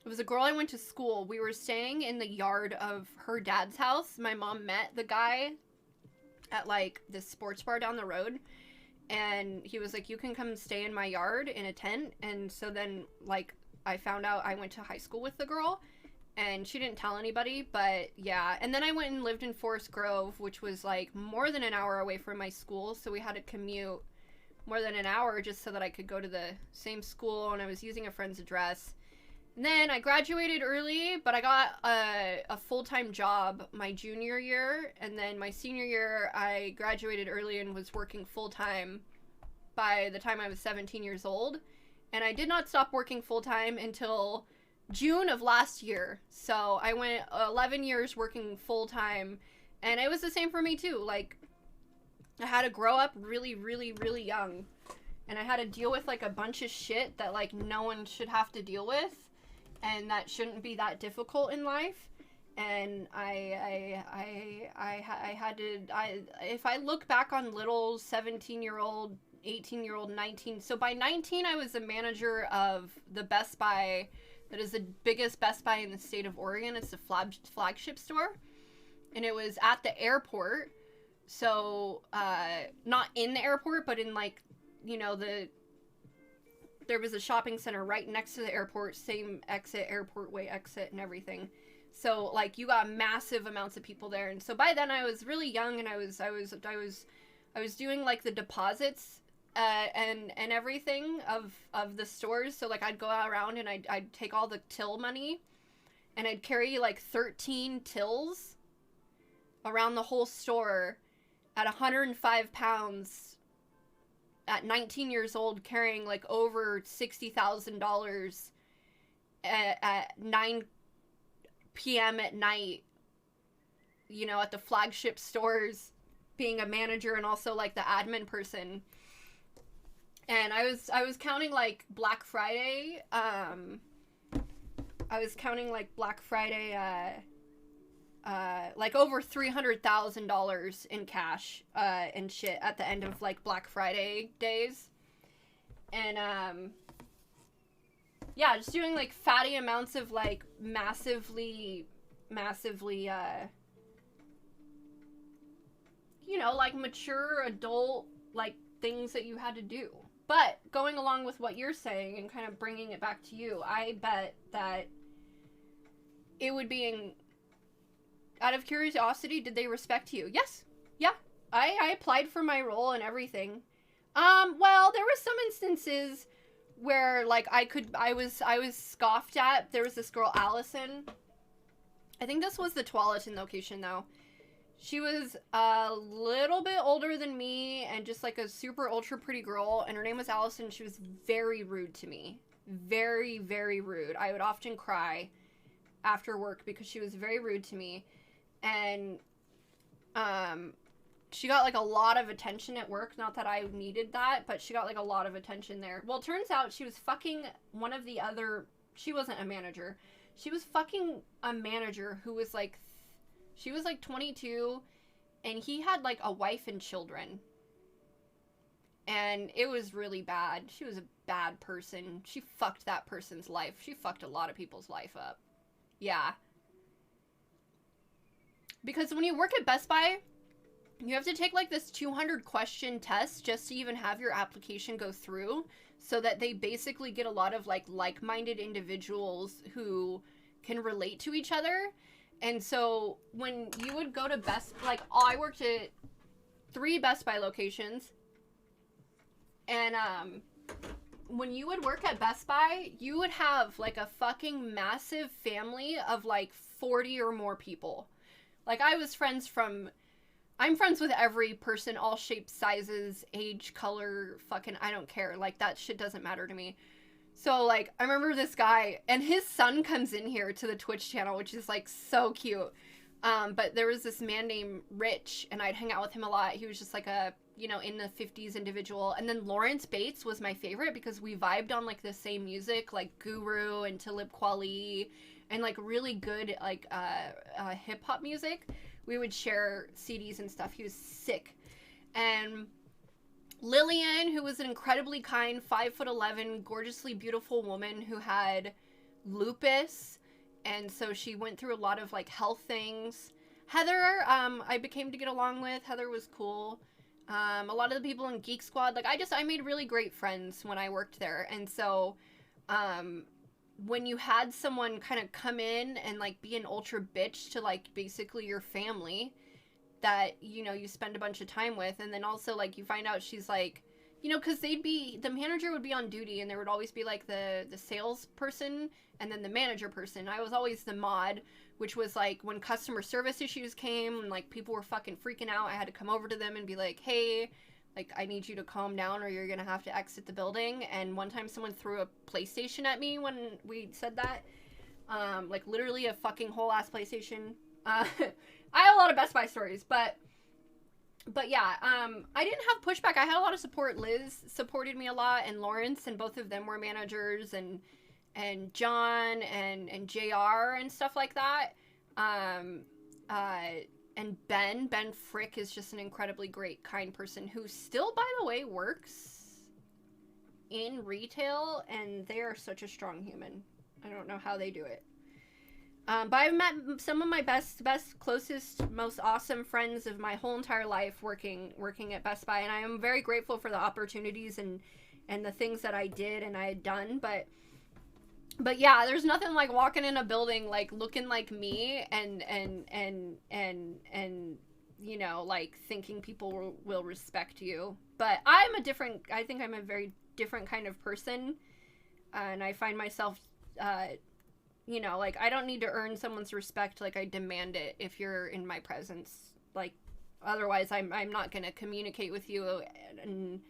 It was a girl I went to school. We were staying in the yard of her dad's house. My mom met the guy at like this sports bar down the road. and he was like, you can come stay in my yard in a tent. And so then, like, I found out I went to high school with the girl, and she didn't tell anybody, but yeah. And then I went and lived in Forest Grove, which was like more than an hour away from my school, so we had to commute more than an hour just so that I could go to the same school, and I was using a friend's address. And then I graduated early, but I got a full-time job my junior year, and then my senior year I graduated early and was working full-time by the time I was 17 years old. And I did not stop working full-time until June of last year. So I went 11 years working full-time, and it was the same for me too. Like, I had to grow up really, really, really young, and I had to deal with like a bunch of shit that like no one should have to deal with, and that shouldn't be that difficult in life. And I had to, if I look back on little 17-year-old, 18-year-old, 19, so by 19 I was the manager of the Best Buy that is the biggest Best Buy in the state of Oregon. It's the flagship store, and it was at the airport. So, not in the airport, but in like, you know, there was a shopping center right next to the airport, same exit, airport way exit and everything. So like you got massive amounts of people there. And so by then I was really young, and I was doing like the deposits, and everything of the stores. So like I'd go around and I'd take all the till money, and I'd carry like 13 tills around the whole store at 105 pounds at 19 years old, carrying like over $60,000 at 9 p.m. at night, you know, at the flagship stores, being a manager and also like the admin person. And I was counting like Black Friday, like over $300,000 in cash and shit at the end of like Black Friday days. And yeah, just doing like fatty amounts of like massively you know, like mature adult like things that you had to do. But going along with what you're saying and kind of bringing it back to you, I bet that it would be out of curiosity, did they respect you? Yes. Yeah. I applied for my role and everything. Well, there were some instances where like I was scoffed at. There was this girl, Allison. I think this was the Tualatin location though. She was a little bit older than me and just like a super ultra pretty girl, and her name was Allison. She was very rude to me. Very, very rude. I would often cry after work because she was very rude to me. And she got like a lot of attention at work. Not that I needed that, but she got like a lot of attention there. Well, it turns out she was fucking one of the other, she wasn't a manager. She was fucking a manager who was like, she was like 22, and he had like a wife and children. And it was really bad. She was a bad person. She fucked that person's life. She fucked a lot of people's life up. Yeah. Because when you work at Best Buy, you have to take like this 200 question test just to even have your application go through, so that they basically get a lot of like-minded individuals who can relate to each other. And so when you would go to I worked at 3 Best Buy locations, and when you would work at Best Buy, you would have like a fucking massive family of like 40 or more people. Like I'm friends with every person, all shapes, sizes, age, color, fucking, I don't care. Like, that shit doesn't matter to me. So, like, I remember this guy, and his son comes in here to the Twitch channel, which is, like, so cute. But there was this man named Rich, and I'd hang out with him a lot. He was just, like, a, you know, in the 50s individual. And then Lawrence Bates was my favorite because we vibed on, like, the same music, like Guru and Talib Kweli, and, like, really good, like, hip-hop music. We would share CDs and stuff. He was sick. And Lillian, who was an incredibly kind 5'11", gorgeously beautiful woman who had lupus, and so she went through a lot of like health things. Heather, I became to get along with. Heather was cool. A lot of the people in Geek Squad, like, I made really great friends when I worked there. And so, when you had someone kind of come in and, like, be an ultra bitch to, like, basically your family that, you know, you spend a bunch of time with, and then also, like, you find out she's, like, you know, because the manager would be on duty, and there would always be, like, the sales person, and then the manager person. I was always the mod, which was, like, when customer service issues came, and, like, people were fucking freaking out, I had to come over to them and be like, hey, like, I need you to calm down or you're gonna have to exit the building. And one time someone threw a PlayStation at me when we said that. Like, literally a fucking whole-ass PlayStation. I have a lot of Best Buy stories, but yeah, I didn't have pushback. I had a lot of support. Liz supported me a lot, and Lawrence, and both of them were managers, and John and JR and stuff like that. And Ben Frick is just an incredibly great, kind person who still, by the way, works in retail, and they are such a strong human. I don't know how they do it. But I've met some of my best, closest, most awesome friends of my whole entire life working at Best Buy, and I am very grateful for the opportunities and the things that I did and I had done. But yeah, there's nothing like walking in a building like looking like me and you know, like thinking people will respect you. But I think I'm a very different kind of person, and I find myself you know, like, I don't need to earn someone's respect. Like, I demand it if you're in my presence. Like, otherwise I'm not gonna communicate with you. And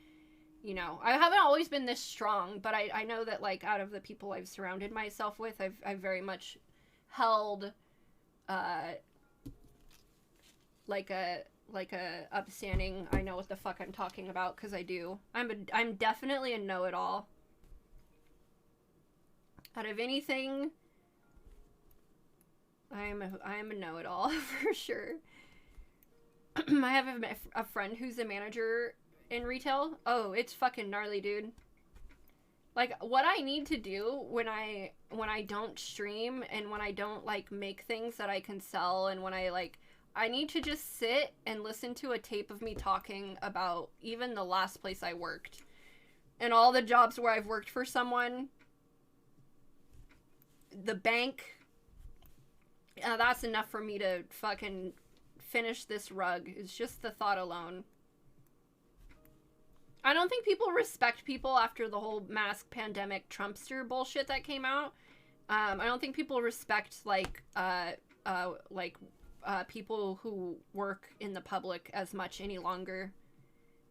you know, I haven't always been this strong, but I know that, like, out of the people I've surrounded myself with, I've very much held like a upstanding, I know what the fuck I'm talking about, because I do. I'm definitely a know-it-all. Out of anything, I'm a know-it-all for sure. I have a friend who's a manager in retail. Oh, it's fucking gnarly, dude. Like, what I need to do when I don't stream and when I don't, like, make things that I can sell, and when I need to just sit and listen to a tape of me talking about even the last place I worked and all the jobs where I've worked for someone, the bank. That's enough for me to fucking finish this rug. It's just the thought alone. I don't think people respect people after the whole mask pandemic Trumpster bullshit that came out. I don't think people respect people who work in the public as much any longer.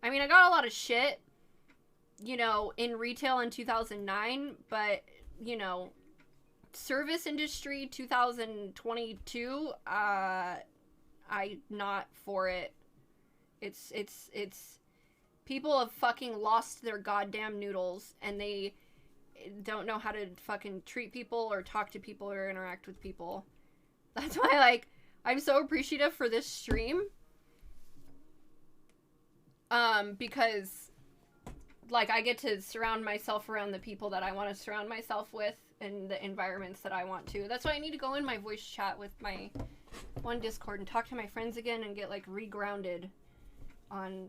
I mean, I got a lot of shit, you know, in retail in 2009, but, you know, service industry 2022, I'm not for it. It's people have fucking lost their goddamn noodles, and they don't know how to fucking treat people or talk to people or interact with people. That's why, like, I'm so appreciative for this stream. Because, like, I get to surround myself around the people that I want to surround myself with and the environments that I want to. That's why I need to go in my voice chat with my one Discord and talk to my friends again and get, like, regrounded on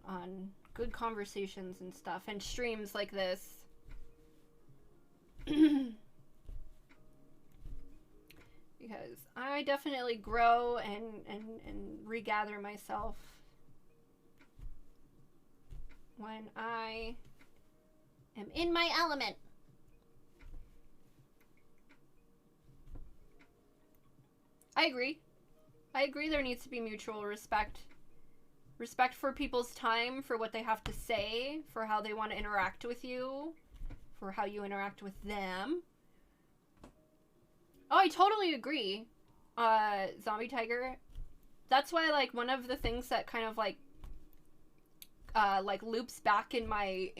good conversations and stuff, and streams like this. Because I definitely grow and regather myself when I am in my element. I agree there needs to be mutual respect. Respect for people's time, for what they have to say, for how they want to interact with you, for how you interact with them. Oh, I totally agree, Zombie Tiger. That's why, like, one of the things that kind of, like loops back in my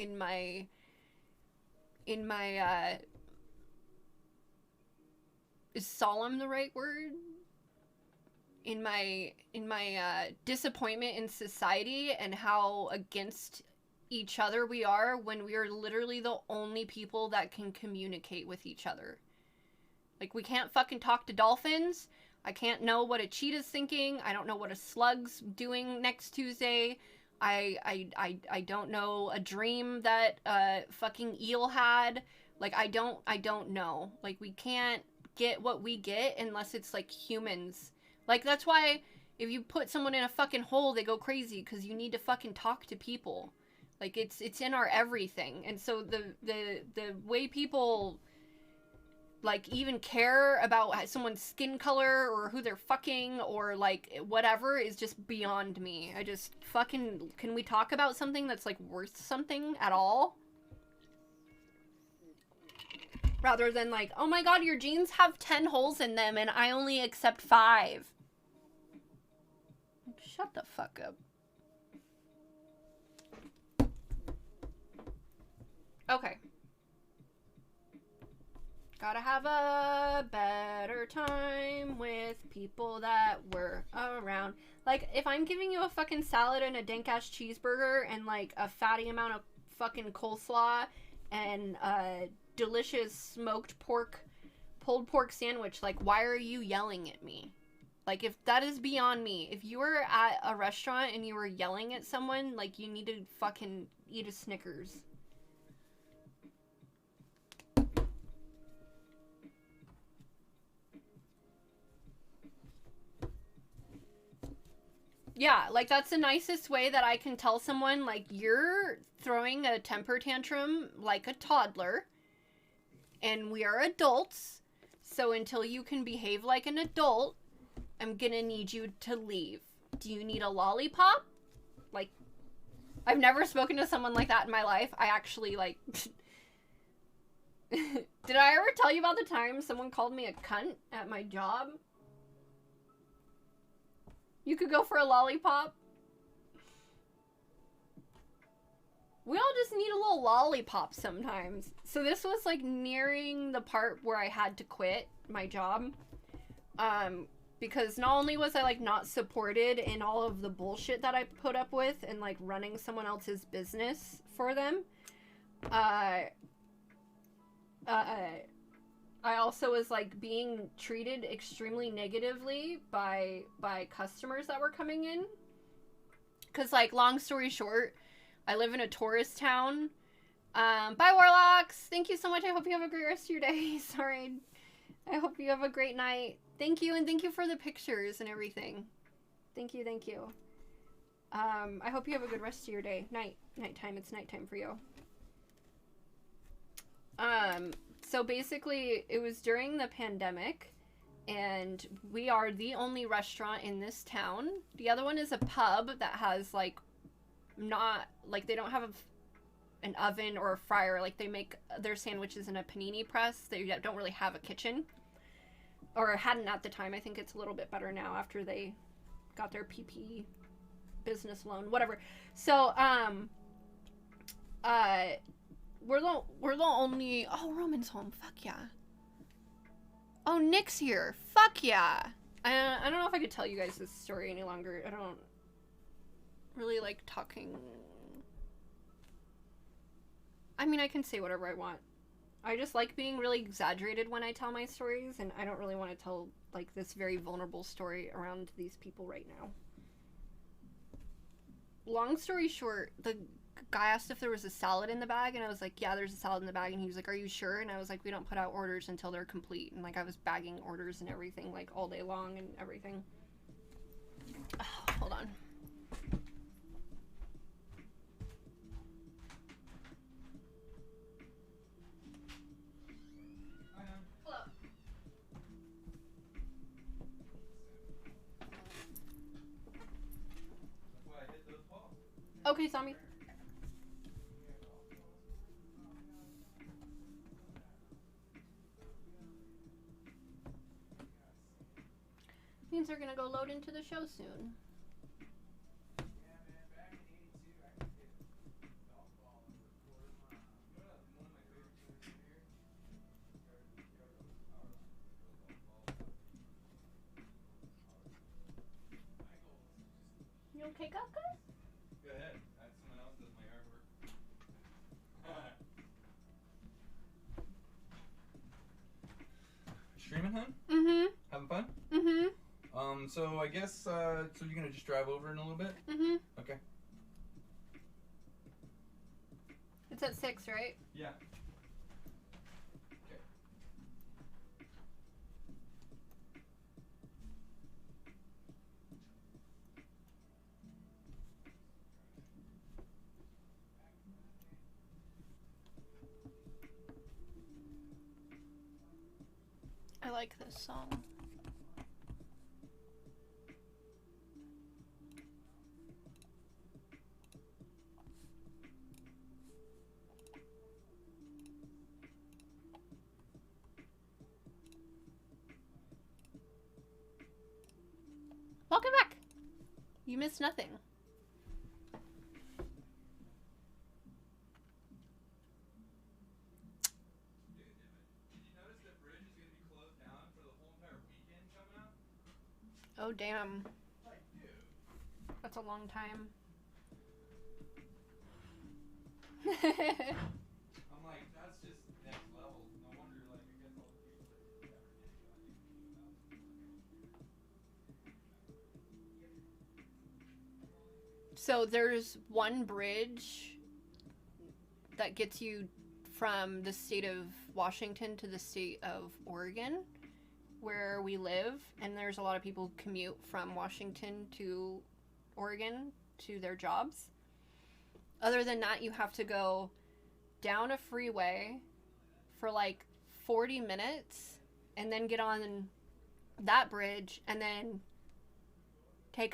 is solemn the right word? In my disappointment in society and how against each other we are when we are literally the only people that can communicate with each other. Like, we can't fucking talk to dolphins. I can't know what a cheetah's thinking. I don't know what a slug's doing next Tuesday. I don't know a dream that fucking eel had. Like, I don't know. Like, we can't get what we get unless it's like humans. Like, that's why if you put someone in a fucking hole, they go crazy, because you need to fucking talk to people. Like, it's in our everything. And so the way people, like, even care about someone's skin color or who they're fucking or, like, whatever is just beyond me. I just fucking... Can we talk about something that's, like, worth something at all? Rather than, like, oh my god, your jeans have 10 holes in them and I only accept 5. Shut the fuck up. Okay. Gotta have a better time with people that were around. Like, if I'm giving you a fucking salad and a dank-ass cheeseburger and, like, a fatty amount of fucking coleslaw and a delicious smoked pork, pulled pork sandwich, like, why are you yelling at me? Like, if that is beyond me. If you were at a restaurant and you were yelling at someone, like, you need to fucking eat a Snickers. Yeah, like, that's the nicest way that I can tell someone, like, you're throwing a temper tantrum like a toddler, and we are adults, so until you can behave like an adult, I'm gonna need you to leave. Do you need a lollipop? Like, I've never spoken to someone like that in my life. I actually, like... Did I ever tell you about the time someone called me a cunt at my job? You could go for a lollipop. We all just need a little lollipop sometimes. So this was, like, nearing the part where I had to quit my job. Because not only was I, like, not supported in all of the bullshit that I put up with and, like, running someone else's business for them, I also was, like, being treated extremely negatively by customers that were coming in. Because, like, long story short, I live in a tourist town. Bye, Warlocks! Thank you so much. I hope you have a great rest of your day. Sorry. I hope you have a great night. Thank you, and thank you for the pictures and everything. Thank you, thank you. I hope you have a good rest of your day. Nighttime. It's nighttime for you. So basically, it was during the pandemic, and we are the only restaurant in this town. The other one is a pub that has, like, not, like, they don't have an oven or a fryer. Like, they make their sandwiches in a panini press. They don't really have a kitchen. Or hadn't at the time. I think it's a little bit better now after they got their PP business loan. Whatever. So, we're the only... Oh, Roman's home. Fuck yeah. Oh, Nick's here. Fuck yeah. I don't know if I could tell you guys this story any longer. I don't really like talking. I mean, I can say whatever I want. I just like being really exaggerated when I tell my stories, and I don't really want to tell, like, this very vulnerable story around these people right now. Long story short, the guy asked if there was a salad in the bag, and I was like, yeah, there's a salad in the bag, and he was like, are you sure? And I was like, we don't put out orders until they're complete, and, like, I was bagging orders and everything, like, all day long and everything. Oh, hold on. Okay, Sammy. Means they're gonna go load into the show soon. You okay, Kaka? Go ahead. Someone else does my yard work. Streaming, huh? Mm-hmm. Having fun? Mm-hmm. So I guess, so you're gonna just drive over in a little bit? Mm-hmm. Okay. Yeah. Okay. I like this song. Welcome back. You missed nothing. Did you notice that bridge is going to be closed down for the whole entire weekend coming up? Oh damn. Like, dude. That's a long time. I'm like, that's just next level. No wonder, like, I guess all the people that never did got anything about So there's one bridge that gets you from the state of Washington to the state of Oregon, where we live, and there's a lot of people who commute from Washington to Oregon to their jobs. Other than that, you have to go down a freeway for like 40 minutes and then get on that bridge and then take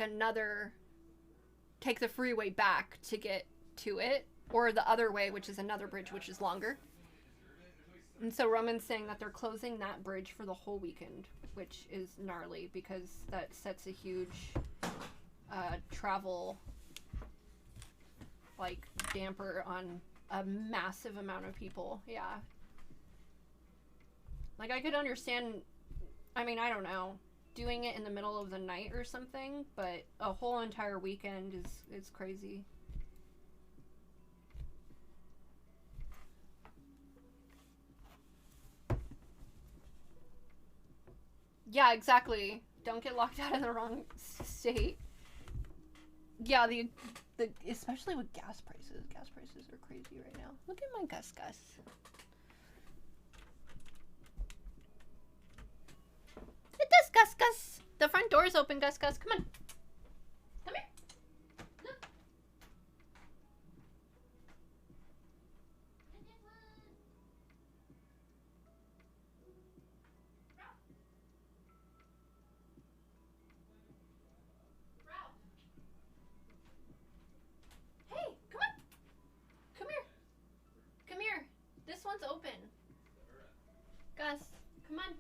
the freeway back to get to it, or the other way, which is another bridge which is longer. And so Roman's saying that they're closing that bridge for the whole weekend, which is gnarly because that sets a huge travel like damper on a massive amount of people. Yeah. Like, I could understand, I mean, I don't know, doing it in the middle of the night or something, but a whole entire weekend is crazy. Yeah, exactly. Don't get locked out in the wrong state. Yeah, the especially with gas prices. Gas prices are crazy right now. Look at my Gus. It does, Gus. The front door is open, Gus. Come on. Come here. Look. Ralph. Hey, come on. Come here. Come here. This one's open. Gus, come on.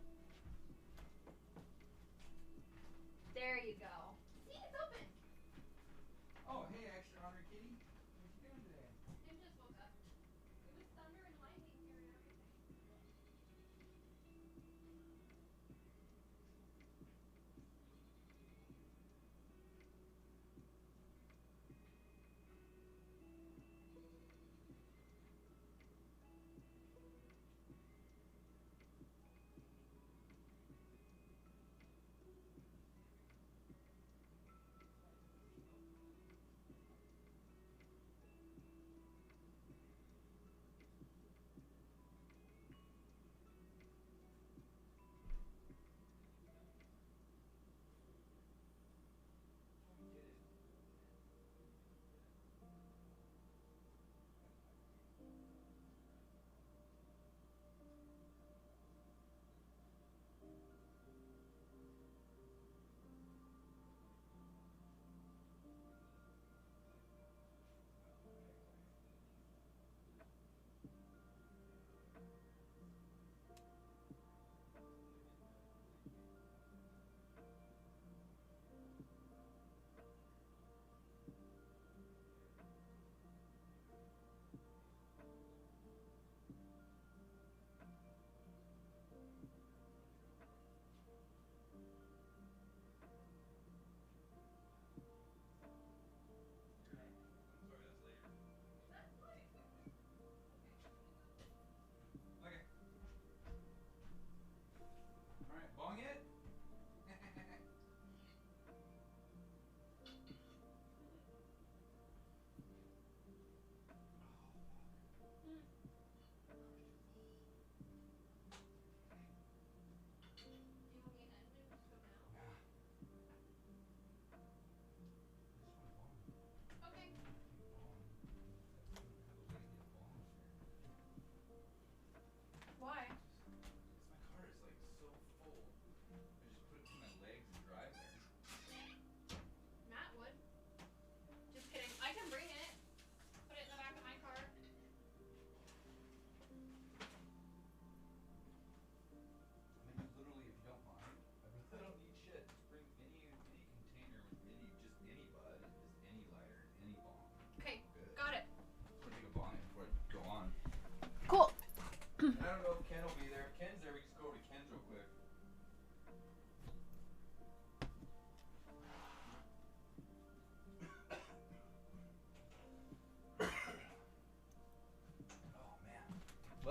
There you go. See, it's open. Oh, hey, extra honor kitty. What you doing today? Tim just woke up. It was thunder and lightning here and everything.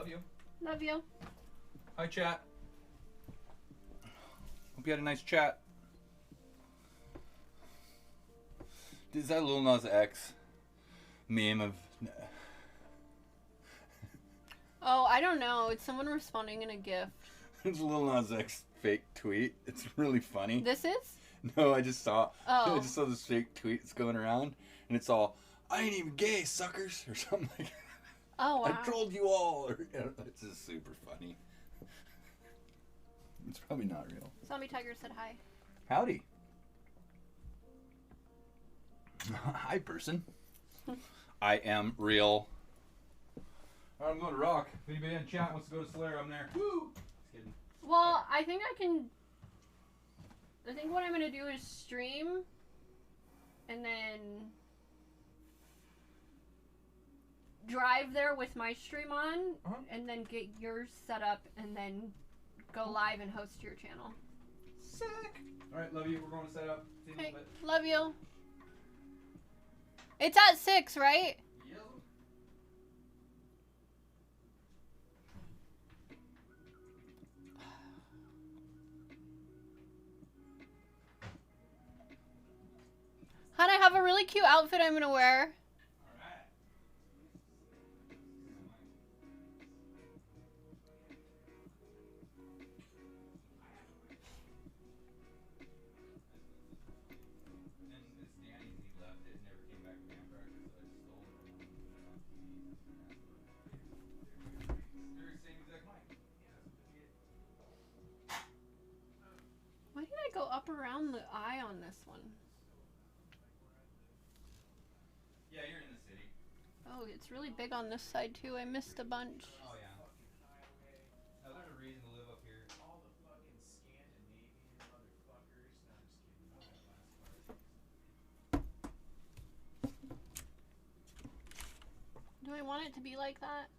Love you. Love you. Hi, chat. Hope you had a nice chat. Is that Lil Nas X meme of... Oh, I don't know. It's someone responding in a GIF. It's a Lil Nas X fake tweet. It's really funny. This is? No, I just saw Oh. I just saw this fake tweet that's going around, and it's all, I ain't even gay, suckers, or something like that. Oh, wow. I trolled you all. Or, it's just super funny. It's probably not real. Zombie Tiger said hi. Howdy. Hi, person. I am real. Alright, I'm going to rock. If anybody in chat wants to go to Slayer, I'm there. Woo! Just kidding. Well, I think what I'm gonna do is stream, and then drive there with my stream on, Uh-huh. and then get yours set up, and then go live and host your channel. Sick. Alright, love you. We're going to set up. See you in a Okay, little bit. love you. It's at 6, right? Yep. Hon, I have a really cute outfit I'm gonna wear. Alright. And it's Danny's, he left it and never came back to band practice, so I just stole it from him and put it on TV. They're the same exact mic. Why did I go up around the eye on this one? Yeah, you're in the city. Oh, it's really big on this side too. I missed a bunch. Oh, yeah. No, there's a reason to live up here. All the fucking Scandinavian motherfuckers. No, I'm just kidding. Not that last part. Do I want it to be like that?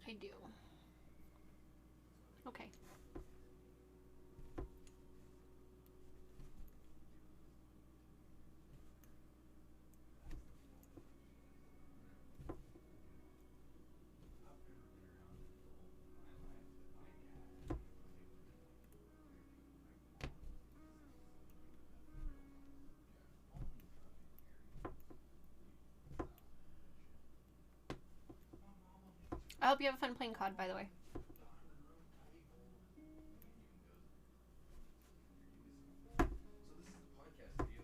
I do. Okay. I hope you have fun playing COD, by the way. So this is the podcast view.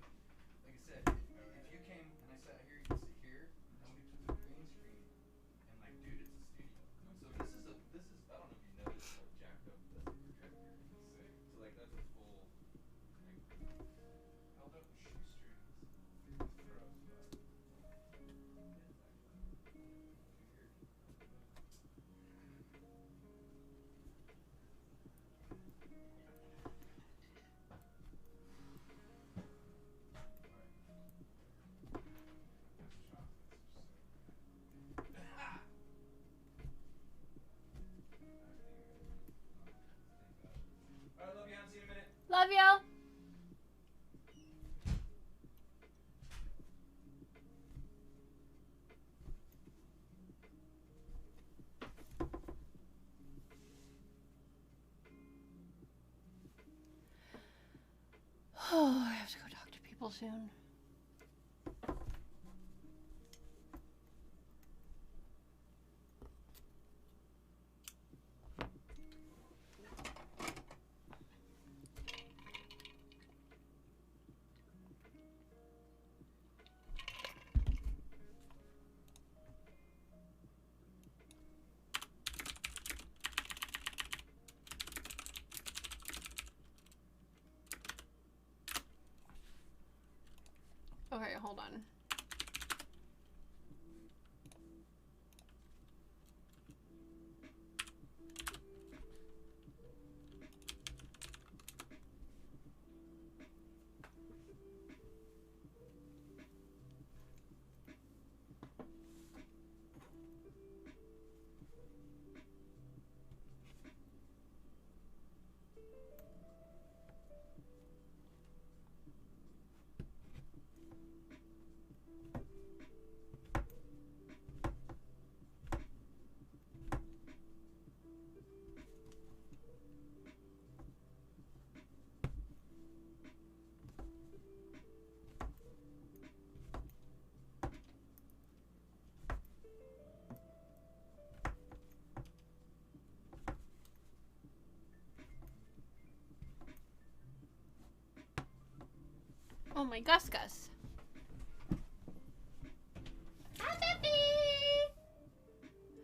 Like I said, if you came and I sat here, you could sit here, and then we took the green screen, and like, dude, it's a studio. So this is I don't know if you noticed how jacked up this projector is. So like that's a full like Held up with shoestrings. It's gross, but Alright, love you, I'll see you in a minute. Love you. Oh, I have to go talk to people soon. Okay, hold on. Oh my Gus Gus. Hi, Peppy!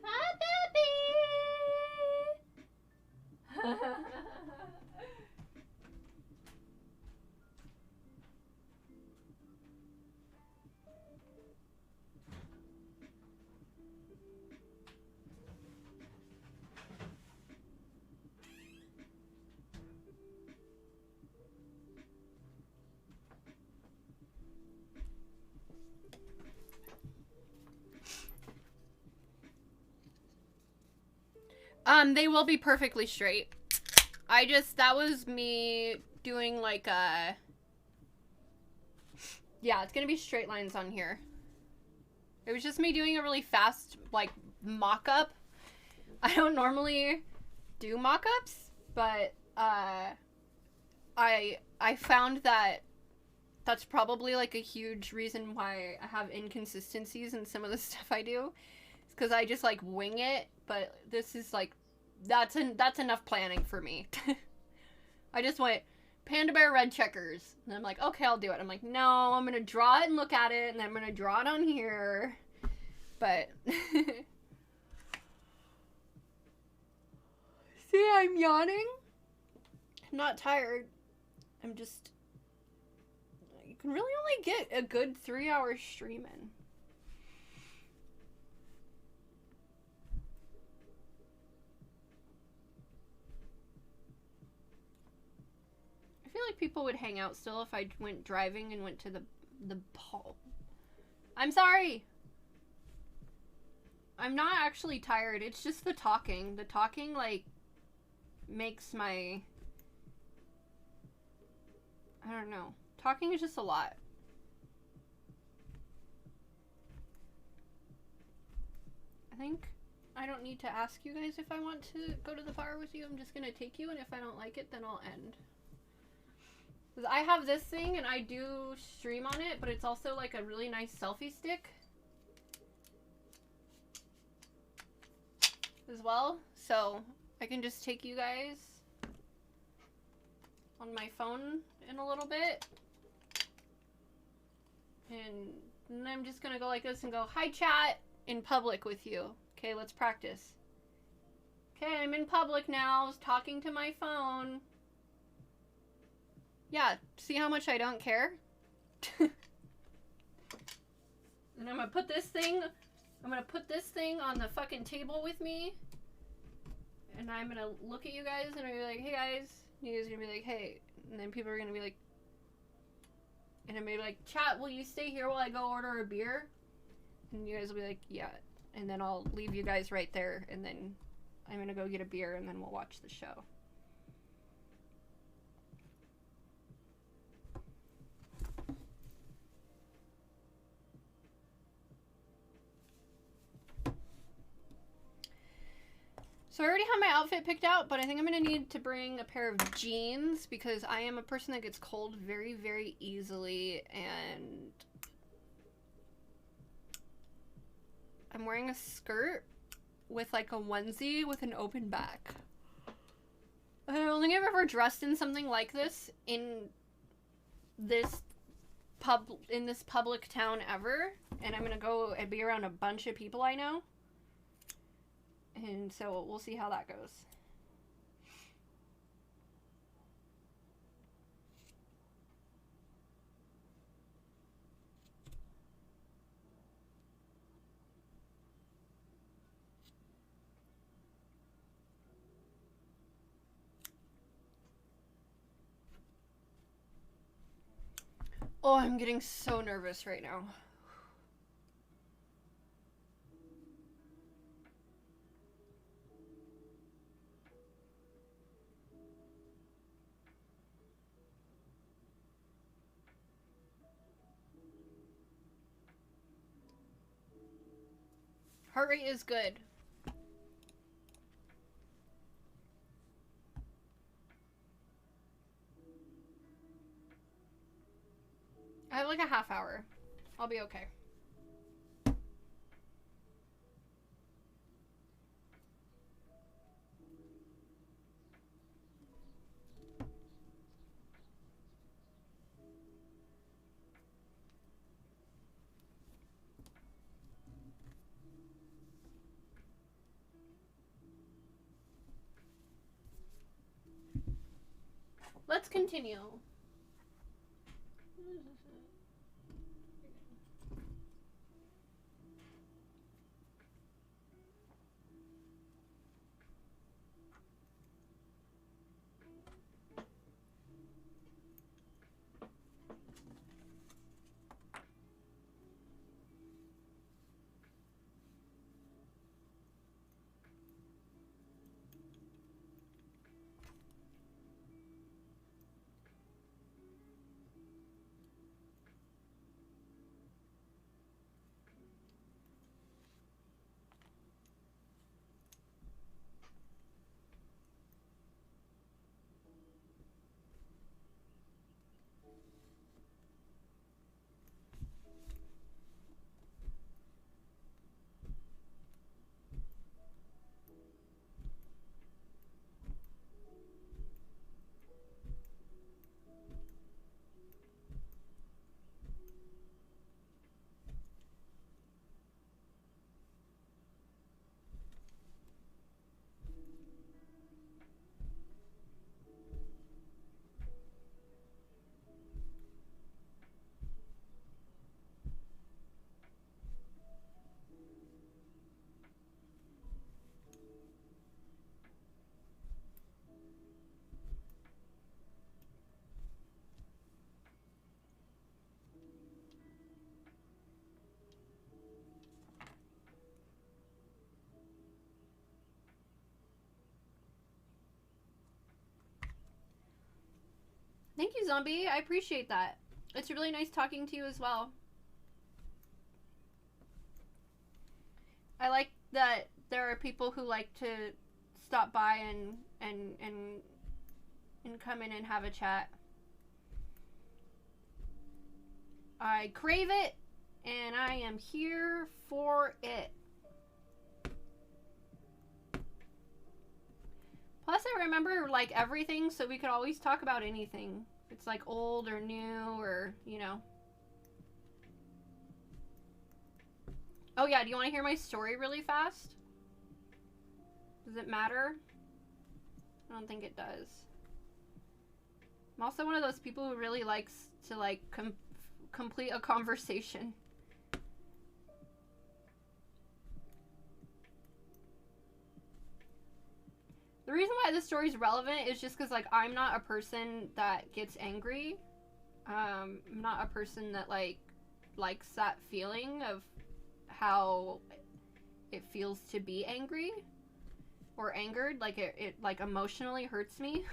Hi, Peppy! They will be perfectly straight. That was me doing like a... Yeah, it's gonna be straight lines on here. It was just me doing a really fast, like, mock-up. I don't normally do mock-ups, but, I found that that's probably, like, a huge reason why I have inconsistencies in some of the stuff I do. It's because I just, like, wing it, but this is, like, that's enough planning for me. I just went, Panda Bear red checkers. And I'm like, okay, I'll do it. I'm like, no, I'm going to draw it and look at it, and then I'm going to draw it on here. But, see, I'm yawning. I'm not tired. I'm just, you can really only get a good 3-hour stream in. I feel like people would hang out still if I went driving and went to the hall. I'm sorry. I'm not actually tired. It's just the talking. The talking, like, makes my... I don't know. Talking is just a lot. I think I don't need to ask you guys if I want to go to the bar with you. I'm just gonna take you, and if I don't like it, then I'll end. I have this thing and I do stream on it, but it's also like a really nice selfie stick as well. So I can just take you guys on my phone in a little bit. And then I'm just gonna go like this and go, hi chat, in public with you. Okay, let's practice. Okay, I'm in public now, I was talking to my phone. Yeah, see how much I don't care? And I'm gonna put this thing on the fucking table with me. And I'm gonna look at you guys and I'm gonna be like, hey guys. And you guys are gonna be like, hey. And then people are gonna be like, and I'm gonna be like, chat, will you stay here while I go order a beer? And you guys will be like, yeah. And then I'll leave you guys right there, and then I'm gonna go get a beer, and then we'll watch the show. So I already have my outfit picked out, but I think I'm going to need to bring a pair of jeans because I am a person that gets cold very, very easily, and I'm wearing a skirt with like a onesie with an open back. I don't think I've ever dressed in something like this in this public town ever, and I'm going to go and be around a bunch of people I know. And so we'll see how that goes. Oh, I'm getting so nervous right now. Heart rate is good. I have like a half hour. I'll be okay. continue. Thank you, Zombie. I appreciate that. It's really nice talking to you as well. I like that there are people who like to stop by and come in and have a chat. I crave it, and I am here for it. Plus, I remember, like, everything, so we could always talk about anything. If it's, like, old or new or, you know. Oh, yeah, do you want to hear my story really fast? Does it matter? I don't think it does. I'm also one of those people who really likes to, like, complete a conversation. The reason why this story is relevant is just because, like, I'm not a person that gets angry. I'm not a person that, like, likes that feeling of how it feels to be angry or angered. Like, it like, emotionally hurts me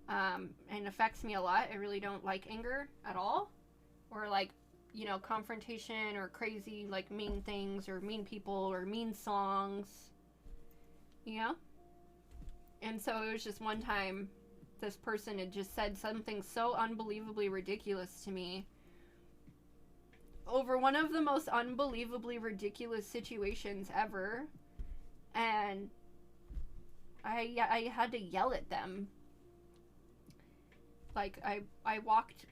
and affects me a lot. I really don't like anger at all. Or, like, you know, confrontation or crazy, like, mean things or mean people or mean songs. You know? And so it was just one time this person had just said something so unbelievably ridiculous to me over one of the most unbelievably ridiculous situations ever. And I had to yell at them. Like, I walked,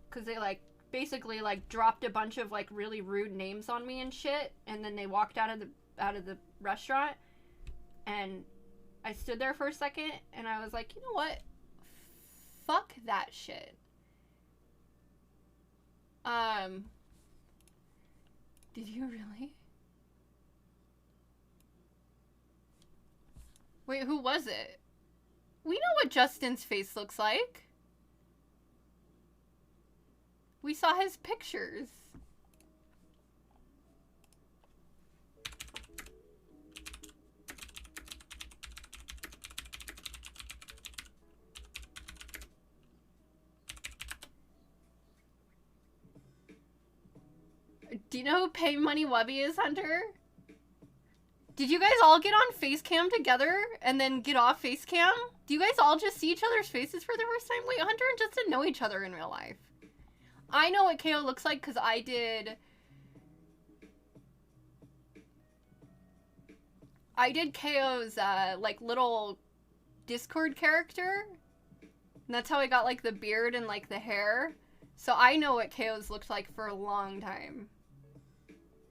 because they, like, basically, like, dropped a bunch of, like, really rude names on me and shit, and then they walked out of the restaurant, and I stood there for a second, and I was like, you know what? Fuck that shit. Did you really? Wait, who was it? We know what Justin's face looks like. We saw his pictures. Do you know who Pay Money Wubby is, Hunter? Did you guys all get on Facecam together and then get off Facecam? Do you guys all just see each other's faces for the first time? Wait, Hunter and Justin know each other in real life. I know what KO looks like because I did KO's, like, little Discord character. And that's how I got, like, the beard and, like, the hair. So I know what KO's looked like for a long time.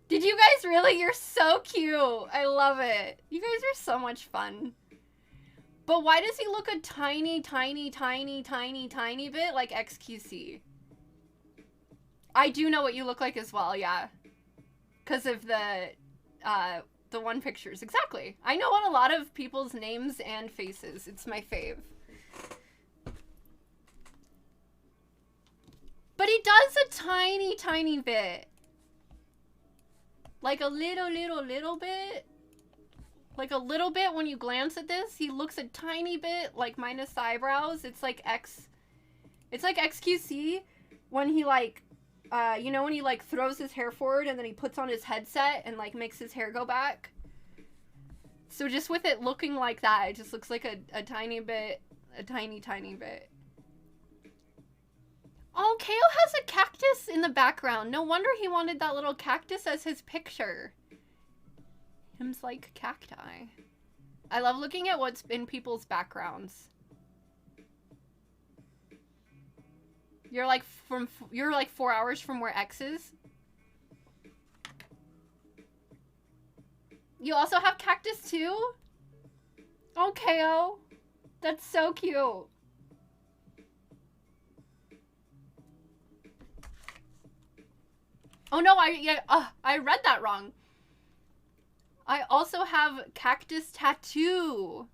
Did you guys really? You're so cute. I love it. You guys are so much fun. But why does he look a tiny, tiny, tiny, tiny, tiny bit like XQC? I do know what you look like as well, yeah. Because of the one pictures. Exactly. I know a lot of people's names and faces. It's my fave. But he does a tiny, tiny bit. Like a little bit. Like a little bit when you glance at this. He looks a tiny bit like minus the eyebrows. It's like XQC when he like, you know when he like throws his hair forward and then he puts on his headset and like makes his hair go back? So just with it looking like that, it just looks like a tiny bit, a tiny, tiny bit. Oh, KO has a cactus in the background. No wonder he wanted that little cactus as his picture. Him's like cacti. I love looking at what's in people's backgrounds. You're like 4 hours from where X is. You also have cactus too? Oh, KO. That's so cute. Oh no, I read that wrong. I also have cactus tattoo.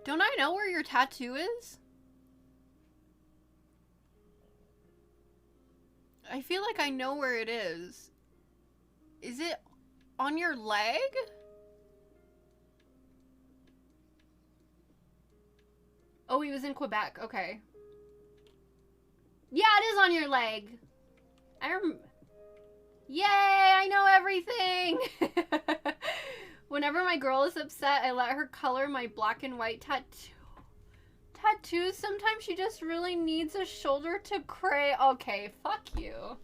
Don't I know where your tattoo is? I feel like I know where it is. Is it on your leg? Oh, he was in Quebec. Okay. Yeah, it is on your leg. Yay, I know everything! Whenever my girl is upset, I let her color my black and white tattoos. Sometimes she just really needs a shoulder to cray. Okay, fuck you.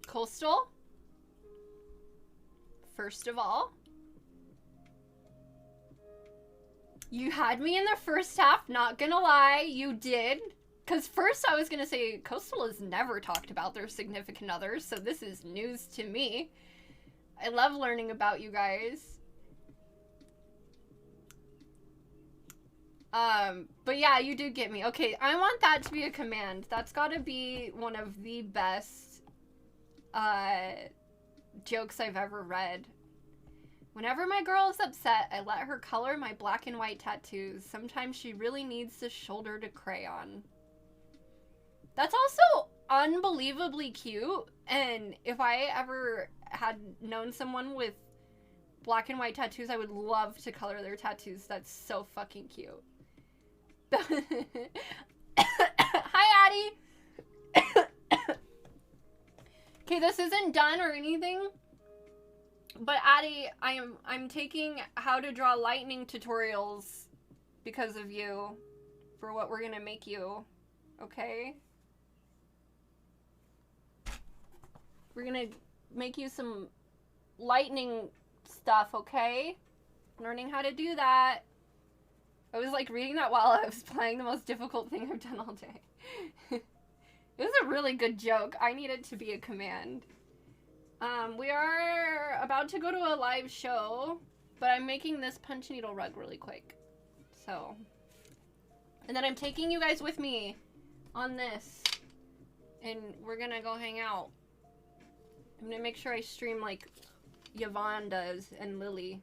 Coastal? First of all, you had me in the first half, not gonna lie, you did. Because first I was gonna say, Coastal has never talked about their significant others, so this is news to me. I love learning about you guys. But yeah, you did get me. Okay, I want that to be a command. That's gotta be one of the best, jokes I've ever read. Whenever my girl is upset, I let her color my black and white tattoos. Sometimes she really needs the shoulder to crayon. That's also unbelievably cute. And if I ever had known someone with black and white tattoos, I would love to color their tattoos. That's so fucking cute. Hi, Addie. Okay, this isn't done or anything, but Addie, I'm taking how to draw lightning tutorials because of you for what we're gonna make you, okay? We're gonna make you some lightning stuff, okay? Learning how to do that. I was like reading that while I was playing, the most difficult thing I've done all day. It was a really good joke. I need it to be a command. We are about to go to a live show, but I'm making this punch needle rug really quick. So, and then I'm taking you guys with me on this, and we're gonna go hang out. I'm gonna make sure I stream like Yvonne does and Lily.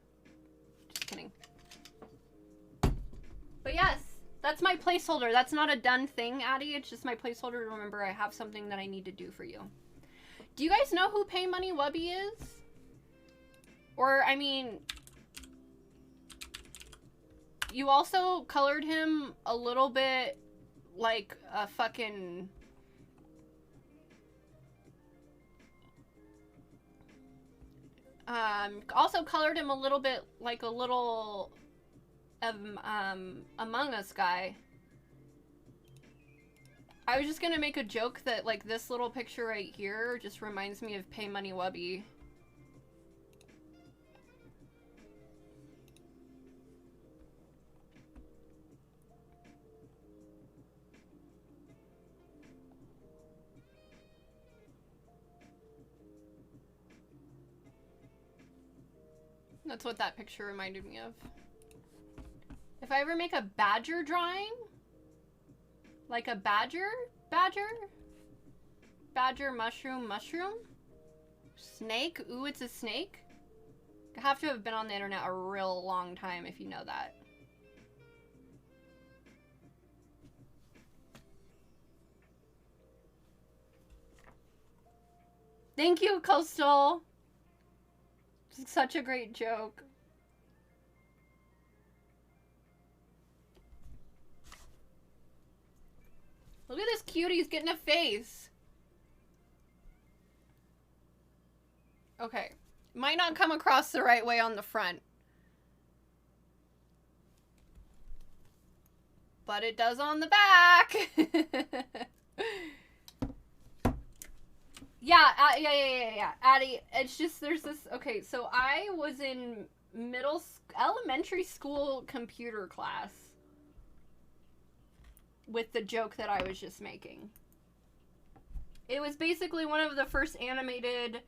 Just kidding. But yes, that's my placeholder. That's not a done thing, Addie. It's just my placeholder to remember I have something that I need to do for you. Do you guys know who Pay Money Wubby is? Or, I mean, you also colored him a little bit like a fucking... also colored him a little bit like a little... Among Us guy. I was just gonna make a joke that like this little picture right here just reminds me of Pay Money Wubby. That's what that picture reminded me of. If I ever make a badger drawing, like a badger, mushroom, snake, ooh, it's a snake. I have to have been on the internet a real long time if you know that. Thank you, Coastal. It's such a great joke. Look at this cutie, he's getting a face. Okay. Might not come across the right way on the front. But it does on the back. Yeah. Addie, it's just, there's this, okay, so I was in elementary school computer class with the joke that I was just making. It was basically one of the first animated,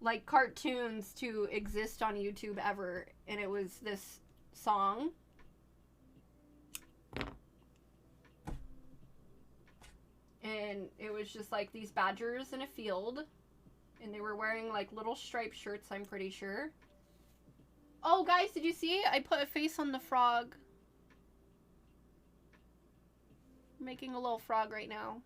like, cartoons to exist on YouTube ever, and it was this song. And it was just like these badgers in a field, and they were wearing like little striped shirts, I'm pretty sure. Oh, guys, did you see? I put a face on the frog. I'm making a little frog right now.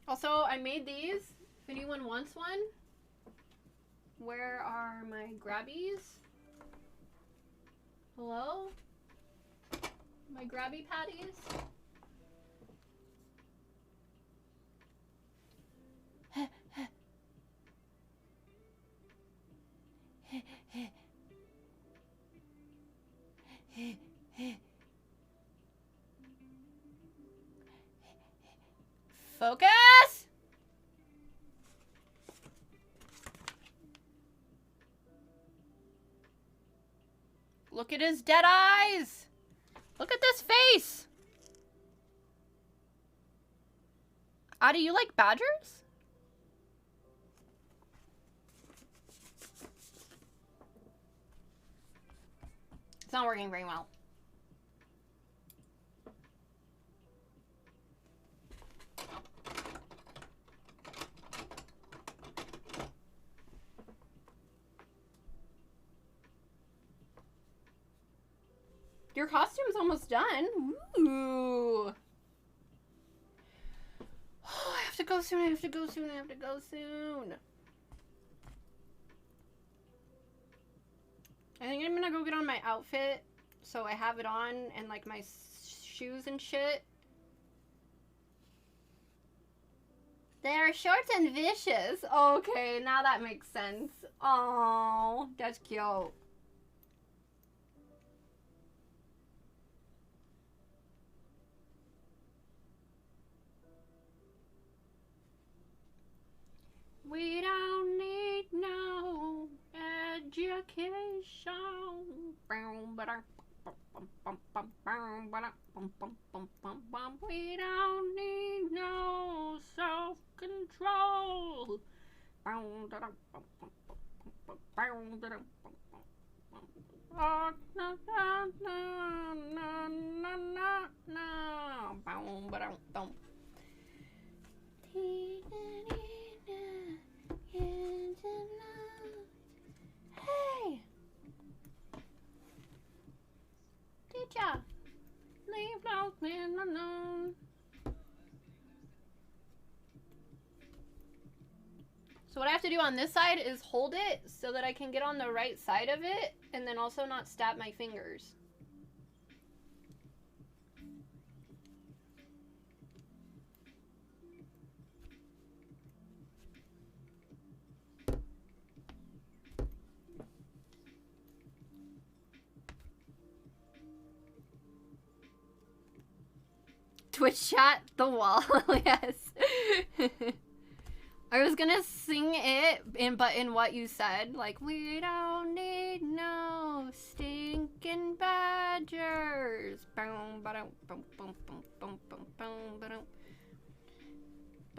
Also, I made these. If anyone wants one, where are my grabbies? Hello? My grabby patties? Focus! Look at his dead eyes! Look at this face! Adi, you like badgers? It's not working very well. Your costume's almost done. Ooh. Oh, I have to go soon. I have to go soon. I think I'm gonna go get on my outfit so I have it on and like my shoes and shit. They are short and vicious. Okay, now that makes sense. Oh, that's cute. We don't need no education. We don't need no self-control. Hey! Teacher! Leave those men alone. So what I have to do on this side is hold it so that I can get on the right side of it and then also not stab my fingers. Twitch chat, the wall, yes. I was gonna sing it, but in what you said, like, we don't need no stinking badgers. But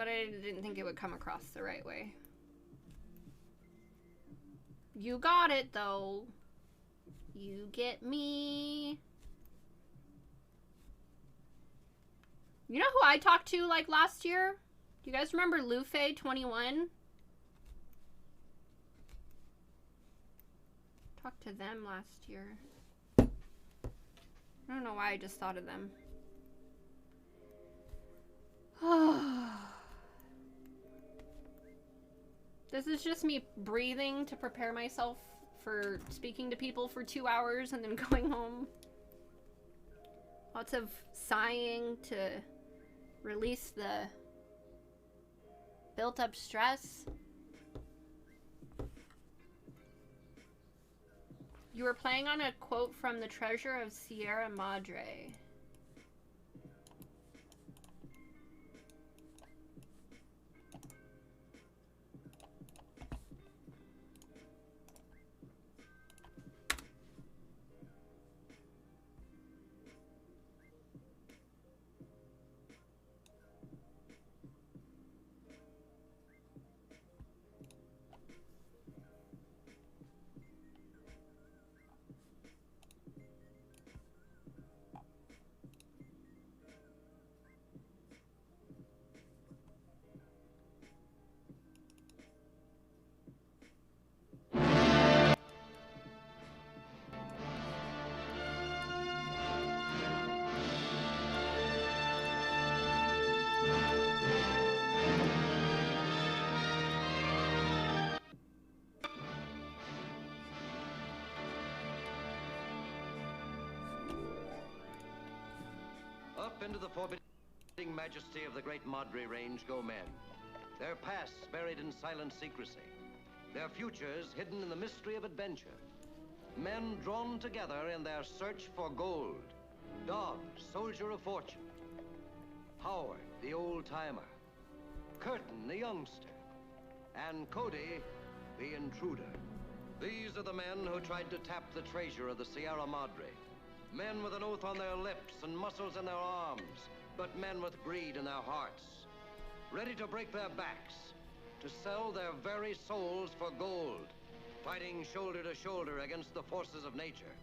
I didn't think it would come across the right way. You got it, though. You get me. You know who I talked to, like, last year? Do you guys remember Lufe21? Talked to them last year. I don't know why I just thought of them. This is just me breathing to prepare myself for speaking to people for 2 hours and then going home. Lots of sighing to release the built up stress. You were playing on a quote from The Treasure of Sierra Madre. Up into the forbidding majesty of the great Madre Range go men. Their pasts buried in silent secrecy. Their futures hidden in the mystery of adventure. Men drawn together in their search for gold. Dog, soldier of fortune. Howard, the old-timer. Curtin, the youngster. And Cody, the intruder. These are the men who tried to tap the treasure of the Sierra Madre. Men with an oath on their lips and muscles in their arms, but men with greed in their hearts. Ready to break their backs, to sell their very souls for gold, fighting shoulder to shoulder against the forces of nature,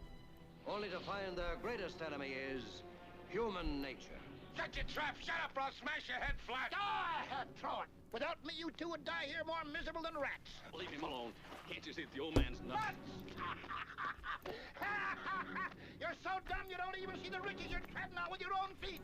only to find their greatest enemy is human nature. Shut your trap! Shut up or I'll smash your head flat! Ah, throw it! Without me, you two would die here more miserable than rats. Leave him alone. Can't you see that the old man's nuts? You're so dumb you don't even see the ridges you're treading on with your own feet.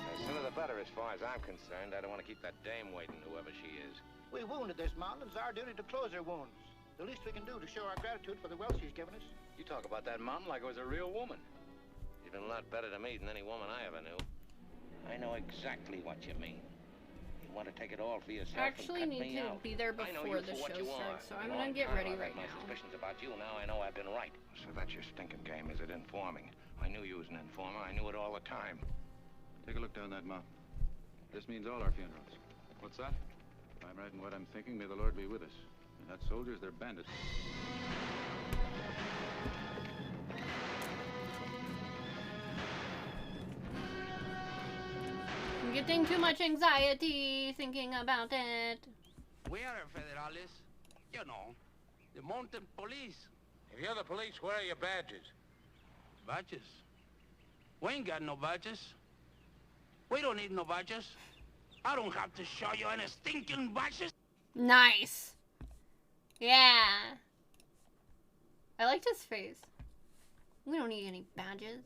The sooner the better as far as I'm concerned. I don't want to keep that dame waiting, whoever she is. We wounded this mountain. It's our duty to close her wounds. The least we can do to show our gratitude for the wealth she's given us. You talk about that mountain like it was a real woman. She's been a lot better to me than any woman I ever knew. I know exactly what you mean. You want to take it all for yourself. I actually need to be there before the show starts, so I'm gonna get ready right now. My suspicions about you, now I know I've been right. So that's your stinking game, is it, informing? I knew you was an informer. I knew it all the time. Take a look down that mountain. This means all our funerals. What's that? If I'm right in what I'm thinking, may the Lord be with us. They're not soldiers, they're bandits. I'm getting too much anxiety thinking about it. We are federales. You know, the mountain police. If you're the police, where are your badges? Badges? We ain't got no badges. We don't need no badges. I don't have to show you any stinking badges. Nice. Yeah. I liked his face. We don't need any badges.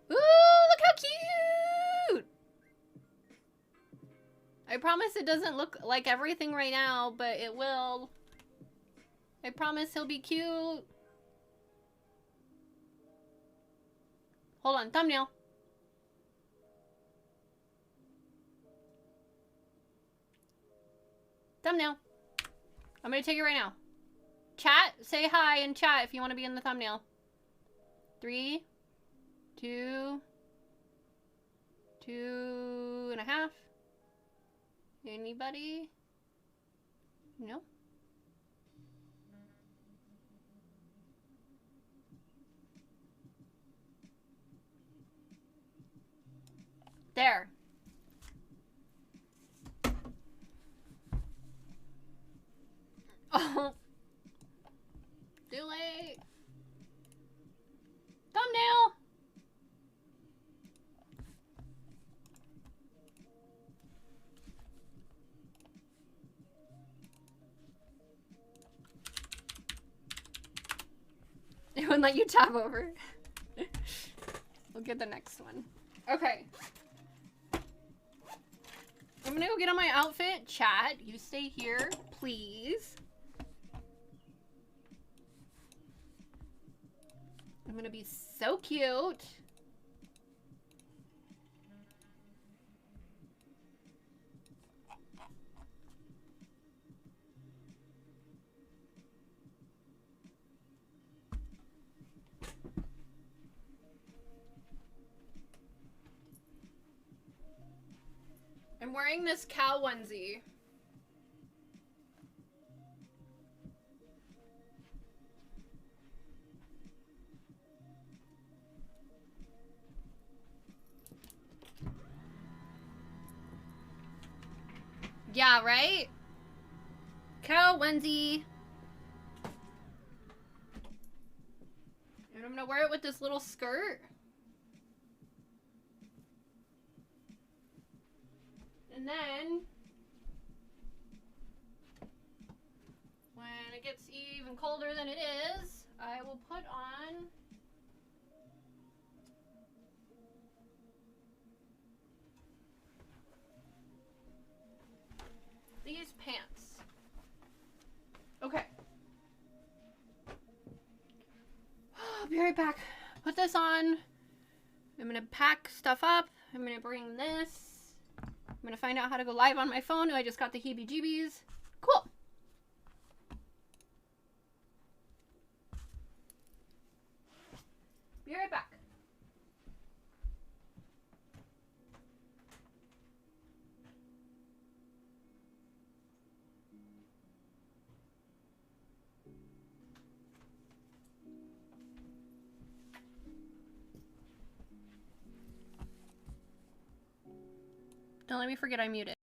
Ooh, look how cute! I promise it doesn't look like everything right now, but it will. I promise he'll be cute. Hold on, thumbnail. Thumbnail. I'm gonna take it right now. Chat, say hi in chat if you want to be in the thumbnail. 3, 2, 2.5. Anybody? No? There. Oh. Too late. Thumbnail. It wouldn't let you tab over. We'll get the next one. Okay. I'm gonna go get on my outfit. Chat, you stay here, please. I'm gonna be so cute. I'm wearing this cow onesie. Yeah, right? Cow onesie. And I'm gonna wear it with this little skirt. And then, when it gets even colder than it is, I will put on these pants. Okay. I'll be right back. Put this on. I'm gonna pack stuff up. I'm gonna bring this. I'm gonna find out how to go live on my phone. I just got the heebie-jeebies. Cool. Be right back. Don't let me forget I muted.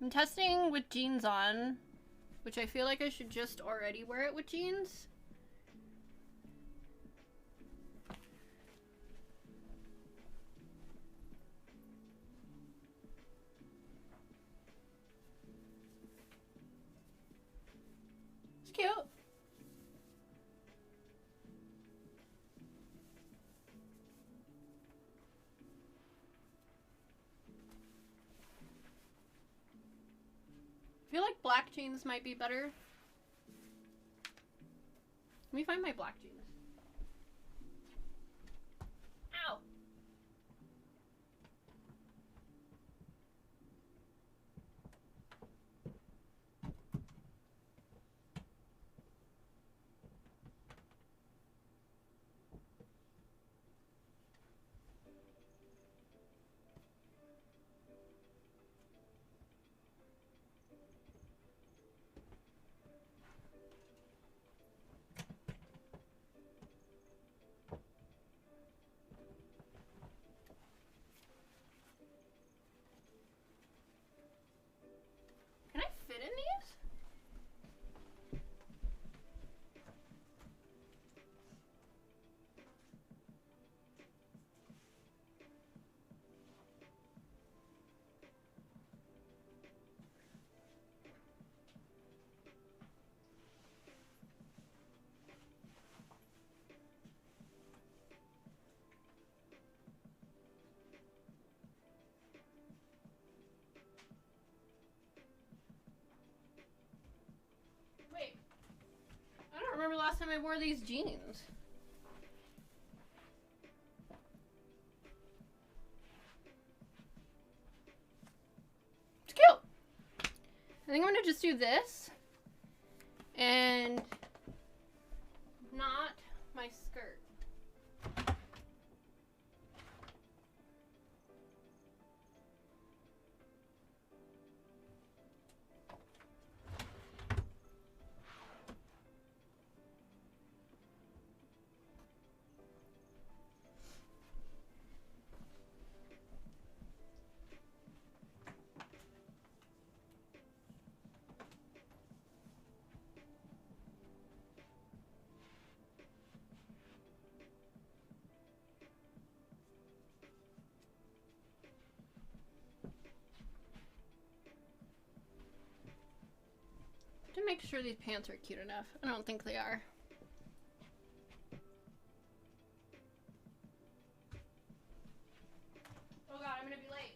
I'm testing with jeans on, which I feel like I should just already wear it with jeans. It's cute. I feel like black jeans might be better. Let me find my black jeans. Ow! Can I fit in these? Wait. I don't remember the last time I wore these jeans. It's cute. I think I'm gonna just do this and not my skirt. To make sure these pants are cute enough. I don't think they are. Oh god, I'm gonna be late.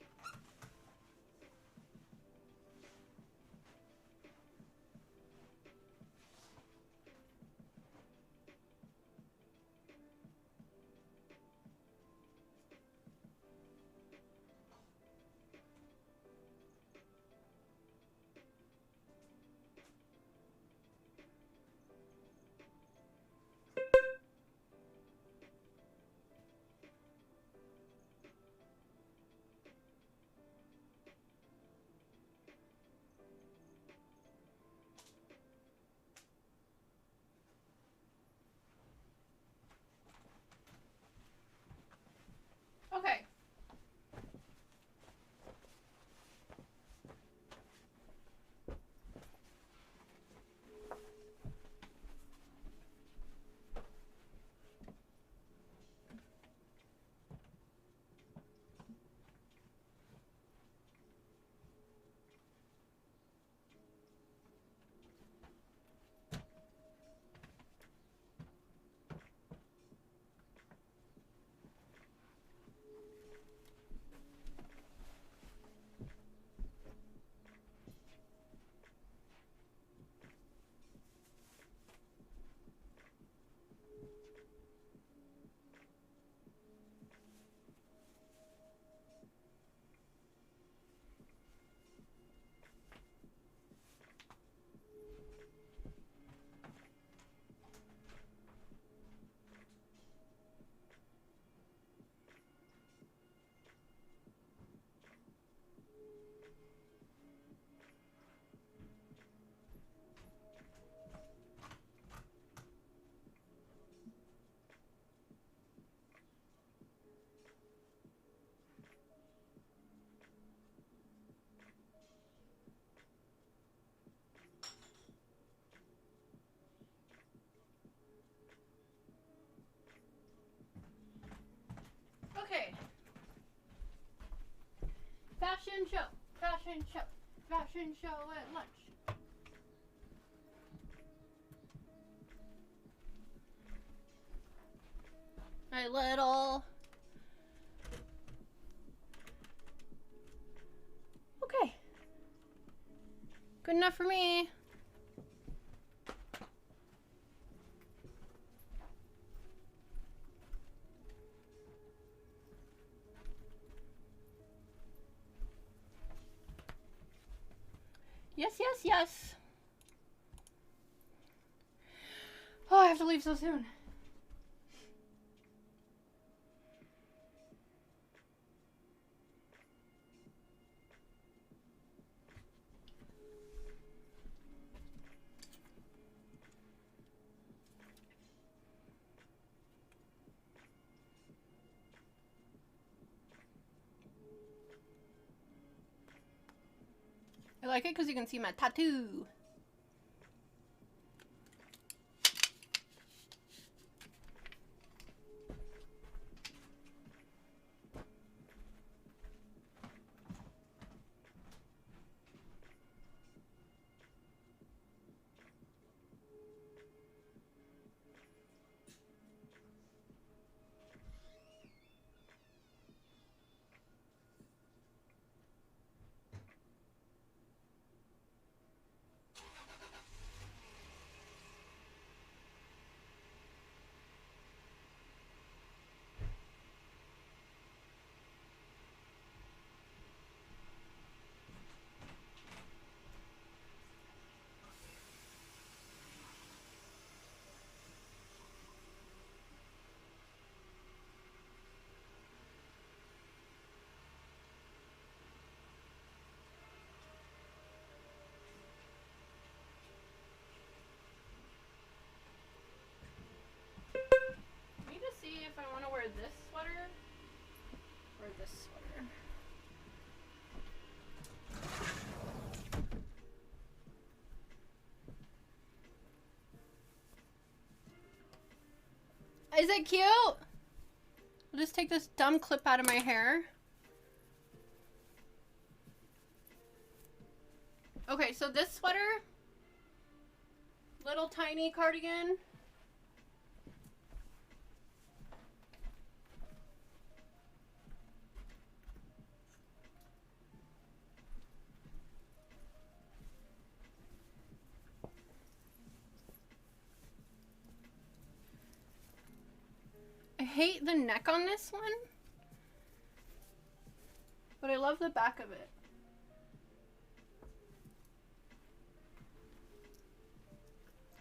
Fashion show, fashion show, fashion show at lunch. My little... Okay. Good enough for me. Yes, yes, yes. Oh, I have to leave so soon. I like it because you can see my tattoo. I need to see if I want to wear this sweater or this sweater. Is it cute? I'll just take this dumb clip out of my hair. Okay, so this sweater, little tiny cardigan. I hate the neck on this one, but I love the back of it.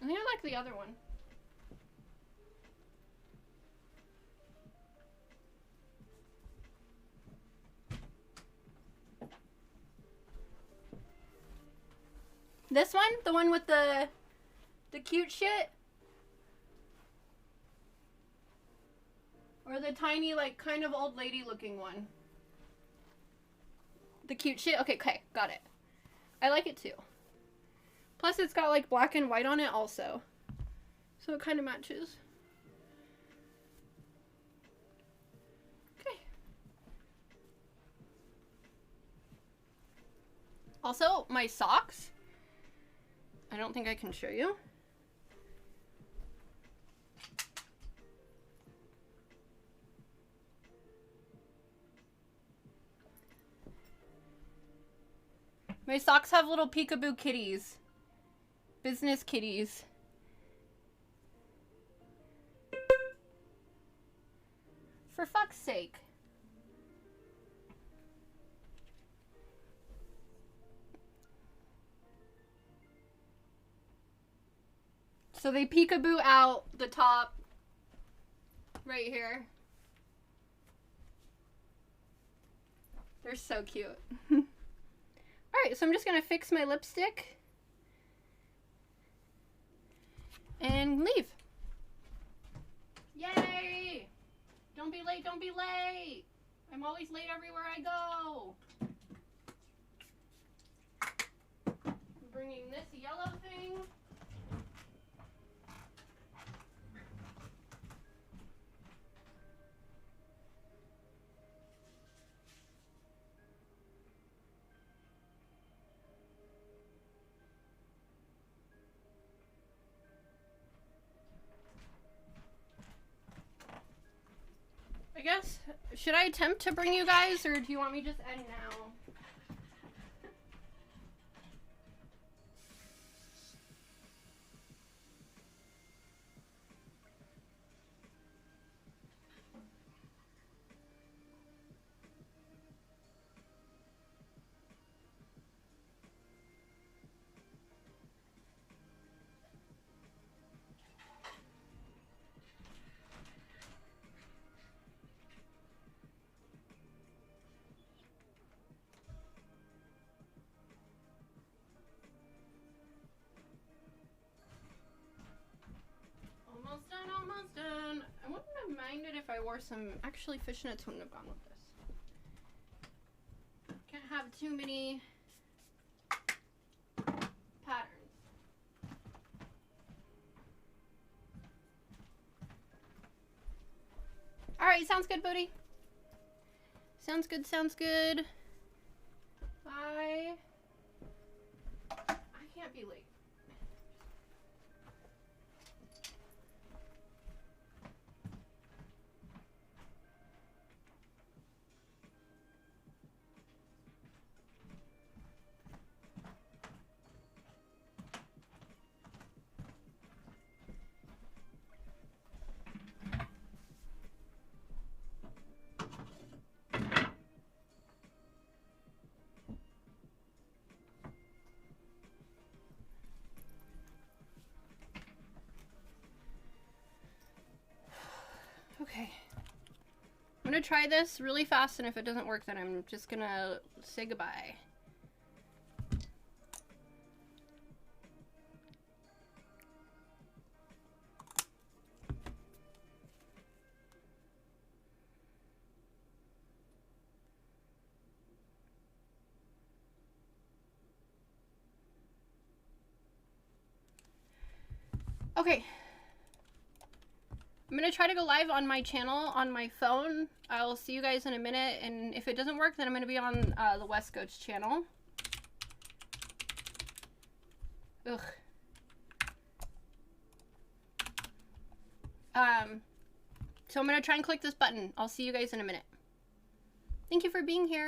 I think I like the other one. This one? The one with the cute shit? Or the tiny, like, kind of old lady looking one? The cute shit? Okay, got it. I like it too. Plus it's got like black and white on it also. So it kind of matches. Okay. Also, my socks. I don't think I can show you. My socks have little peekaboo kitties. Business kitties. For fuck's sake. So they peekaboo out the top right here. They're so cute. Alright, so I'm just gonna fix my lipstick and leave. Yay! Don't be late, don't be late! I'm always late everywhere I go. I'm bringing this yellow thing. I guess, should I attempt to bring you guys, or do you want me to just end now? Almost done, almost done. I wouldn't have minded if I wore some, actually fishnets wouldn't have gone with this. Can't have too many patterns. Alright, sounds good, Booty. Sounds good, sounds good. I can't be late. Okay. I'm gonna try this really fast, and if it doesn't work, then I'm just gonna say goodbye. Okay. I'm gonna try to go live on my channel on my phone. I'll see you guys in a minute, and if it doesn't work, then I'm gonna be on the West Coast channel. Ugh. So I'm gonna try and click this button. I'll see you guys in a minute. Thank you for being here.